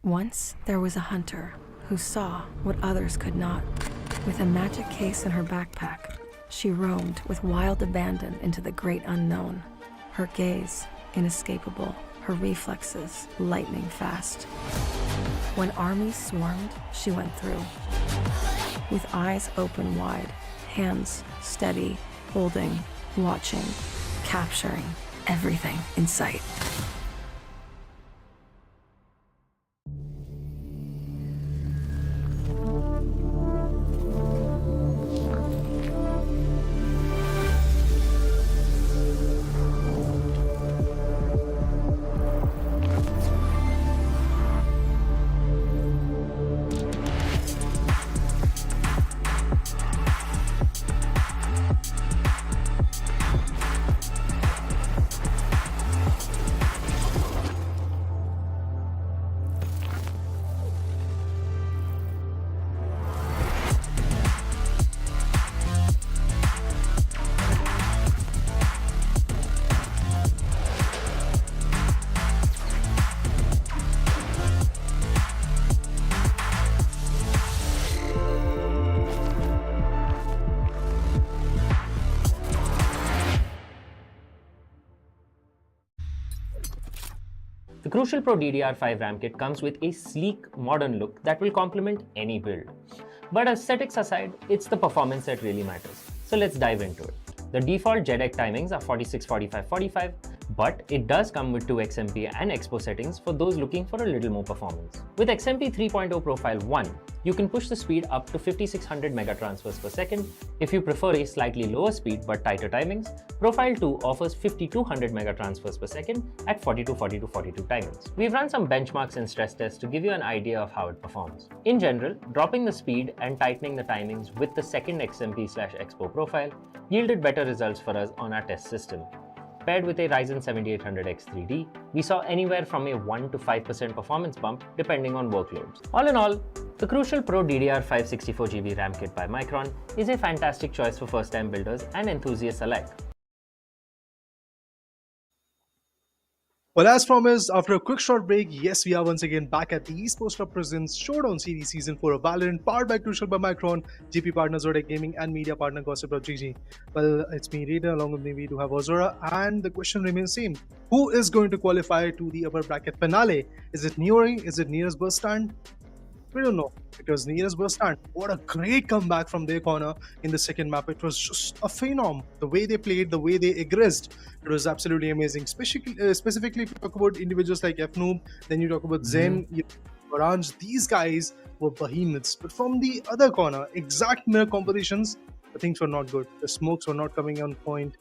Once there was a hunter who saw what others could not. With a magic case in her backpack, she roamed with wild abandon into the great unknown. Her gaze inescapable, her reflexes lightning fast. When armies swarmed, she went through. With eyes open wide, hands steady, holding, watching, capturing everything in sight. The Crucial Pro DDR5 RAM kit comes with a sleek, modern look that will complement any build. But aesthetics aside, it's the performance that really matters. So let's dive into it. The default JEDEC timings are 46, 45, 45, but it does come with 2 XMP and Expo settings for those looking for a little more performance. With XMP 3.0 Profile 1, you can push the speed up to 5600 megatransfers per second. If you prefer a slightly lower speed but tighter timings, Profile 2 offers 5200 megatransfers per second at 42, 42, 42 timings. We've run some benchmarks and stress tests to give you an idea of how it performs. In general, dropping the speed and tightening the timings with the second XMP/Expo profile yielded better results for us on our test system. Paired with a Ryzen 7800X3D, we saw anywhere from a 1 to 5% performance bump depending on workloads. All in all, the Crucial Pro DDR5 64GB RAM kit by Micron is a fantastic choice for first-time builders and enthusiasts alike. Well, as promised, after a quick short break, yes, we are once again back at the Esports Club Presents Showdown Series Season 4 of Valorant, powered by Crucial by Micron, GP partner Zodiac Gaming, and media partner Gossip.gg. Well, it's me, Rita, along with me we do have Ozora, and the question remains same. Who is going to qualify to the upper bracket finale? Is it Niory? Is it Nearest Bustand? We don't know, because Nearest Bustand, what a great comeback from their corner in the second map. It was just a phenom. The way they played, the way they aggressed, it was absolutely amazing. Specifically, if you talk about individuals like Fnoob, then you talk about Zen, Orange, these guys were behemoths. But from the other corner, exact mirror compositions, the things were not good. The smokes were not coming on point.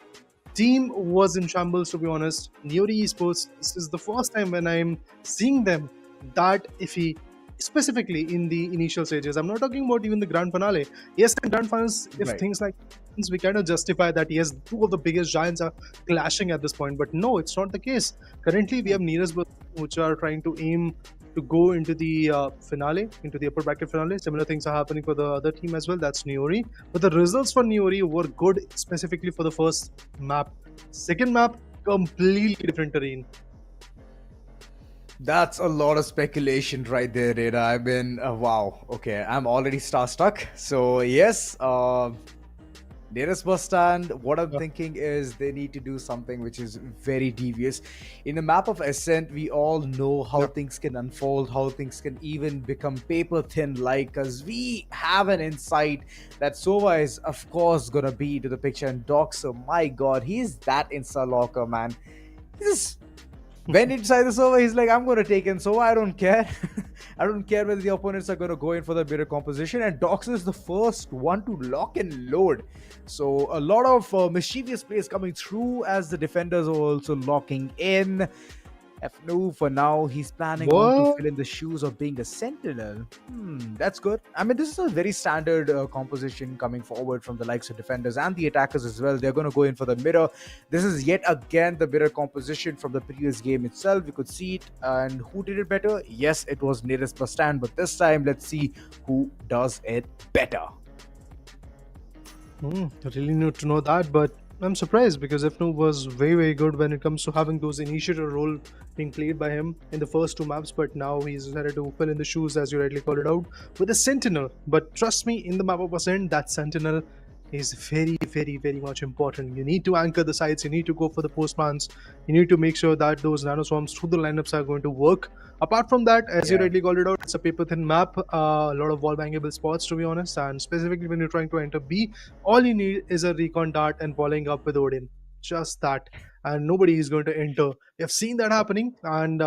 Team was in shambles, to be honest. Niory Esports, this is the first time when I'm seeing them that iffy, specifically in the initial stages. I'm not talking about even the grand finale. Yes, in grand finals, if things like this, we kind of justify that, yes, two of the biggest giants are clashing at this point, but no, it's not the case. Currently, we have Nearest which are trying to aim to go into the finale, into the upper bracket finale. Similar things are happening for the other team as well, that's Niory. But the results for Niory were good, specifically for the first map. Second map, completely different terrain. That's a lot of speculation right there, Reda. I've been, wow. Okay, I'm already starstruck. So, yes, Nearest Bustand, what I'm thinking is they need to do something which is very devious. In the map of Ascent, we all know how things can unfold, how things can even become paper thin, like, because we have an insight that Sova is, of course, gonna be to the picture. And Doxer, my god, he's that insta locker, man. He's went inside the server, he's like, I'm going to take in Sova, I don't care. I don't care whether the opponents are going to go in for the mirror composition. And Doxer is the first one to lock and load. So a lot of mischievous plays coming through as the defenders are also locking in. Fnoob, for now, he's planning on to fill in the shoes of being a sentinel. That's good. I mean, this is a very standard composition coming forward from the likes of defenders and the attackers as well. They're going to go in for the mirror. This is yet again the mirror composition from the previous game itself. You could see it. And who did it better? Yes, it was Nearest Bustand. But this time, let's see who does it better. I really need to know that, but I'm surprised because Ifnu was very good when it comes to having those initiator role being played by him in the first two maps, but now he's decided to fill in the shoes, as you rightly called it out, with a Sentinel. But trust me, in the map of Ascent, that Sentinel is very much important. You need to anchor the sites, you need to go for the post plants, you need to make sure that those nanoswarms through the lineups are going to work. Apart from that, as you Yeah. rightly called it out, it's a paper thin map, a lot of wall bangable spots to be honest, and specifically when you're trying to enter B, all you need is a recon dart and following up with Odin. Just that. And nobody is going to enter. We've seen that happening, and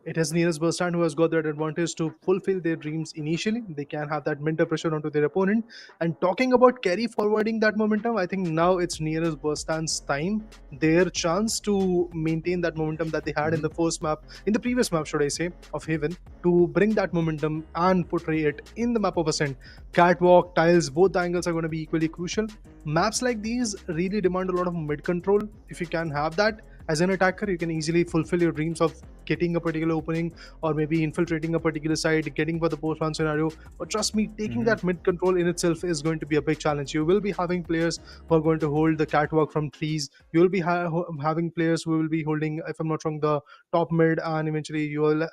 it is nearest Bustand who has got that advantage to fulfill their dreams initially. They can have that mental pressure onto their opponent. And talking about carry forwarding that momentum, I think now it's nearest Bustand's time, their chance to maintain that momentum that they had in the first map, in the previous map, should I say, of Haven, to bring that momentum and portray it in the map of Ascent. Catwalk, tiles, both the angles are going to be equally crucial. Maps like these really demand a lot of mid control. If you can have that, as an attacker, you can easily fulfill your dreams of getting a particular opening or maybe infiltrating a particular side, getting for the post one scenario. But trust me, taking that mid control in itself is going to be a big challenge. You will be having players who are going to hold the catwalk from trees. You will be having players who will be holding, if I'm not wrong, the top mid, and eventually you will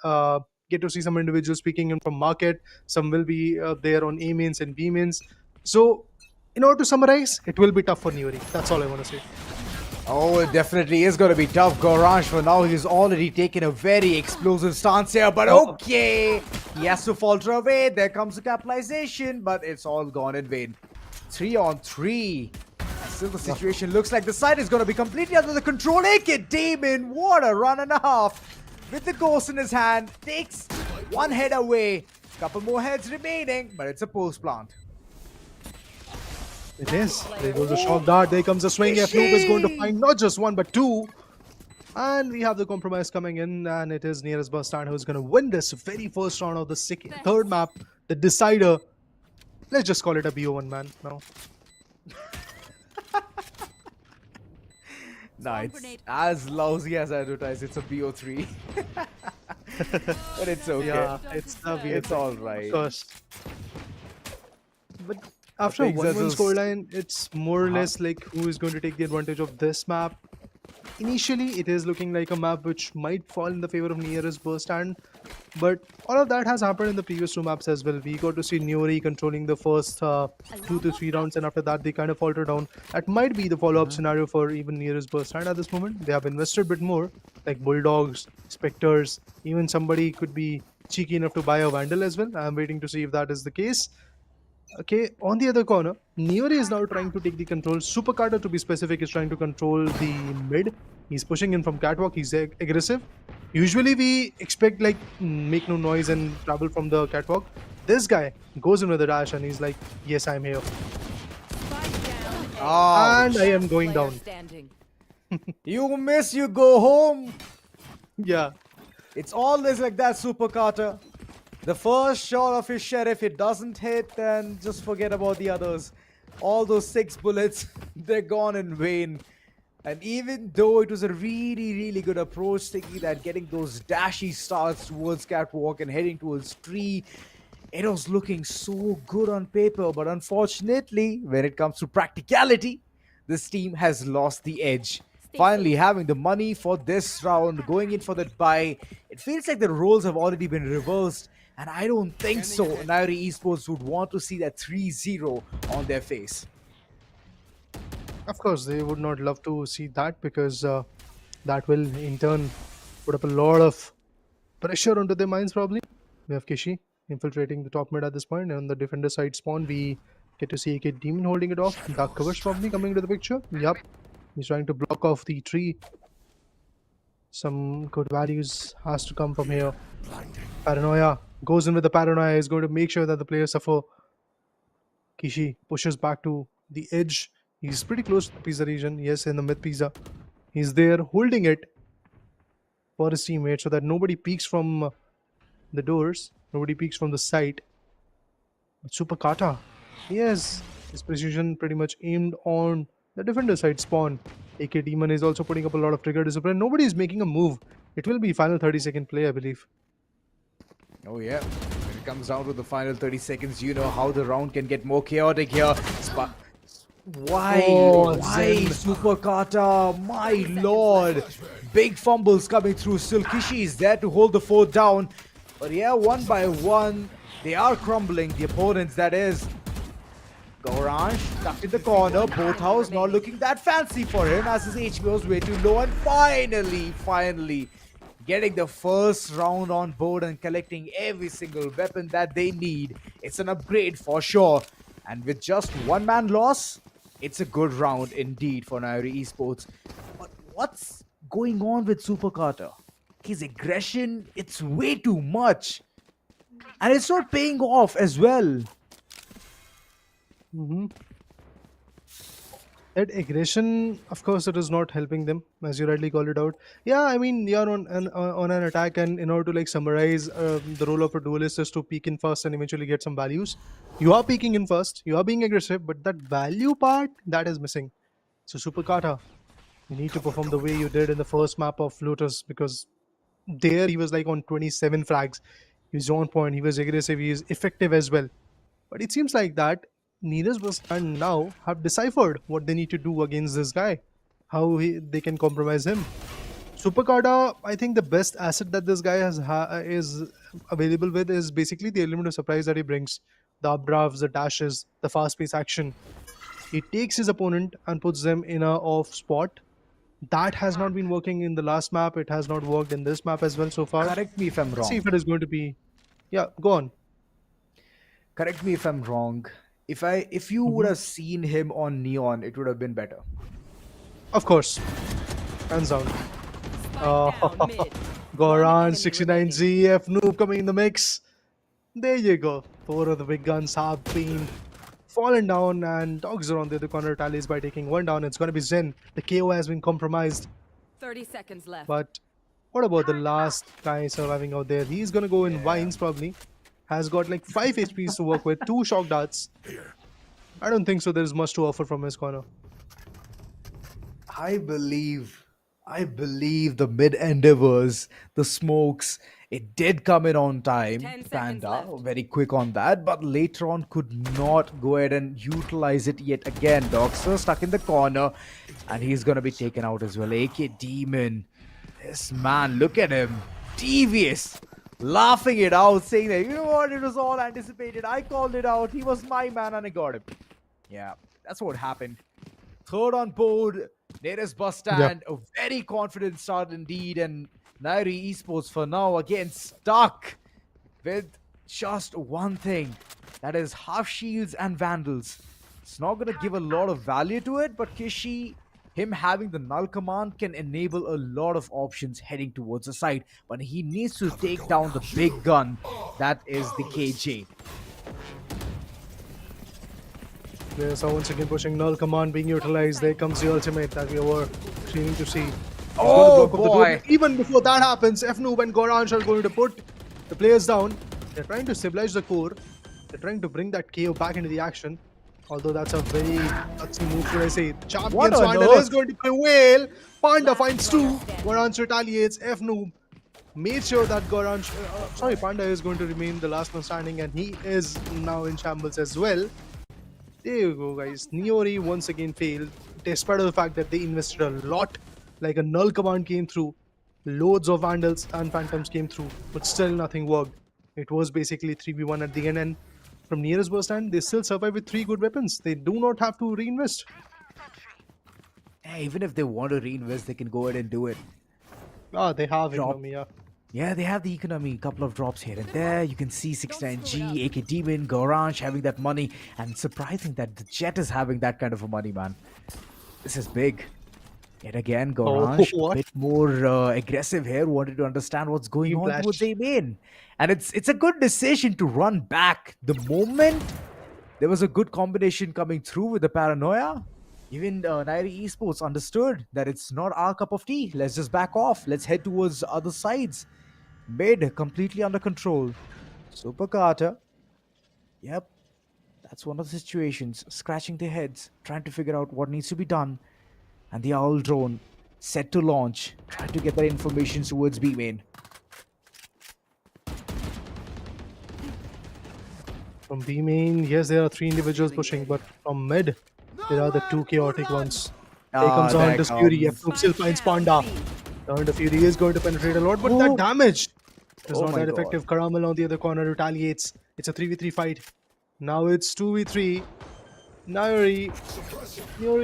get to see some individuals speaking in from market. Some will be there on A mains and B mains. So, in order to summarize, it will be tough for Niory. That's all I want to say. Oh, it definitely is going to be tough. Gorange, for now, he's already taken a very explosive stance here. But okay, he has to falter away. There comes the capitalization, but it's all gone in vain. 3 on 3. Still, the situation looks like the side is going to be completely under the control. AK Damon, what a run and a half. With the ghost in his hand, takes one head away. Couple more heads remaining, but it's a post plant. It is. There goes a shock dart. There comes a swing. F Noob is going to find not just one but two. And we have the compromise coming in, and it is nearest Bustand who's going to win this very first round of the third map, the decider. Let's just call it a BO1 man now. No, it's as lousy as advertised. It's a BO3. But it's okay. Yeah, it's It's all right. Of course. But after a think 1-1 this is- scoreline, it's more or less like who is going to take the advantage of this map. Initially, it is looking like a map which might fall in the favor of nearest Bustand, but all of that has happened in the previous two maps as well. We got to see Niory controlling the first 2 to 3 rounds, and after that, they kind of falter down. That might be the follow-up scenario for even nearest Bustand at this moment. They have invested a bit more, like Bulldogs, Spectres, even somebody could be cheeky enough to buy a Vandal as well. I'm waiting to see if that is the case. Okay, on the other corner, Niory is now trying to take the control. Super Carter, to be specific, is trying to control the mid. He's pushing in from catwalk. He's aggressive. Usually we expect like make no noise and travel from the catwalk. This guy goes in with a dash and he's like, yes, I'm here. Oh, And I am going down. you miss, you go home. Yeah. It's always like that, Super Carter. The first shot of his sheriff, it doesn't hit, then just forget about the others. All those 6 bullets, they're gone in vain. And even though it was a really good approach, thinking that getting those dashy starts towards catwalk and heading towards tree, it was looking so good on paper. But unfortunately, when it comes to practicality, this team has lost the edge. Finally having the money for this round, going in for that buy, it feels like the roles have already been reversed. And I don't think so. Niory Esports would want to see that 3-0 on their face. Of course, they would not love to see that because that will in turn put up a lot of pressure onto their minds probably. We have Kishi infiltrating the top mid at this point, and on the defender side spawn we get to see AK Demon holding it off. Dark Covers probably coming into the picture. Yup, he's trying to block off the tree. Some good values has to come from here. Paranoia goes in with the paranoia, is going to make sure that the players suffer. Kishi pushes back to the edge. He's pretty close to the pizza region. Yes, in the mid pizza. He's there holding it for his teammate so that nobody peeks from the doors. Nobody peeks from the site. But Super Kata, yes, his precision pretty much aimed on the defender side spawn. AK Demon is also putting up a lot of trigger discipline. Nobody is making a move. It will be final 30-second play, I believe. Oh yeah, when it comes down to the final 30 seconds, you know how the round can get more chaotic here. Why? Oh, Why, Zen. Super Kata? My lord. Big fumbles coming through. Still, Kishi is there to hold the fort down. But yeah, one by one, they are crumbling. The opponents, that is. Gorange stuck in the corner. Both house not looking that fancy for him as his HP was way too low. And finally, getting the first round on board and collecting every single weapon that they need. It's an upgrade for sure. And with just one man loss, it's a good round indeed for Niory Esports. But what's going on with Super Carter? His aggression, it's way too much. And it's not paying off as well. Mm-hmm. That aggression, of course, it is not helping them, as you rightly called it out. Yeah, I mean, you're on an attack, and in order to like summarize, the role of a duelist is to peek in first and eventually get some values. You are peeking in first, you are being aggressive, but that value part that is missing. So, Super Kata, you need to perform the way you did in the first map of Lotus, because there he was like on 27 frags. He was on point, he was aggressive, he is effective as well. But it seems like that Neeraj Bustand now have deciphered what they need to do against this guy, how they can compromise him. Supercarda, I think the best asset that this guy is available with is basically the element of surprise that he brings. The updrafts, the dashes, the fast-paced action. He takes his opponent and puts them in a off spot. That has not been working in the last map. It has not worked in this map as well so far. Correct me if I'm Let's see wrong. if it is going to be. Yeah, go on. Correct me if I'm wrong. If you would Mhm. have seen him on Neon, it would have been better. Of course, hands down. Spike down mid. One Goran, enemy 69 remaining. ZF noob coming in the mix. There you go. Four of the big guns have been fallen down, and dogs are on the other corner. Tallies by taking one down. It's going to be Zen. The KO has been compromised. 30 seconds left. But what about the last guy surviving out there? He's going to go in vines probably. Has got like 5 HPs to work with, 2 shock darts. I don't think so. There's much to offer from his corner. I believe the mid endeavors, the smokes, it did come in on time. 10 seconds Panda, left. very quick on that, but later on could not go ahead and utilize it yet again. Doxer stuck in the corner, and he's gonna be taken out as well. AK Demon, this man, look at him, devious, laughing it out, saying that, you know what, it was all anticipated. I called it out. He was my man, and I got him. Yeah, that's what happened. Third on board, Neeraj Bustand, a very confident start indeed, and Niory Esports for now again stuck with just one thing, that is half shields and vandals. It's not going to give a lot of value to it, but Kishi, him having the null command can enable a lot of options heading towards the side, but he needs to take down the big gun, that is the KJ. There's once again pushing null command being utilized. There comes the ultimate that we were training to see. He's Oh gonna block off the boy! door. Even before that happens, F-Noob and Goranj are going to put the players down. They're trying to stabilize the core. They're trying to bring that KO back into the action. Although that's a very gutsy move, should I say. The champion What on Swandal is earth? going to prevail. Panda finds 2. Goranj retaliates. F-Noob made sure that Panda is going to remain the last man standing, and he is now in shambles as well. There you go, guys. Niory once again failed, despite of the fact that they invested a lot. Like a null command came through, loads of vandals and phantoms came through, but still nothing worked. It was basically 3v1 at the end, and from Neeraj Bustand, they still survive with 3 good weapons. They do not have to reinvest. Hey, even if they want to reinvest, they can go ahead and do it. Ah, they have Drop. economy, yeah. Yeah, they have the economy, couple of drops here and there. You can see 69G, AK Demon, Goranj having that money, and surprising that the Jet is having that kind of a money, man. This is big. Yet again, Goranj, a what? bit more aggressive here, wanted to understand what's going Team on Flash. towards A main. And it's a good decision to run back. The moment there was a good combination coming through with the paranoia, even Niory Esports understood that it's not our cup of tea. Let's just back off. Let's head towards other sides. Mid completely under control. Super Carter. Yep. That's one of the situations. Scratching their heads, trying to figure out what needs to be done. And the Owl drone set to launch, trying to get that information towards B main. From B main, yes, there are 3 individuals pushing, but from mid, There are the two chaotic ones. Here Ah, comes there Hunter's Fury. comes. F2 still finds Panda. The Hunter Fury is going to penetrate a lot, but that damage is Oh not my that God. effective. Caramel on the other corner retaliates. It's a 3v3 fight. Now it's 2v3. Niory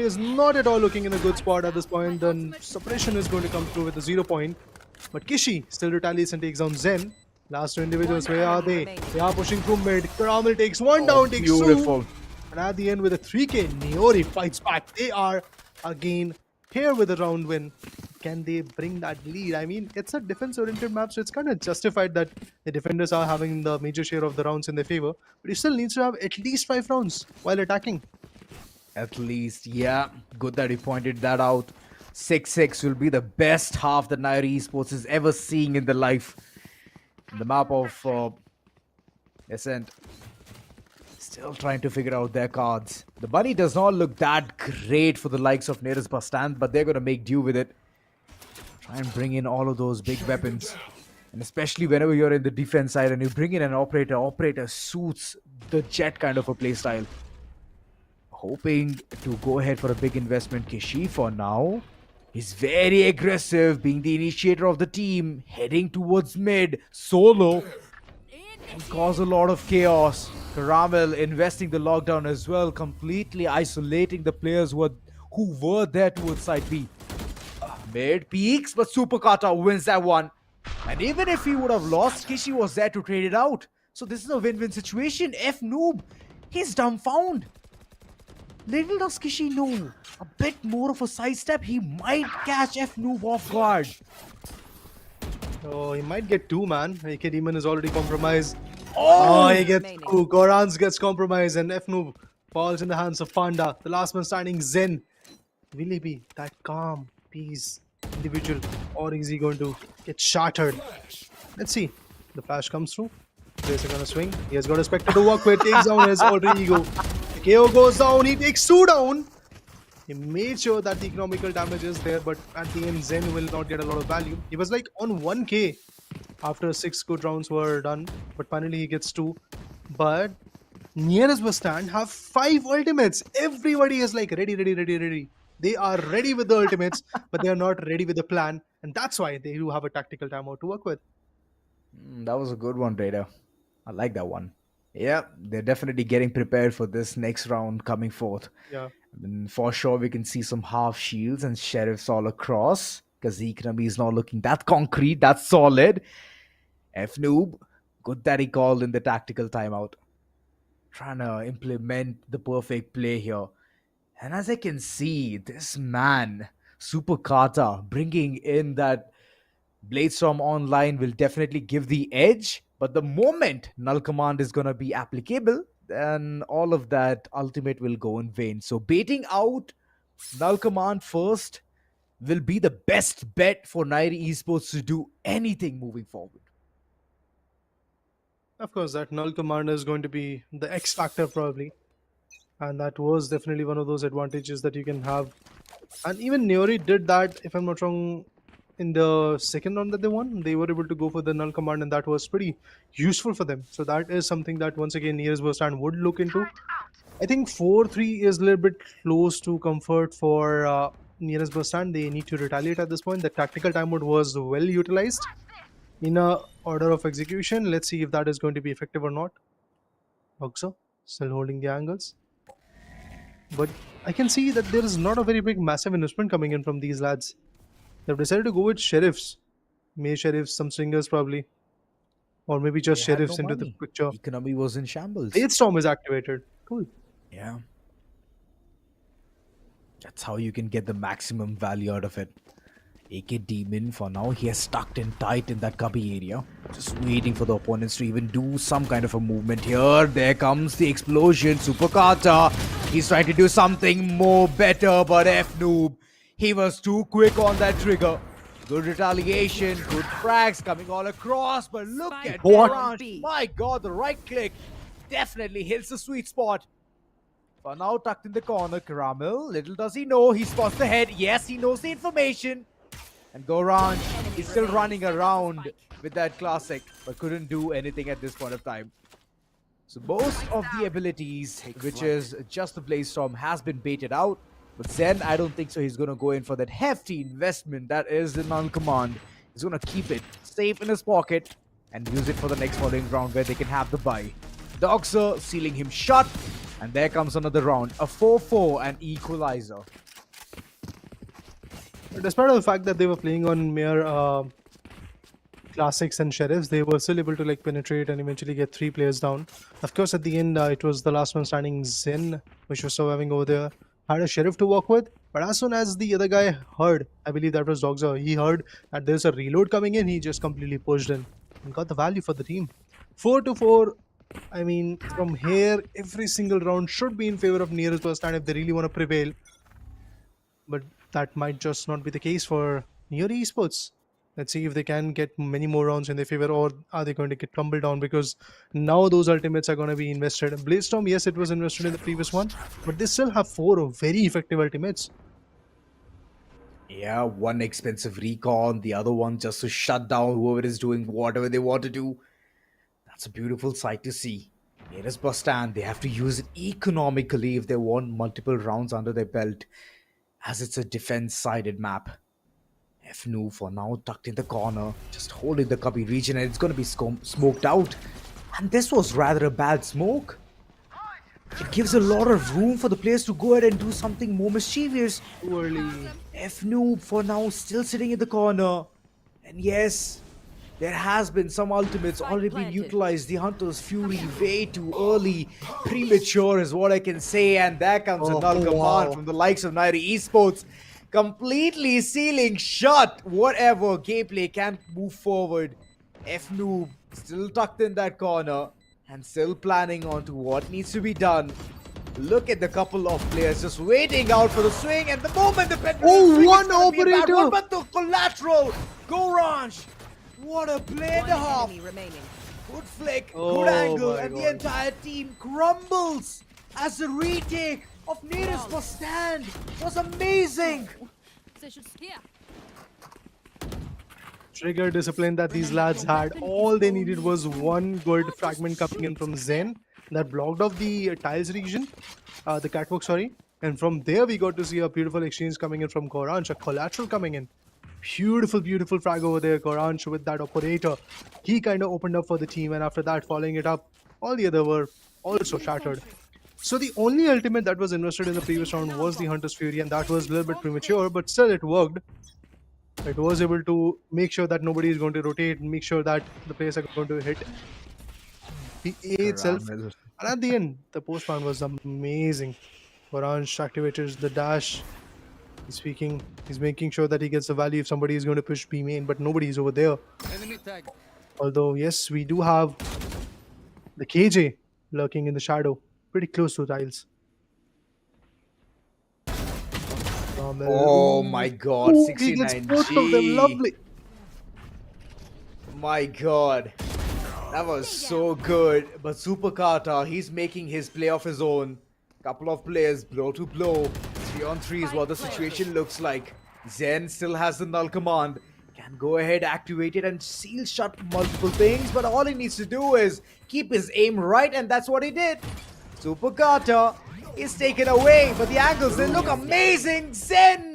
is not at all looking in a good spot at this point. Then suppression is going to come through with a 0 point. But Kishi still retaliates and takes down Zen. Last two individuals, where are they? They are pushing through mid. Caramel takes one down, takes Beautiful. two. And at the end with a 3k, Niory fights back. They are again here with a round win. Can they bring that lead? I mean, it's a defense-oriented map, so it's kind of justified that the defenders are having the major share of the rounds in their favor. But he still needs to have at least 5 rounds while attacking. At least, yeah. Good that you pointed that out. 6-6 will be the best half that Niory Esports is ever seeing in their life. The map of Ascent. Still trying to figure out their cards. The bunny does not look that great for the likes of Niory's Bustand, but they're going to make do with it. Try and bring in all of those big weapons. And especially whenever you're in the defense side and you bring in an operator, operator suits the jet kind of a playstyle. Hoping to go ahead for a big investment. Kishi for now is very aggressive, being the initiator of the team, heading towards mid, solo, and cause a lot of chaos. Caramel investing the lockdown as well, completely isolating the players who were there towards side B. Mid peaks, but Super Kata wins that one. And even if he would have lost, Kishi was there to trade it out. So this is a win-win situation. F Noob, he's dumbfounded. Little does Kishi know, a bit more of a sidestep, he might catch F Noob off guard. Oh, he might get 2, man. AK Demon is already compromised. Oh, He gets 2. Gorans gets compromised and F-Noob falls in the hands of Panda. The last man standing, Zen. Will he be that calm, peace, individual, or is he going to get shattered? Let's see. The flash comes through. Players are gonna swing. He has got a Spectre to work with. Takes down his alter ego. The KO goes down. He takes 2 down. He made sure that the economical damage is there, but at the end, Zen will not get a lot of value. He was like on 1k after 6 good rounds were done, but finally he gets 2. But nearest Bustand have 5 ultimates. Everybody is like ready. They are ready with the ultimates, but they are not ready with the plan, and that's why they do have a tactical timeout to work with. that was a good one, Raider. I like that one. Yeah, they're definitely getting prepared for this next round coming forth. Yeah. And for sure, we can see some half shields and sheriffs all across because the economy is not looking that concrete, that solid. F Noob, good that he called in the tactical timeout. Trying to implement the perfect play here. And as I can see, this man, Super Kata, bringing in that Bladestorm online will definitely give the edge. But the moment Null Command is going to be applicable, then all of that ultimate will go in vain. So baiting out Null Command first will be the best bet for Niory Esports to do anything moving forward. Of course, that null commander is going to be the X factor probably. And that was definitely one of those advantages that you can have. And even Niory did that, if I'm not wrong, in the second round that they won. They were able to go for the null command, and that was pretty useful for them. So that is something that once again Nearest Bustand would look into. I think 4-3 is a little bit close to comfort for Nearest Bustand. They need to retaliate at this point. The tactical timeout was well utilized in a order of execution. Let's see if that is going to be effective or not. Oxa still holding the angles. But I can see that there is not a very big massive investment coming in from these lads. They've decided to go with sheriffs. May sheriffs, some swingers probably. Or maybe just They had sheriffs no into the money. picture. Economy was in shambles. Storm is activated. Cool. Yeah. That's how you can get the maximum value out of it. AK Demon, for now, he has stuck in tight in that cubby area. Just waiting for the opponents to even do some kind of a movement here. There comes the explosion. Super Kata. He's trying to do something more better, but F Noob, he was too quick on that trigger. Good retaliation, good frags coming all across, but look at Orange. My god, the right click definitely hits the sweet spot. For now, tucked in the corner, Caramel. Little does he know, he spots the head. Yes, he knows the information. And Gorange is still running around with that classic, but couldn't do anything at this point of time. So most of the abilities, which is just the Blaze-Storm, has been baited out. But Zen, I don't think so. He's going to go in for that hefty investment that is the null command. He's going to keep it safe in his pocket and use it for the next following round where they can have the buy. Doxer sealing him shut. And there comes another round. A 4-4 and equalizer. Despite the fact that they were playing on mere classics and sheriffs, they were still able to like penetrate and eventually get 3 players down. Of course, at the end, it was the last one standing, Zen, which was surviving over there, had a sheriff to work with. But as soon as the other guy heard, I believe that was Dogzer, he heard that there's a reload coming in, he just completely pushed in and got the value for the team. 4-4. I mean, from here, every single round should be in favor of nearest Bustand if they really want to prevail. But that might just not be the case for Niory Esports. Let's see if they can get many more rounds in their favor, or are they going to get tumbled down, because now those ultimates are going to be invested. Blaze-Storm, yes, it was invested in the previous one, but they still have 4 very effective ultimates. Yeah, one expensive recon, the other one just to shut down whoever is doing whatever they want to do. That's a beautiful sight to see. Here is Bustand. They have to use it economically if they want multiple rounds under their belt, as it's a defense-sided map. FNU for now tucked in the corner, just holding the cubby region, and it's going to be smoked out. And this was rather a bad smoke. It gives a lot of room for the players to go ahead and do something more mischievous. Too early. FNU for now still sitting in the corner. And yes, there has been some ultimates already been utilized. The Hunter's Fury way too early. Premature is what I can say. And there comes a null command from the likes of Niory Esports. Completely sealing shut whatever gameplay can move forward. FNoob still tucked in that corner and still planning on to what needs to be done. Look at the couple of players just waiting out for the swing, and the moment the pendulum one operator! What about the collateral? Go Ranch! What a play and a half! Remaining. Good flick, Oh good angle, my and the God. entire team crumbles as the retake of nearest Bustand was amazing. Trigger discipline that these lads had. All they needed was one good fragment coming in from Zen that blocked off the tiles region, the catwalk, sorry. And from there, we got to see a beautiful exchange coming in from Goranch, a collateral coming in. Beautiful, beautiful frag over there, Goranch with that operator. He kind of opened up for the team, and after that, following it up, all the other were also shattered. So the only ultimate that was invested in the previous round was the Hunter's Fury, and that was a little bit premature, but still it worked. It was able to make sure that nobody is going to rotate and make sure that the players are going to hit the A itself. And at the end, the postman was amazing. Orange activated the dash. He's making sure that he gets the value if somebody is going to push B main, but nobody is over there. Although, yes, we do have the KJ lurking in the shadow, pretty close to tiles. Oh my god, Ooh, he gets 69G. both of them, lovely. My god. That was so good. But Super Kata, he's making his play of his own. Couple of players, blow to blow. 3-on-3 is what the situation looks like. Zen still has the null command. Can go ahead, activate it, and seal shut multiple things. But all he needs to do is keep his aim right, and that's what he did. Super Kata is taken away, but the angles, they look amazing. Zen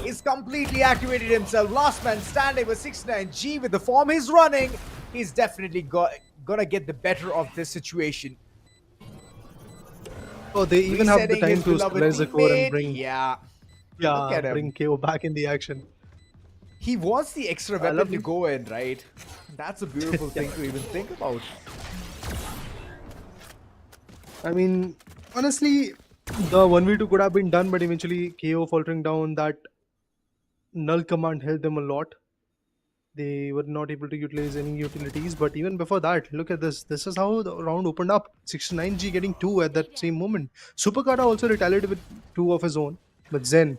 is completely activated himself. Last man standing with 69G with the form he's running. He's definitely gonna get the better of this situation. Oh, they even have the Resetting time his to beloved stabilize the core and teammate. bring Look at him. bring KO back in the action. He wants the extra I weapon love to him. go in, right? That's a beautiful thing to even think about. I mean, honestly, the 1v2 could have been done, but eventually KO faltering down, that null command helped them a lot. They were not able to utilize any utilities, but even before that, look at this. This is how the round opened up. 69G getting 2 at that same moment. Superkata also retaliated with 2 of his own, but Zen.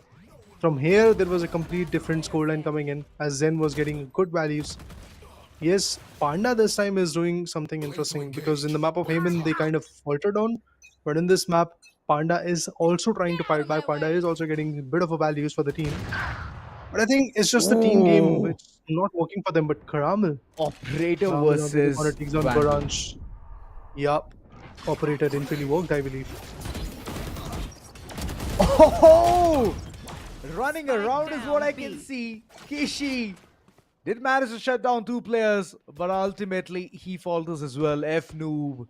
From here, there was a complete different scoreline coming in, as Zen was getting good values. Yes, Panda this time is doing something interesting, because in the map of Heyman, they kind of faltered down. But in this map, Panda is also trying to fight back. Panda is also getting a bit of a values for the team. But I think it's just the team game which is not working for them. But Karamel, Operator Karamel versus takes on Vandal. Goranch. Yup. Operator didn't really work, I believe. Oh! Running Spike around is what down, I B. can see. Kishi did manage to shut down 2 players, but ultimately he falters as well. F Noob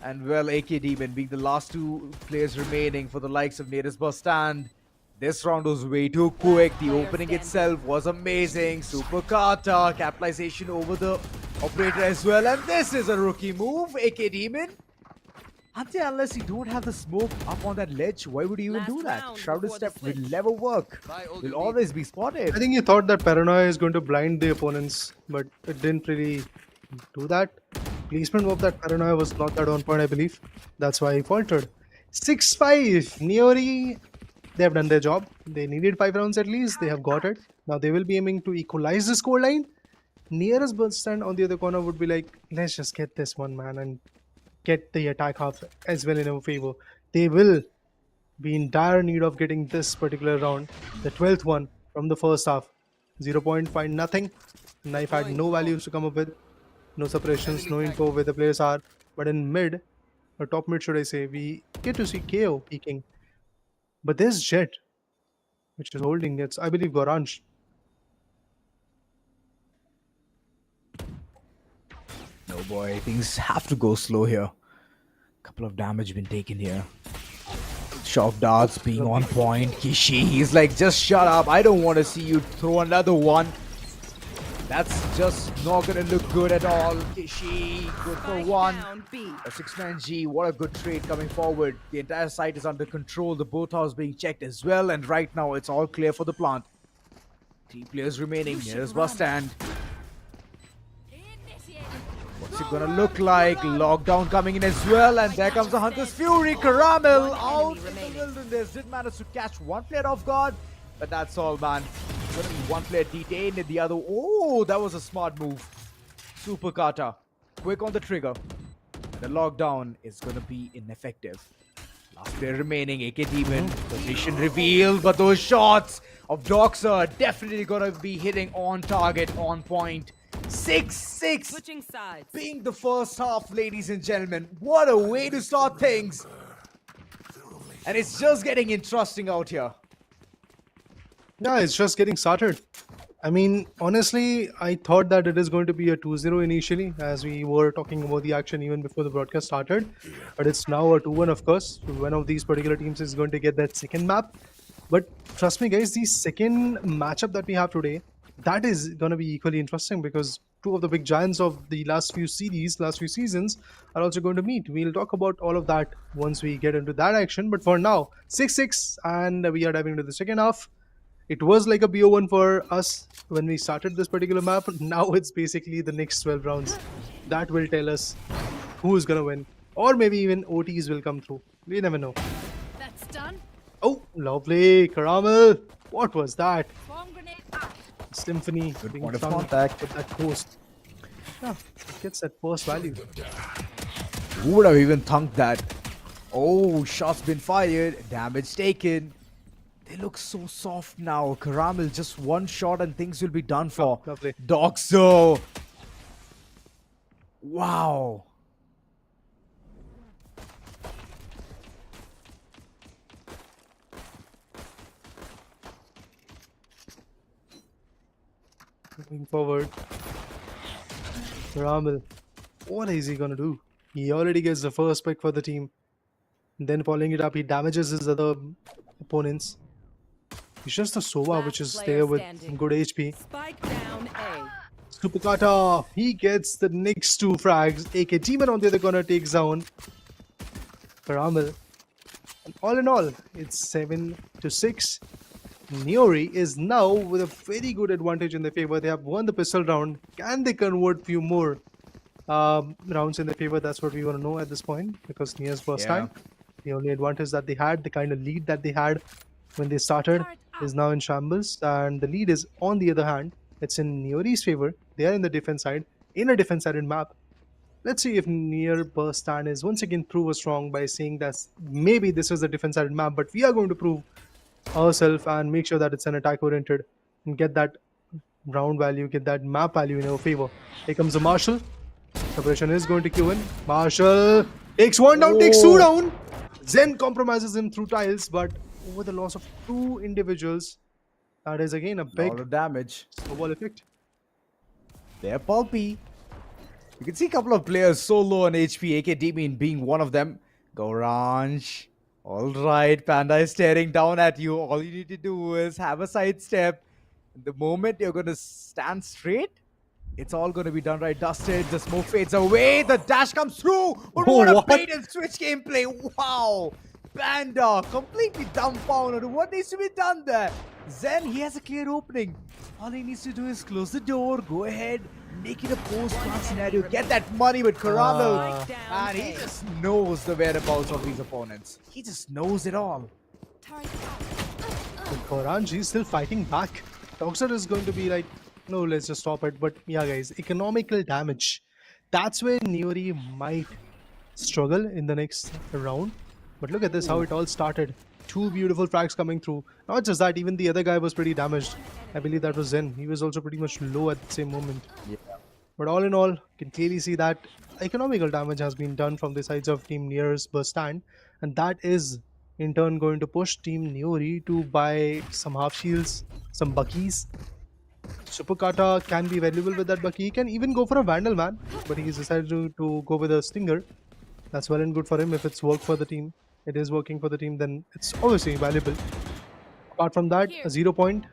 and well, AK Demon being the last 2 players remaining for the likes of Natus Bustand. This round was way too quick. The player opening standing. itself was amazing. Super Kata capitalization over the operator as well. And this is a rookie move, AK Demon. Unless you don't have the smoke up on that ledge, why would you even Last do that? round Shrouded before the Step will switch. never work. Will always be spotted. I think he thought that Paranoia is going to blind the opponents, but it didn't really do that. Placement of that Paranoia was not that on point, I believe. That's why he faltered. 6-5. Niory, they have done their job. They needed 5 rounds at least. They have got it. Now they will be aiming to equalize the scoreline. Nearest Bustand on the other corner would be like, let's just get this one, man, and get the attack half as well in our favor. They will be in dire need of getting this particular round, the 12th one from the first half. 0.5 nothing. Knife had no values to come up with, no suppressions, no info where the players are. But in mid, or top mid, should I say, we get to see KO peeking. But there's Jet, which is holding it. I believe Goranj. No boy, things have to go slow here. Couple of damage been taken here. Shock darts being on point. Kishi, he's like, just shut up. I don't want to see you throw another one. That's just not gonna look good at all. Kishi, good for Spike one. down, B. A 6-man G, what a good trade coming forward. The entire site is under control. The boat house being checked as well. And right now, it's all clear for the plant. 3 players remaining. Here's Bustand. What's it gonna look like? Lockdown coming in as well, and there comes the Hunter's Fury. Caramel One out enemy in the remaining. wilderness. Did manage to catch one player off guard, but that's all, man. Gonna be one player detained and the other. Oh, that was a smart move. Super Kata, quick on the trigger. The lockdown is gonna be ineffective. Last player remaining, AK Demon. Position revealed, but those shots of Doxer are definitely gonna be hitting on target, on point. 6-6 Switching sides. being the first half, ladies and gentlemen. What a way to start things. And it's just getting interesting out here. Yeah, it's just getting started. I mean, honestly, I thought that it is going to be a 2-0 initially, as we were talking about the action even before the broadcast started. But it's now a 2-1, of course. One of these particular teams is going to get that second map. But trust me, guys, the second matchup that we have today, that is going to be equally interesting because 2 of the big giants of the last few seasons are also going to meet. We'll talk about all of that once we get into that action. But for now, 6-6, and we are diving into the second half. It was like a BO1 for us when we started this particular map. Now it's basically the next 12 rounds. That will tell us who is going to win. Or maybe even OTs will come through. We never know. That's done. Oh, lovely. Caramel. What was that? Bomb grenade out. Symphony being point of flung contact. with that ghost. Yeah, it gets that first value. Who would have even thunk that? Oh, shots been fired. Damage taken. They look so soft now. Caramel, just one shot and things will be done for. Lovely. Doxo. Wow. Moving forward. Caramel. What is he going to do? He already gets the first pick for the team. Then following it up, he damages his other opponents. It's just the Sova, Last which is player there with standing. good HP. Spike down, A. Supakata, he gets the next 2 frags. AK Demon on the other corner takes down Caramel. And all in all, it's 7-6. Niory is now with a very good advantage in their favor. They have won the pistol round. Can they convert few more rounds in their favor? That's what we want to know at this point, because Nia's first Yeah. time. The only advantage that they had, the kind of lead that they had when they started, is now in shambles, and the lead is, on the other hand, it's in Niory's favor. They are in the defense side, in a defense-sided map. Let's see if Near Bustand is once again prove us wrong by saying that maybe this is a defense-sided map, but we are going to prove ourselves and make sure that it's an attack-oriented and get that round value, get that map value in our favor. Here comes the Marshal. Suppression is going to queue in. Marshall takes one down, takes two down. Zen compromises him through tiles, but over the loss of two individuals, that is again a Lot big of damage. snowball effect. They're pulpy. You can see a couple of players so low on HP, AKD mean being one of them. Gorange. Alright, Panda is staring down at you. All you need to do is have a sidestep. The moment you're going to stand straight, it's all going to be done right. Dusted, the smoke fades away, the dash comes through. But Oh, what a what? bait and switch gameplay. Wow. Panda completely dumbfounded. What needs to be done there? Zen, he has a clear opening. All he needs to do is close the door, go ahead, make it a post-plant scenario, get that money with Caramel. Strike down And he A. just knows the whereabouts of these opponents. He just knows it all. But Gorange, he's still fighting back. Toxer is going to be like, no, let's just stop it. But yeah, guys, economical damage. That's where Niory might struggle in the next round. But look at this, how it all started. Two beautiful frags coming through. Not just that, even the other guy was pretty damaged. I believe that was Zen. He was also pretty much low at the same moment. Yeah. But all in all, you can clearly see that economical damage has been done from the sides of Team Nier's Bustand. And that is in turn going to push Team Niory to buy some half shields, some buckies. Superkata can be valuable with that bucky. He can even go for a Vandal, man. But he's decided to go with a Stinger. That's well and good for him if it's worked for the team. It is working for the team, then it's obviously valuable. Apart from that, a 0 point.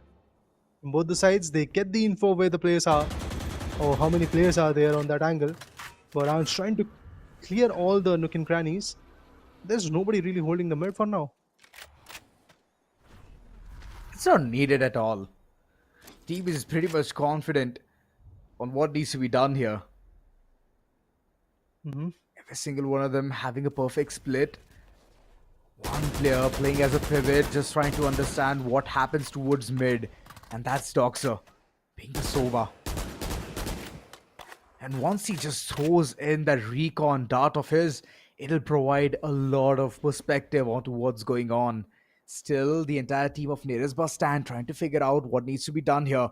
On both the sides, they get the info where the players are, or how many players are there on that angle. Gorange trying to clear all the nook and crannies. There's nobody really holding the mid for now. It's not needed at all. Team is pretty much confident on what needs to be done here. Mhm. Every single one of them having a perfect split. One player playing as a pivot, just trying to understand what happens towards mid. And that's Doxer, being the Sova. And once he just throws in that recon dart of his, it'll provide a lot of perspective onto what's going on. Still, the entire team of Nearest Bustand trying to figure out what needs to be done here.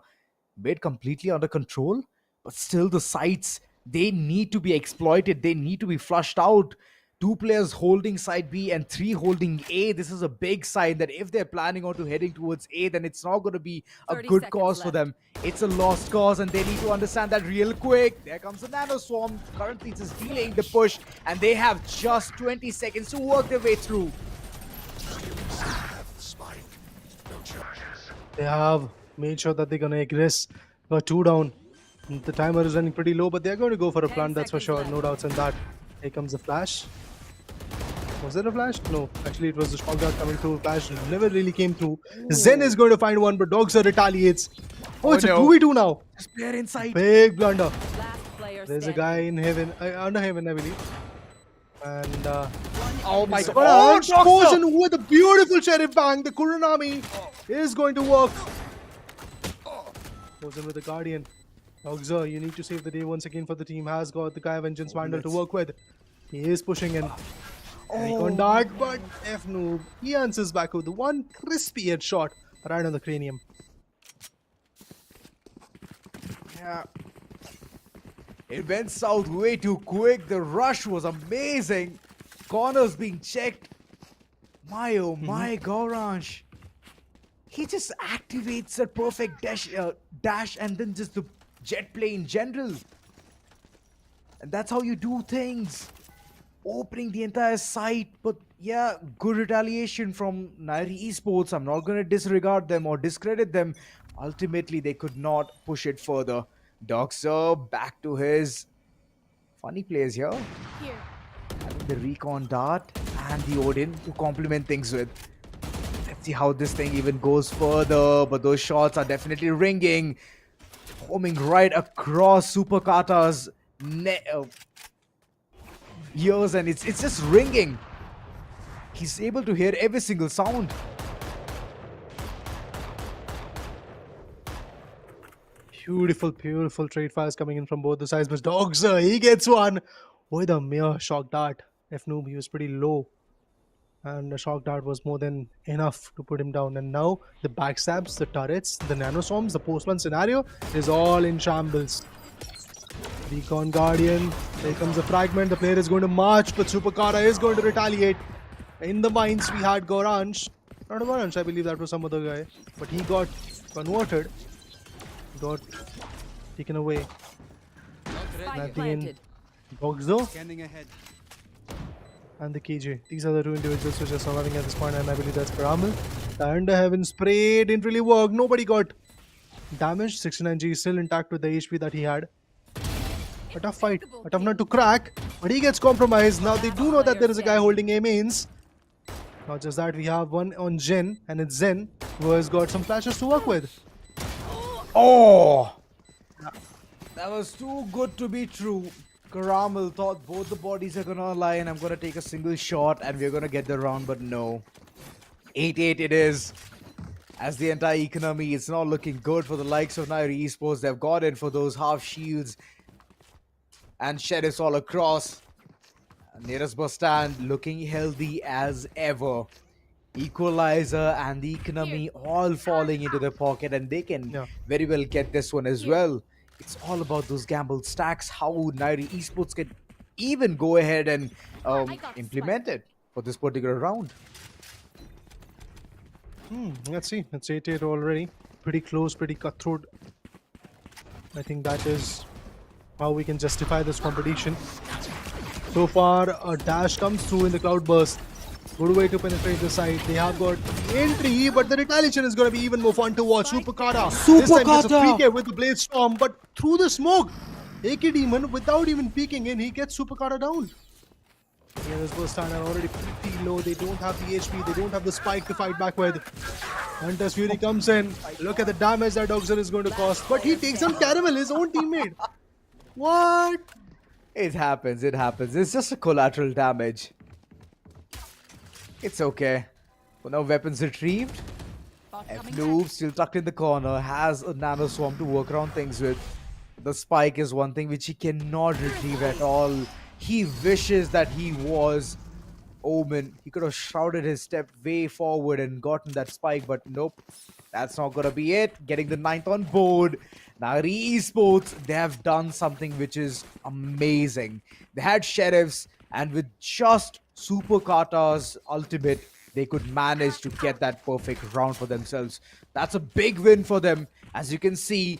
Mid completely under control, but still the sites, they need to be exploited. They need to be flushed out. Two players holding side B and three holding A. This is a big sign that if they're planning on to heading towards A, then it's not going to be a 30 good seconds cause for left. them. It's a lost cause and they need to understand that real quick. There comes the Nano Swarm, currently just delaying the push, and they have just 20 seconds to work their way through. They have made sure that they're going to aggress. Got two down. The timer is running pretty low, but they're going to go for a 10 plant, that's for seconds sure. left. No doubts in that. Here comes the flash. Was it a flash? No, actually it was the shot dart coming through. Flash never really came through. Zen is going to find one, but Doxer retaliates. Oh, it's no. a 2v2 now. Just player inside. Big blunder. Last player There's a standing. guy in heaven, under heaven, I believe. And Oh my god. Gorange Oh, goes Doxer! in with a beautiful Sheriff Bang. The Kuranami is going to work. Goes in with the Guardian. Doxer, you need to save the day once again for the team. Has got the Gaia Vengeance Vandal to work with. He is pushing in. On dart, but F noob. He answers back with one crispy headshot right on the cranium. Yeah. It went south way too quick. The rush was amazing. Corners being checked. My oh my, Gorange. He just activates a perfect dash and then just the jet play in general. And that's how you do things. Opening the entire site. But yeah, good retaliation from Niory Esports. I'm not going to disregard them or discredit them. Ultimately, they could not push it further. Doxer back to his funny plays here. Here. Having the recon dart and the Odin to complement things with. Let's see how this thing even goes further. But those shots are definitely ringing. Homing right across Super Kata's ears, and it's just ringing. He's able to hear every single sound. Beautiful, beautiful trade fires coming in from both the sides. But Doxer, he gets one with a mere shock dart. F noob, he was pretty low. And the shock dart was more than enough to put him down. And now the backstabs, the turrets, the nanoswarms, the postman scenario is all in shambles. Recon Guardian. Here comes a fragment. The player is going to march, but Supakara is going to retaliate. In the mines, we had Goransh. Not Goransh, I believe that was some other guy. But he got converted. Got taken away. Spike At the end, planted. Bogzo Scanning ahead. and the KJ. These are the two individuals which are surviving at this point, and I believe that's Karamel. The Under Heaven spray didn't really work. Nobody got damaged. 69G is still intact with the HP that he had. A tough fight, a tough nut to crack, but he gets compromised. Now they do know that there is a guy holding A mains. Not just that, we have one on Jen, and it's Zen who has got some flashes to work with. Oh! That was too good to be true. Karamel thought both the bodies are gonna align. I'm gonna take a single shot and we're gonna get the round, but no. 8-8 it is. As the entire economy is not looking good for the likes of Niory Esports. They've got in for those half shields and sheriffs all across. Nearest Bustand looking healthy as ever. Equalizer and the economy all falling into their pocket, and they can very well get this one as well. It's all about those gambled stacks, how Niory Esports can even go ahead and implement it for this particular round. Let's see. It's 8-8 already. Pretty close, pretty cutthroat. I think that is how we can justify this competition. So far, a dash comes through in the cloudburst. Good way to penetrate the side. They have got entry, but the retaliation is going to be even more fun to watch. Supakara. This time gets a free K with the Blade Storm, but through the smoke, AK Demon, without even peeking in, he gets Supakara down. Here is Bustand are already pretty low. They don't have the HP. They don't have the spike to fight back with. Hunter's Fury comes in. Look at the damage that Dogzer is going to cost. But he takes on Caramel, his own teammate. What? It happens, it happens. It's just a collateral damage. It's okay. For now, weapons retrieved. F-Noob still tucked in the corner. Has a nano swarm to work around things with. The spike is one thing which he cannot retrieve at all. He wishes that he was Omen. He could have shrouded his step way forward and gotten that spike, but nope. That's not gonna be it. Getting the 9th on board. Niory Esports, they have done something which is amazing. They had sheriffs, and with just Super Kata's ultimate, they could manage to get that perfect round for themselves. That's a big win for them. As you can see,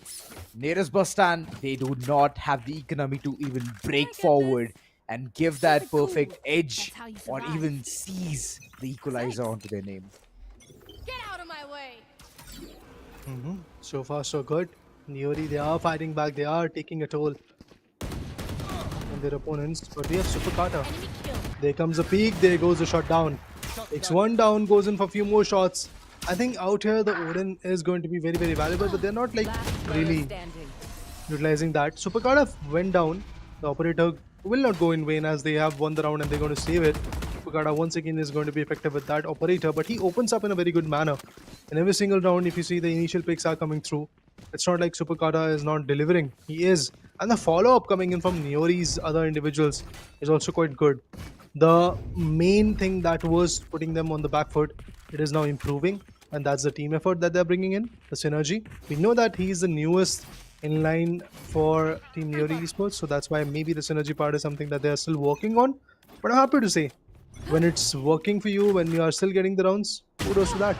nearest Bustand, they do not have the economy to even break forward and give that perfect edge or even seize the equalizer onto their name. Get out of my way. So far, so good. Niory, they are fighting back. They are taking a toll on their opponents. But we have Supakata. Enemy killed. There comes a peek. There goes the shot down. Takes one down, goes in for a few more shots. I think out here the Odin is going to be very, very valuable, but they're not like really Standing. utilizing that. Supakata went down. The operator will not go in vain as they have won the round and they're going to save it. Supakata once again is going to be effective with that operator, but he opens up in a very good manner. In every single round, if you see the initial picks are coming through, it's not like Supakata is not delivering. He is. And the follow-up coming in from Niory's other individuals is also quite good. The main thing that was putting them on the back foot, it is now improving. And that's the team effort that they're bringing in, the synergy. We know that he's the newest in line for Team Niory Esports, so that's why maybe the synergy part is something that they're still working on. But I'm happy to say, when it's working for you, when you are still getting the rounds, kudos to that.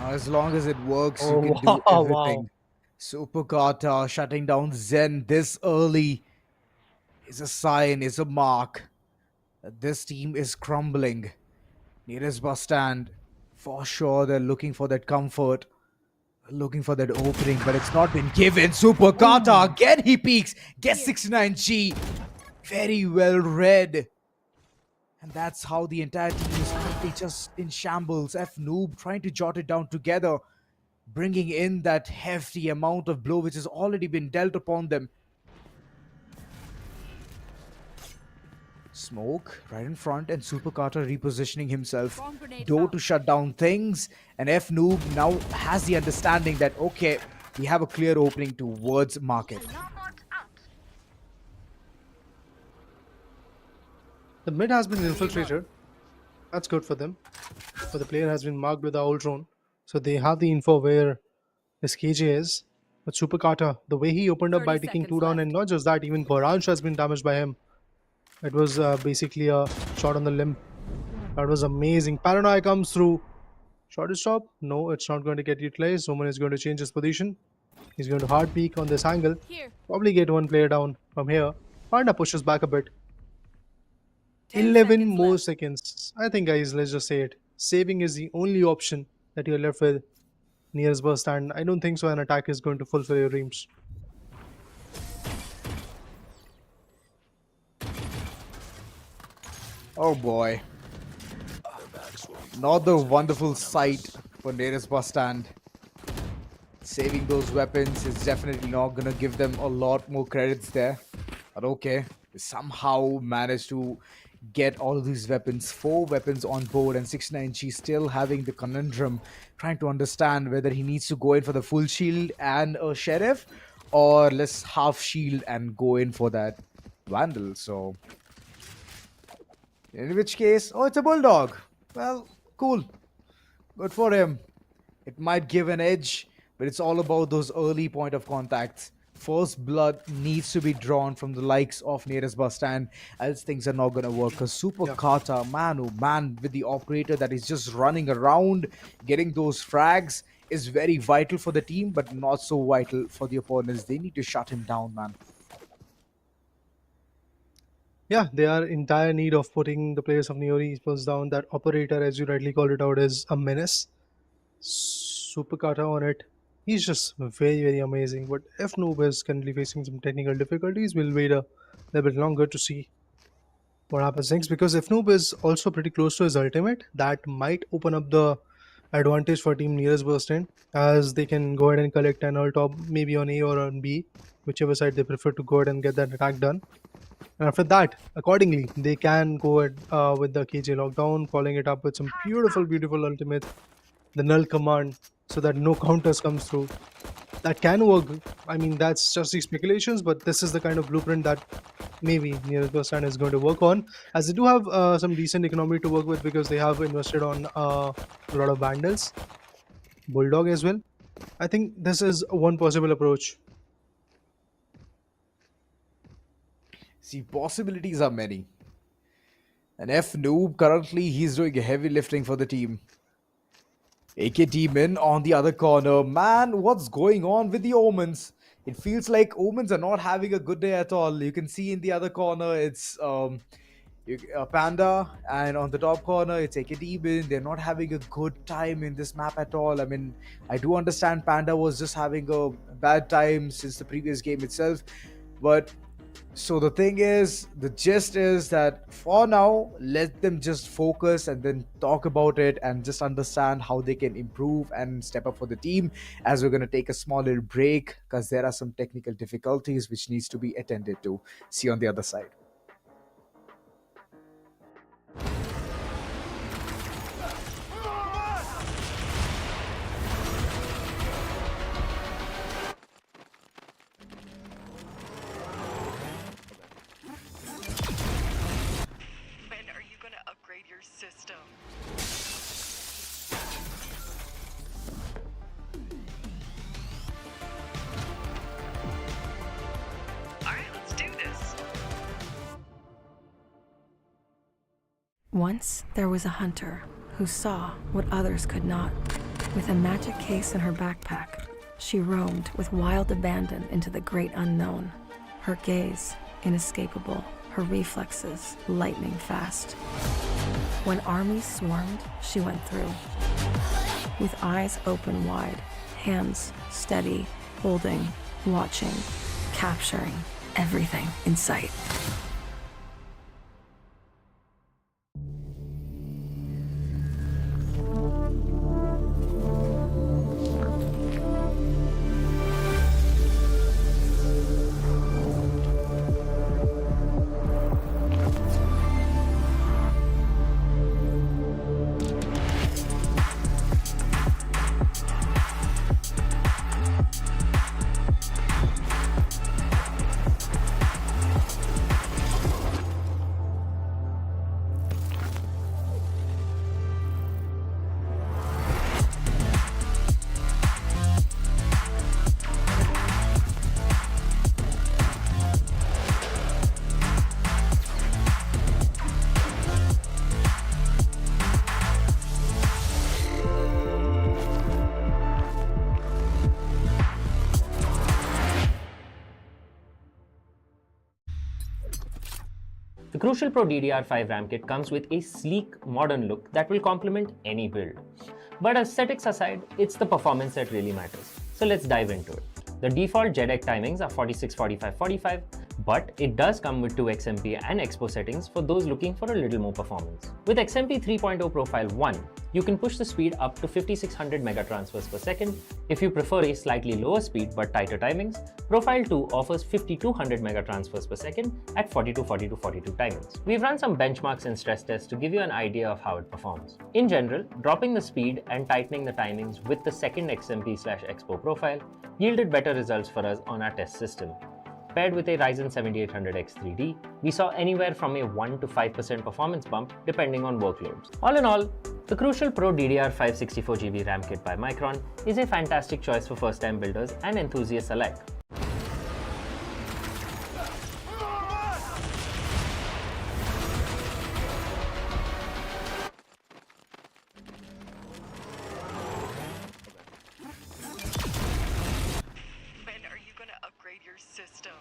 As long as it works, you can do everything. Supakata shutting down Zen this early is a sign, is a mark that this team is crumbling. Nearest Bustand, for sure, they're looking for that comfort, looking for that opening, but it's not been given. Supakata, again he peaks, gets 69G. Very well read. And that's how the entire team is currently just in shambles. F-Noob trying to jot it down together, bringing in that hefty amount of blow which has already been dealt upon them. Smoke right in front and Supakata repositioning himself. Door to shut down things, and F-Noob now has the understanding that, okay, we have a clear opening towards market. The mid has been infiltrated. That's good for them. But the player has been marked with the old drone. So they have the info where this KJ is. But Super Carter, the way he opened up by 30 taking 2 seconds down, left. and not just that, even Goransh has been damaged by him. It was basically a shot on the limb. That was amazing. Paranoia comes through. Shot is stop. No, it's not going to get utilized. Oman is going to change his position. He's going to hard peek on this angle. Here. Probably get one player down from here. Panda pushes back a bit. 10 11 seconds more left. seconds. I think, guys, let's just say it. Saving is the only option that you're left with nearest Bustand. I don't think so an attack is going to fulfill your dreams. Oh boy. Another wonderful sight for nearest Bustand. Saving those weapons is definitely not going to give them a lot more credits there. But okay, they somehow managed to get all of these weapons, 4 weapons on board, and 69G still having the conundrum, trying to understand whether he needs to go in for the full shield and a sheriff, or let's half shield and go in for that vandal. So, in which case, oh, it's a bulldog. Well, cool. Good for him. It might give an edge, but it's all about those early point of contacts. First blood needs to be drawn from the likes of nearest Bustand, else things are not going to work. Because Super Yeah. Kata, man, oh man, with the operator that is just running around, getting those frags is very vital for the team, but not so vital for the opponents. They need to shut him down, man. Yeah, they are in dire need of putting the players of Niory Esports down. That operator, as you rightly called it out, is a menace. Super Kata on it. He's just very amazing. But if Noob is currently facing some technical difficulties, we'll wait a little bit longer to see what happens next. Because if Noob is also pretty close to his ultimate, that might open up the advantage for team nearest Bustand, as they can go ahead and collect an ult top maybe on A or on B, whichever side they prefer to go ahead and get that attack done. And after that, accordingly, they can go ahead with the KJ lockdown, following it up with some beautiful ultimate, the null command, so that no counters comes through. That can work. I mean, that's just the speculations, but this is the kind of blueprint that maybe nearest Bustand is going to work on, as they do have some decent economy to work with, because they have invested on a lot of vandals, bulldog as well. I think this is one possible approach. See, possibilities are many. And F Noob, currently, he's doing heavy lifting for the team. AK Demon on the other corner. Man, what's going on with the Omens? It feels like Omens are not having a good day at all. You can see in the other corner, it's Panda, and on the top corner, it's AK Demon. They're not having a good time in this map at all. I mean, I do understand Panda was just having a bad time since the previous game itself, but so the thing is, the gist is that for now, let them just focus and then talk about it and just understand how they can improve and step up for the team, as we're going to take a small little break because there are some technical difficulties which needs to be attended to. See you on the other side. When are you gonna upgrade your system? Alright, let's do this. Once there was a hunter who saw what others could not. With a magic case in her backpack, she roamed with wild abandon into the great unknown. Her gaze inescapable, her reflexes lightning fast. When armies swarmed, she went through. With eyes open wide, hands steady, holding, watching, capturing everything in sight. Crucial Pro DDR5 RAM kit comes with a sleek, modern look that will complement any build. But aesthetics aside, it's the performance that really matters. So let's dive into it. The default JEDEC timings are 46, 45, 45, but it does come with 2 XMP and Expo settings for those looking for a little more performance. With XMP 3.0 Profile 1, you can push the speed up to 5600 megatransfers per second. If you prefer a slightly lower speed but tighter timings, Profile 2 offers 5200 megatransfers per second at 42, 42, 42 timings. We've run some benchmarks and stress tests to give you an idea of how it performs. In general, dropping the speed and tightening the timings with the second XMP/Expo profile yielded better results for us on our test system. Paired with a Ryzen 7800X 3D, we saw anywhere from a 1 to 5% performance bump depending on workloads. All in all, the Crucial Pro DDR5 64GB RAM kit by Micron is a fantastic choice for first-time builders and enthusiasts alike. When are you gonna upgrade your system?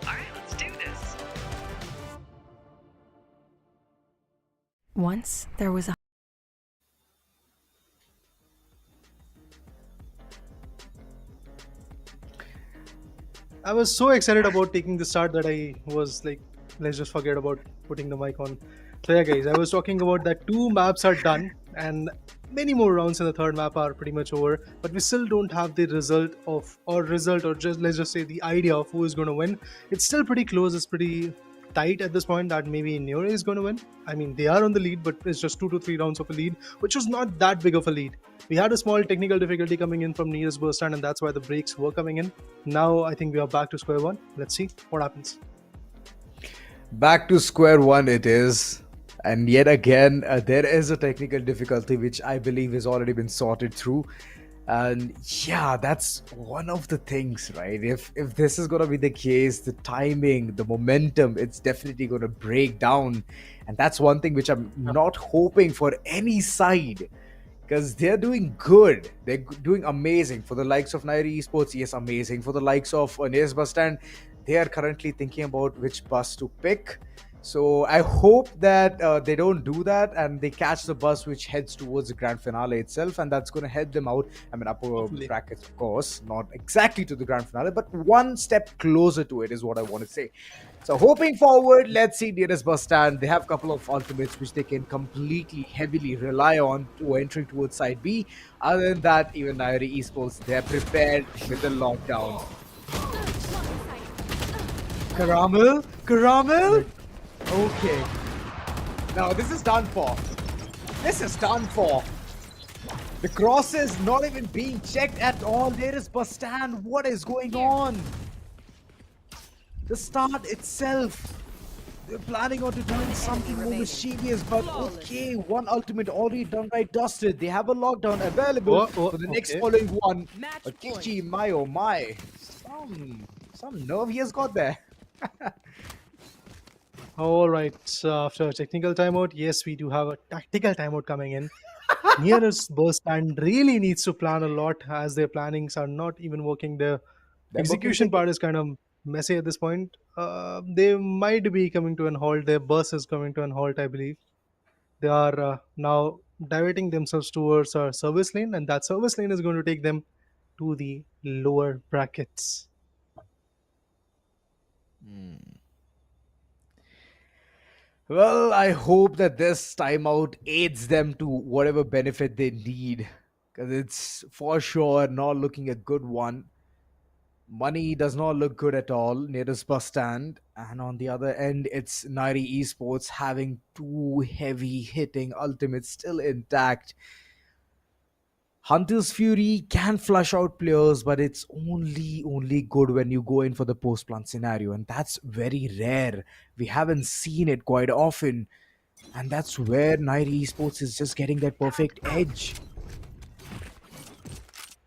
Alright, let's do this. Once there was a I was so excited about taking the start that I was like, let's just forget about putting the mic on. So yeah, guys, I was talking about that 2 maps are done and many more rounds in the 3rd map are pretty much over, but we still don't have the result or just let's just say the idea of who is going to win. It's still pretty close. It's pretty tight at this point that maybe Niory is going to win. I mean, they are on the lead, but it's just 2 to 3 rounds of a lead, which was not that big of a lead. We had a small technical difficulty coming in from Niory's Bustand, and that's why the breaks were coming in. Now I think we are back to square one. Let's see what happens. Back to square one it is. And yet again, there is a technical difficulty which I believe has already been sorted through. And yeah, that's one of the things, right? If this is going to be the case, the timing, the momentum, it's definitely going to break down. And that's one thing which I'm not hoping for any side, because they're doing good. They're doing amazing. For the likes of Niory Esports, yes, amazing. For the likes of Bustand, they are currently thinking about which bus to pick. So I hope that they don't do that and they catch the bus which heads towards the grand finale itself, and that's going to help them out. I mean, upper brackets, of course, not exactly to the grand finale, but one step closer to it is what I want to say. So hoping forward, let's see Nearest Bus Stand. They have a couple of ultimates which they can completely heavily rely on to entering towards side B. Other than that, even Niory Esports, they're prepared with the lockdown. Caramel? Okay. Now this is done for. This is done for. The cross is not even being checked at all. There is Bustand. What is going on? The start itself. They're planning on to doing something more mischievous, but okay, one ultimate already done right, dusted. They have a lockdown available for the next following one. But Kichi, my oh my. Some nerve he has got there. All right, so after a technical timeout, yes, we do have a tactical timeout coming in. Nearest Burst and really needs to plan a lot as their plannings are not even working. The execution part is kind of messy at this point. They might be coming to an halt. Their bus is coming to an halt, I believe. They are now diverting themselves towards our service lane, and that service lane is going to take them to the lower brackets. Well, I hope that this timeout aids them to whatever benefit they need, because it's for sure not looking a good one. Money does not look good at all near this bus stand, and on the other end, it's Niory Esports having 2 heavy hitting ultimates still intact. Hunter's Fury can flush out players, but it's only good when you go in for the post-plant scenario, and that's very rare. We haven't seen it quite often, and that's where Niory Esports is just getting that perfect edge.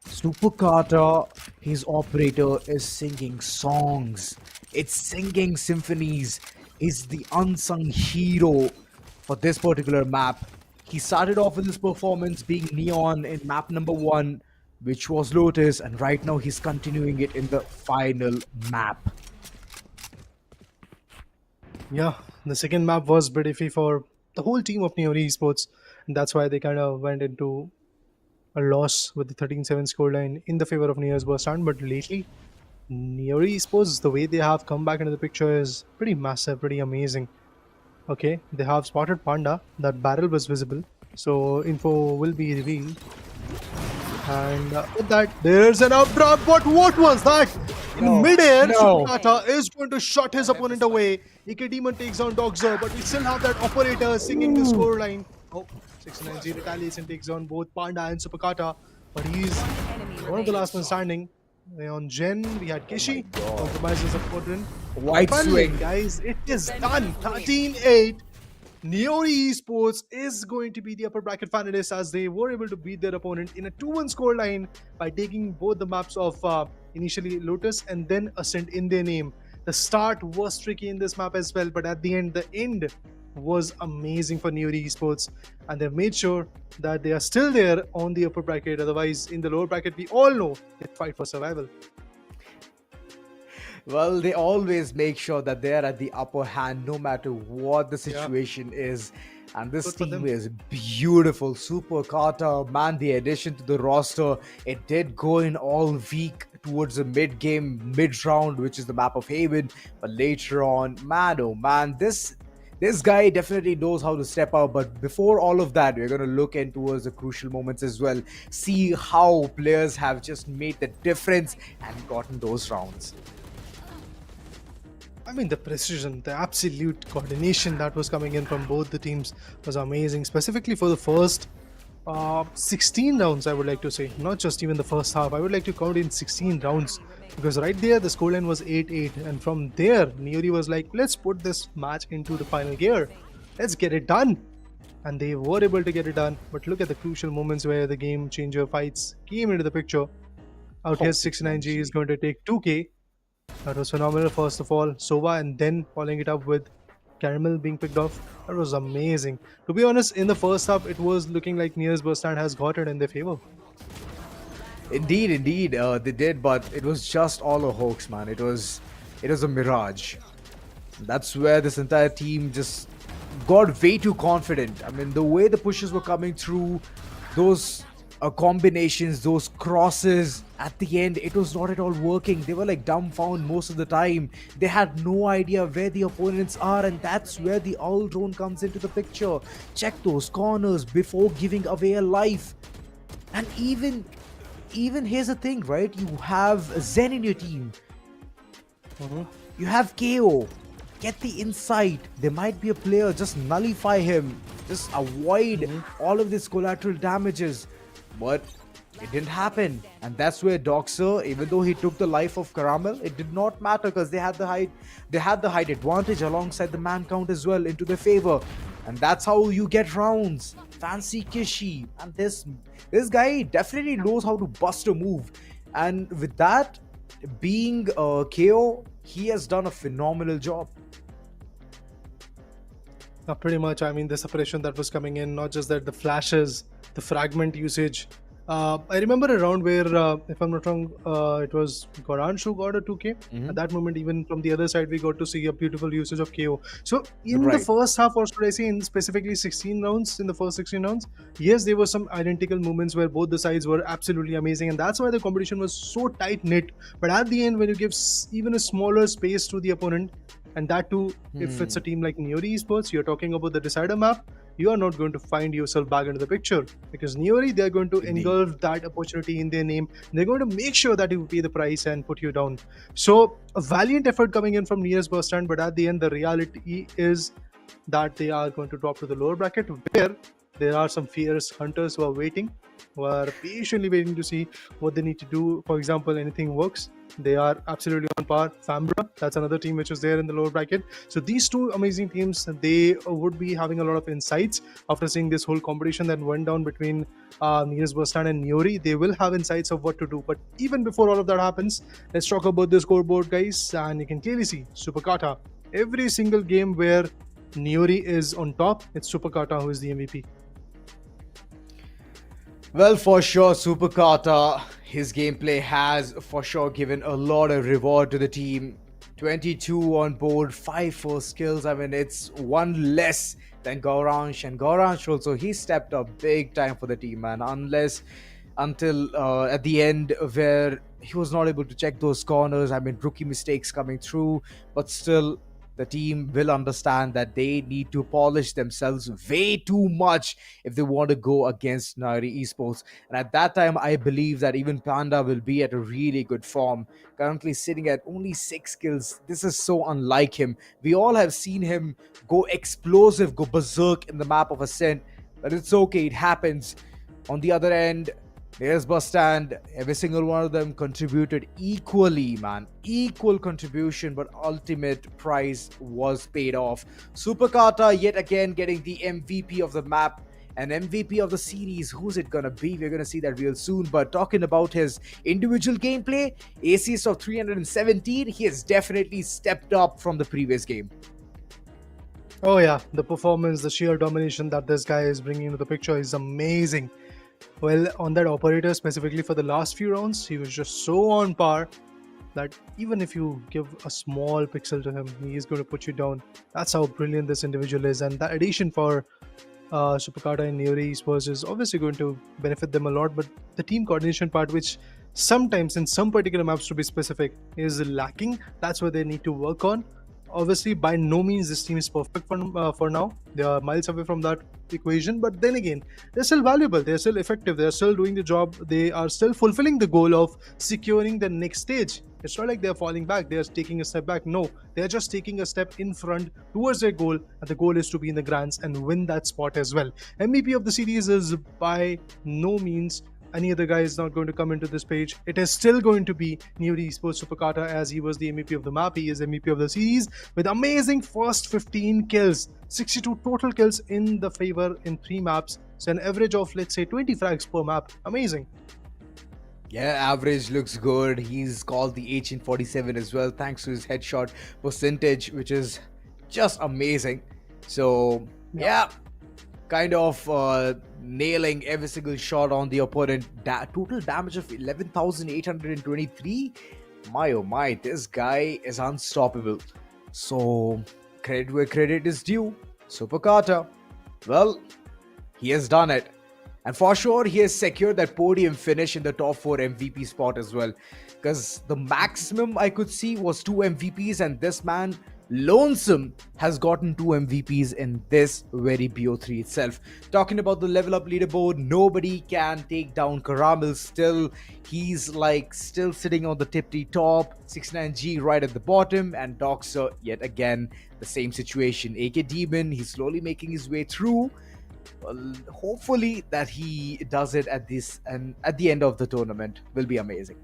Super Carter, his operator, is singing songs. It's singing symphonies. He's the unsung hero for this particular map. He started off with his performance being Neon in map number 1, which was Lotus, and right now he's continuing it in the final map. Yeah, the second map was a bit iffy for the whole team of Niory Esports, and that's why they kind of went into a loss with the 13-7 scoreline in the favor of Neo's Bustand. But lately, Niory Esports, the way they have come back into the picture is pretty massive, pretty amazing. Okay, they have spotted Panda. That barrel was visible, so info will be revealed. And with that, there's an updraft. But what was that? In midair, Supakata is going to shot his opponent away. EK Demon takes down Dogzer, but we still have that operator singing the scoreline. Oh, 690 retaliates and takes down both Panda and Supakata, but he's one of the last men standing. On Jen, we had Kishi, compromises opponent. White Finally, swing. guys, it is done. 13-8. Niory Esports is going to be the upper bracket finalists as they were able to beat their opponent in a 2-1 scoreline by taking both the maps of initially Lotus and then Ascent in their name. The start was tricky in this map as well, but at the end was amazing for Niory Esports, and they've made sure that they are still there on the upper bracket. Otherwise, in the lower bracket, we all know they fight for survival. Well, they always make sure that they're at the upper hand no matter what the situation is. And this Good for team them. is beautiful. Super Kata, man, the addition to the roster, it did go in all week towards the mid-game, mid-round, which is the map of Haven. But later on, man, oh man, this guy definitely knows how to step up. But before all of that, we're going to look in towards the crucial moments as well. See how players have just made the difference and gotten those rounds. I mean, the precision, the absolute coordination that was coming in from both the teams was amazing, specifically for the first 16 rounds, I would like to say. Not just even the first half. I would like to count in 16 rounds, because right there, the scoreline was 8-8. And from there, Niory was like, let's put this match into the final gear. Let's get it done. And they were able to get it done. But look at the crucial moments where the game changer fights came into the picture. Out here, 69G is going to take 2K. That was phenomenal, first of all. Sova, and then following it up with Caramel being picked off. That was amazing. To be honest, in the first half, it was looking like Nia's Bustand has got it in their favor. Indeed, they did, but it was just all a hoax, man. It was a mirage. That's where this entire team just got way too confident. I mean, the way the pushes were coming through, those combinations, those crosses, at the end, it was not at all working. They were like dumbfounded most of the time. They had no idea where the opponents are, and that's where the owl drone comes into the picture. Check those corners before giving away a life. And even here's the thing, right? You have Zen in your team. You have KO. Get the insight. There might be a player. Just nullify him. Just avoid all of these collateral damages. But it didn't happen. And that's where Doxer, even though he took the life of Caramel, it did not matter because they had the height advantage alongside the man count as well into their favor. And that's how you get rounds. Fancy Kishi. And this guy definitely knows how to bust a move. And with that, being KO, he has done a phenomenal job. Pretty much, I mean, the separation that was coming in, not just that, the flashes, the fragment usage. I remember a round where, if I'm not wrong, it was Goranshu got a 2K. At that moment, even from the other side, we got to see a beautiful usage of KO. So in the first half, or should I say in specifically 16 rounds, in the first 16 rounds, yes, there were some identical moments where both the sides were absolutely amazing. And that's why the competition was so tight-knit. But at the end, when you give even a smaller space to the opponent, and that too, if it's a team like Niory Esports, you're talking about the decider map, you are not going to find yourself back into the picture, because Niory, they're going to engulf that opportunity in their name. They're going to make sure that you pay the price and put you down. So a valiant effort coming in from Niory's Bustand, but at the end, the reality is that they are going to drop to the lower bracket, where there are some fierce hunters who are waiting, who are patiently waiting to see what they need to do. For example, anything works. They are absolutely on par. Fambra, that's another team which is there in the lower bracket. So these two amazing teams, they would be having a lot of insights after seeing this whole competition that went down between Niory's Bustand and Niory. They will have insights of what to do. But even before all of that happens, let's talk about the scoreboard, guys. And you can clearly see Supakata. Every single game where Niory is on top, it's Supakata who is the MVP. Well, for sure, Super Kata, his gameplay has for sure given a lot of reward to the team. 22 on board, 5 for skills. I mean, it's one less than Gauransh, and Gauransh also, he stepped up big time for the team, man. Until at the end, where he was not able to check those corners. I mean, rookie mistakes coming through, but still, the team will understand that they need to polish themselves way too much if they want to go against Niory Esports. And at that time, I believe that even Panda will be at a really good form. Currently sitting at only 6 kills. This is so unlike him. We all have seen him go explosive, go berserk in the map of Ascent, but it's okay, it happens. On the other end, there's Bustand. Every single one of them contributed equally, man. Equal contribution, but ultimate prize was paid off. Super Kata yet again getting the MVP of the map and MVP of the series. Who's it gonna be? We're gonna see that real soon. But talking about his individual gameplay, ACS of 317, he has definitely stepped up from the previous game. Oh yeah, the performance, the sheer domination that this guy is bringing into the picture is amazing. Well, on that operator specifically for the last few rounds, he was just so on par that even if you give a small pixel to him, he is going to put you down. That's how brilliant this individual is, and the addition for Superkata and Niory Esports is obviously going to benefit them a lot. But the team coordination part, which sometimes in some particular maps to be specific, is lacking. That's where they need to work on. Obviously, by no means this team is perfect for now. They are miles away from that equation, but then again, they're still valuable, they're still effective, they're still doing the job, they are still fulfilling the goal of securing the next stage. It's not like they're falling back, they're taking a step back. No, they're just taking a step in front towards their goal, and the goal is to be in the grands and win that spot as well. MVP of the series is by no means any other guy is not going to come into this page. It is still going to be Niory Esports Superkata, as he was the MVP of the map. He is MVP of the series with amazing first 15 kills, 62 total kills in the favor in 3 maps. So an average of, let's say, 20 frags per map. Amazing. Yeah, average looks good. He's called the H in 47 as well, thanks to his headshot percentage, which is just amazing. So, yeah, kind of nailing every single shot on the opponent. Total damage of 11,823. My oh my, this guy is unstoppable. So, credit where credit is due. Super Carter, well, he has done it. And for sure, he has secured that podium finish in the top 4 MVP spot as well. Because the maximum I could see was 2 MVPs, and this man, Lonesome, has gotten 2 MVPs in this very BO3 itself. Talking about the level up leaderboard, nobody can take down Caramel still. He's like still sitting on the tippy top, 69G right at the bottom, and Doxer yet again the same situation. AK Demon, he's slowly making his way through. Well, hopefully that he does it at this and at the end of the tournament will be amazing.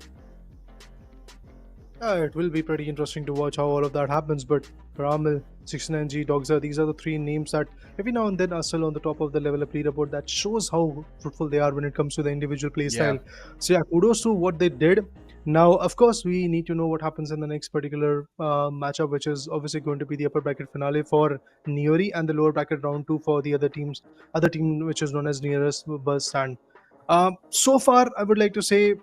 It will be pretty interesting to watch how all of that happens. But Caramel, 69G, Dogza, these are the 3 names that every now and then are still on the top of the level up leaderboard. That shows how fruitful they are when it comes to the individual playstyle. So yeah, kudos to what they did. Now, of course, we need to know what happens in the next particular matchup, which is obviously going to be the upper bracket finale for Niory and the lower bracket round 2 for the other team, which is known as Nearest Bustand. So far, I would like to say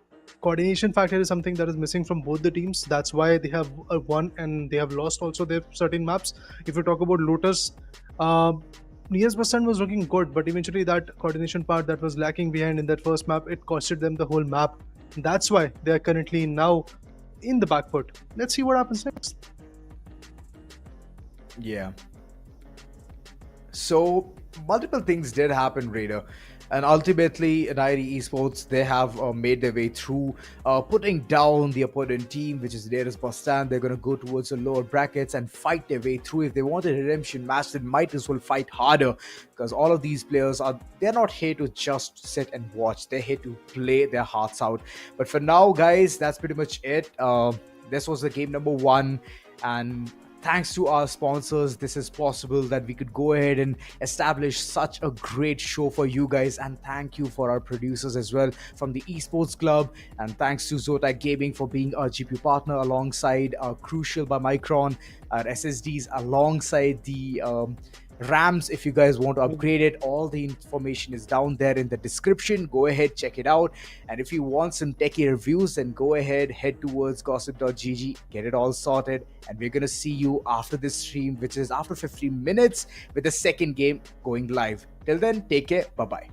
coordination factor is something that is missing from both the teams. That's why they have won and they have lost also their certain maps. If you talk about Lotus, Nearest Bustand was looking good, but eventually that coordination part that was lacking behind in that first map, it costed them the whole map. That's why they are currently now in the back foot. Let's see what happens next. Yeah. So multiple things did happen, Raider. And ultimately, Niory Esports, they have made their way through, putting down the opponent team, which is Nearest Bustand. They're going to go towards the lower brackets and fight their way through. If they want a redemption match, they might as well fight harder, because all of these players they're not here to just sit and watch. They're here to play their hearts out. But for now, guys, that's pretty much it. This was the game number 1, and thanks to our sponsors, this is possible that we could go ahead and establish such a great show for you guys. And thank you for our producers as well from the Esports Club. And thanks to Zotac Gaming for being our GPU partner, alongside Crucial by Micron, our SSDs, alongside the RAMs if you guys want to upgrade it. All the information is down there in the description. Go ahead, check it out. And if you want some techie reviews, then go ahead, head towards gossip.gg, get it all sorted. And we're gonna see you after this stream, which is after 15 minutes, with the second game going live. Till then, take care. Bye-bye.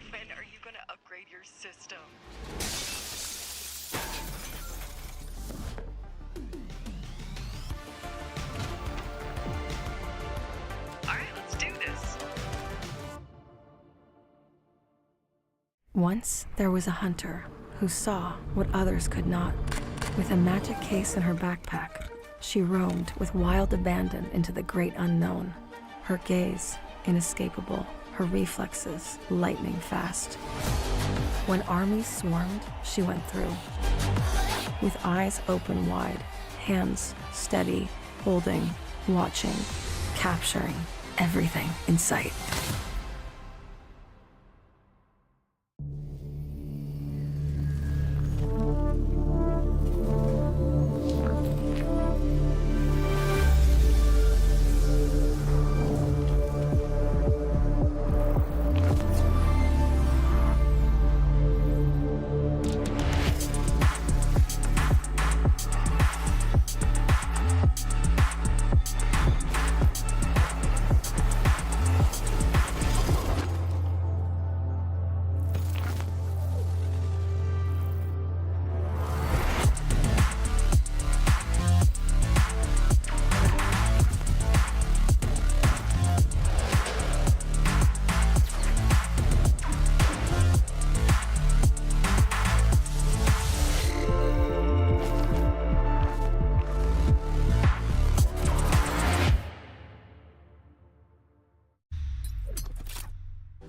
When are you gonna upgrade your system? Alright, let's do this. Once there was a hunter who saw what others could not. With a magic case in her backpack, she roamed with wild abandon into the great unknown. Her gaze inescapable, her reflexes lightning fast. When armies swarmed, she went through. With eyes open wide, hands steady, holding, watching, capturing everything in sight.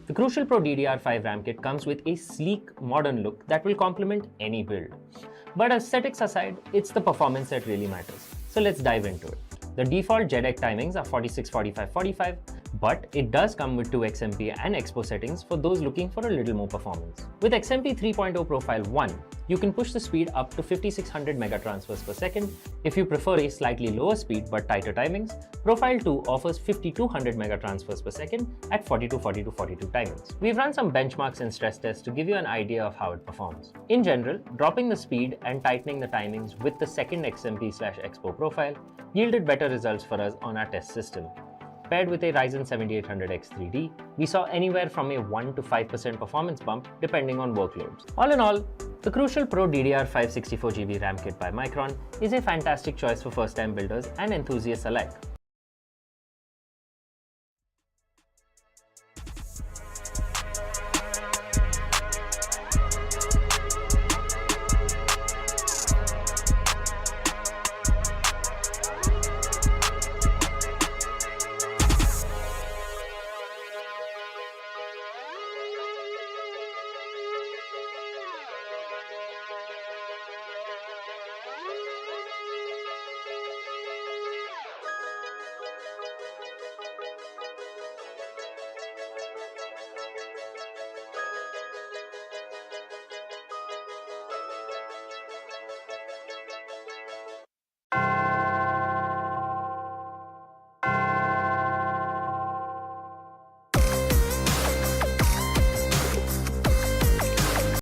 The Crucial Pro DDR5 RAM kit comes with a sleek, modern look that will complement any build. But aesthetics aside, it's the performance that really matters. So let's dive into it. The default JEDEC timings are 46, 45, 45, but it does come with 2 XMP and Expo settings for those looking for a little more performance. With XMP 3.0 Profile 1, you can push the speed up to 5600 megatransfers per second. If you prefer a slightly lower speed but tighter timings, Profile 2 offers 5200 megatransfers per second at 42, 42, 42 timings. We've run some benchmarks and stress tests to give you an idea of how it performs. In general, dropping the speed and tightening the timings with the second XMP/Expo profile yielded better results for us on our test system. Paired with a Ryzen 7800X 3D, we saw anywhere from a 1 to 5% performance bump depending on workloads. All in all, the Crucial Pro DDR5 64GB RAM kit by Micron is a fantastic choice for first-time builders and enthusiasts alike.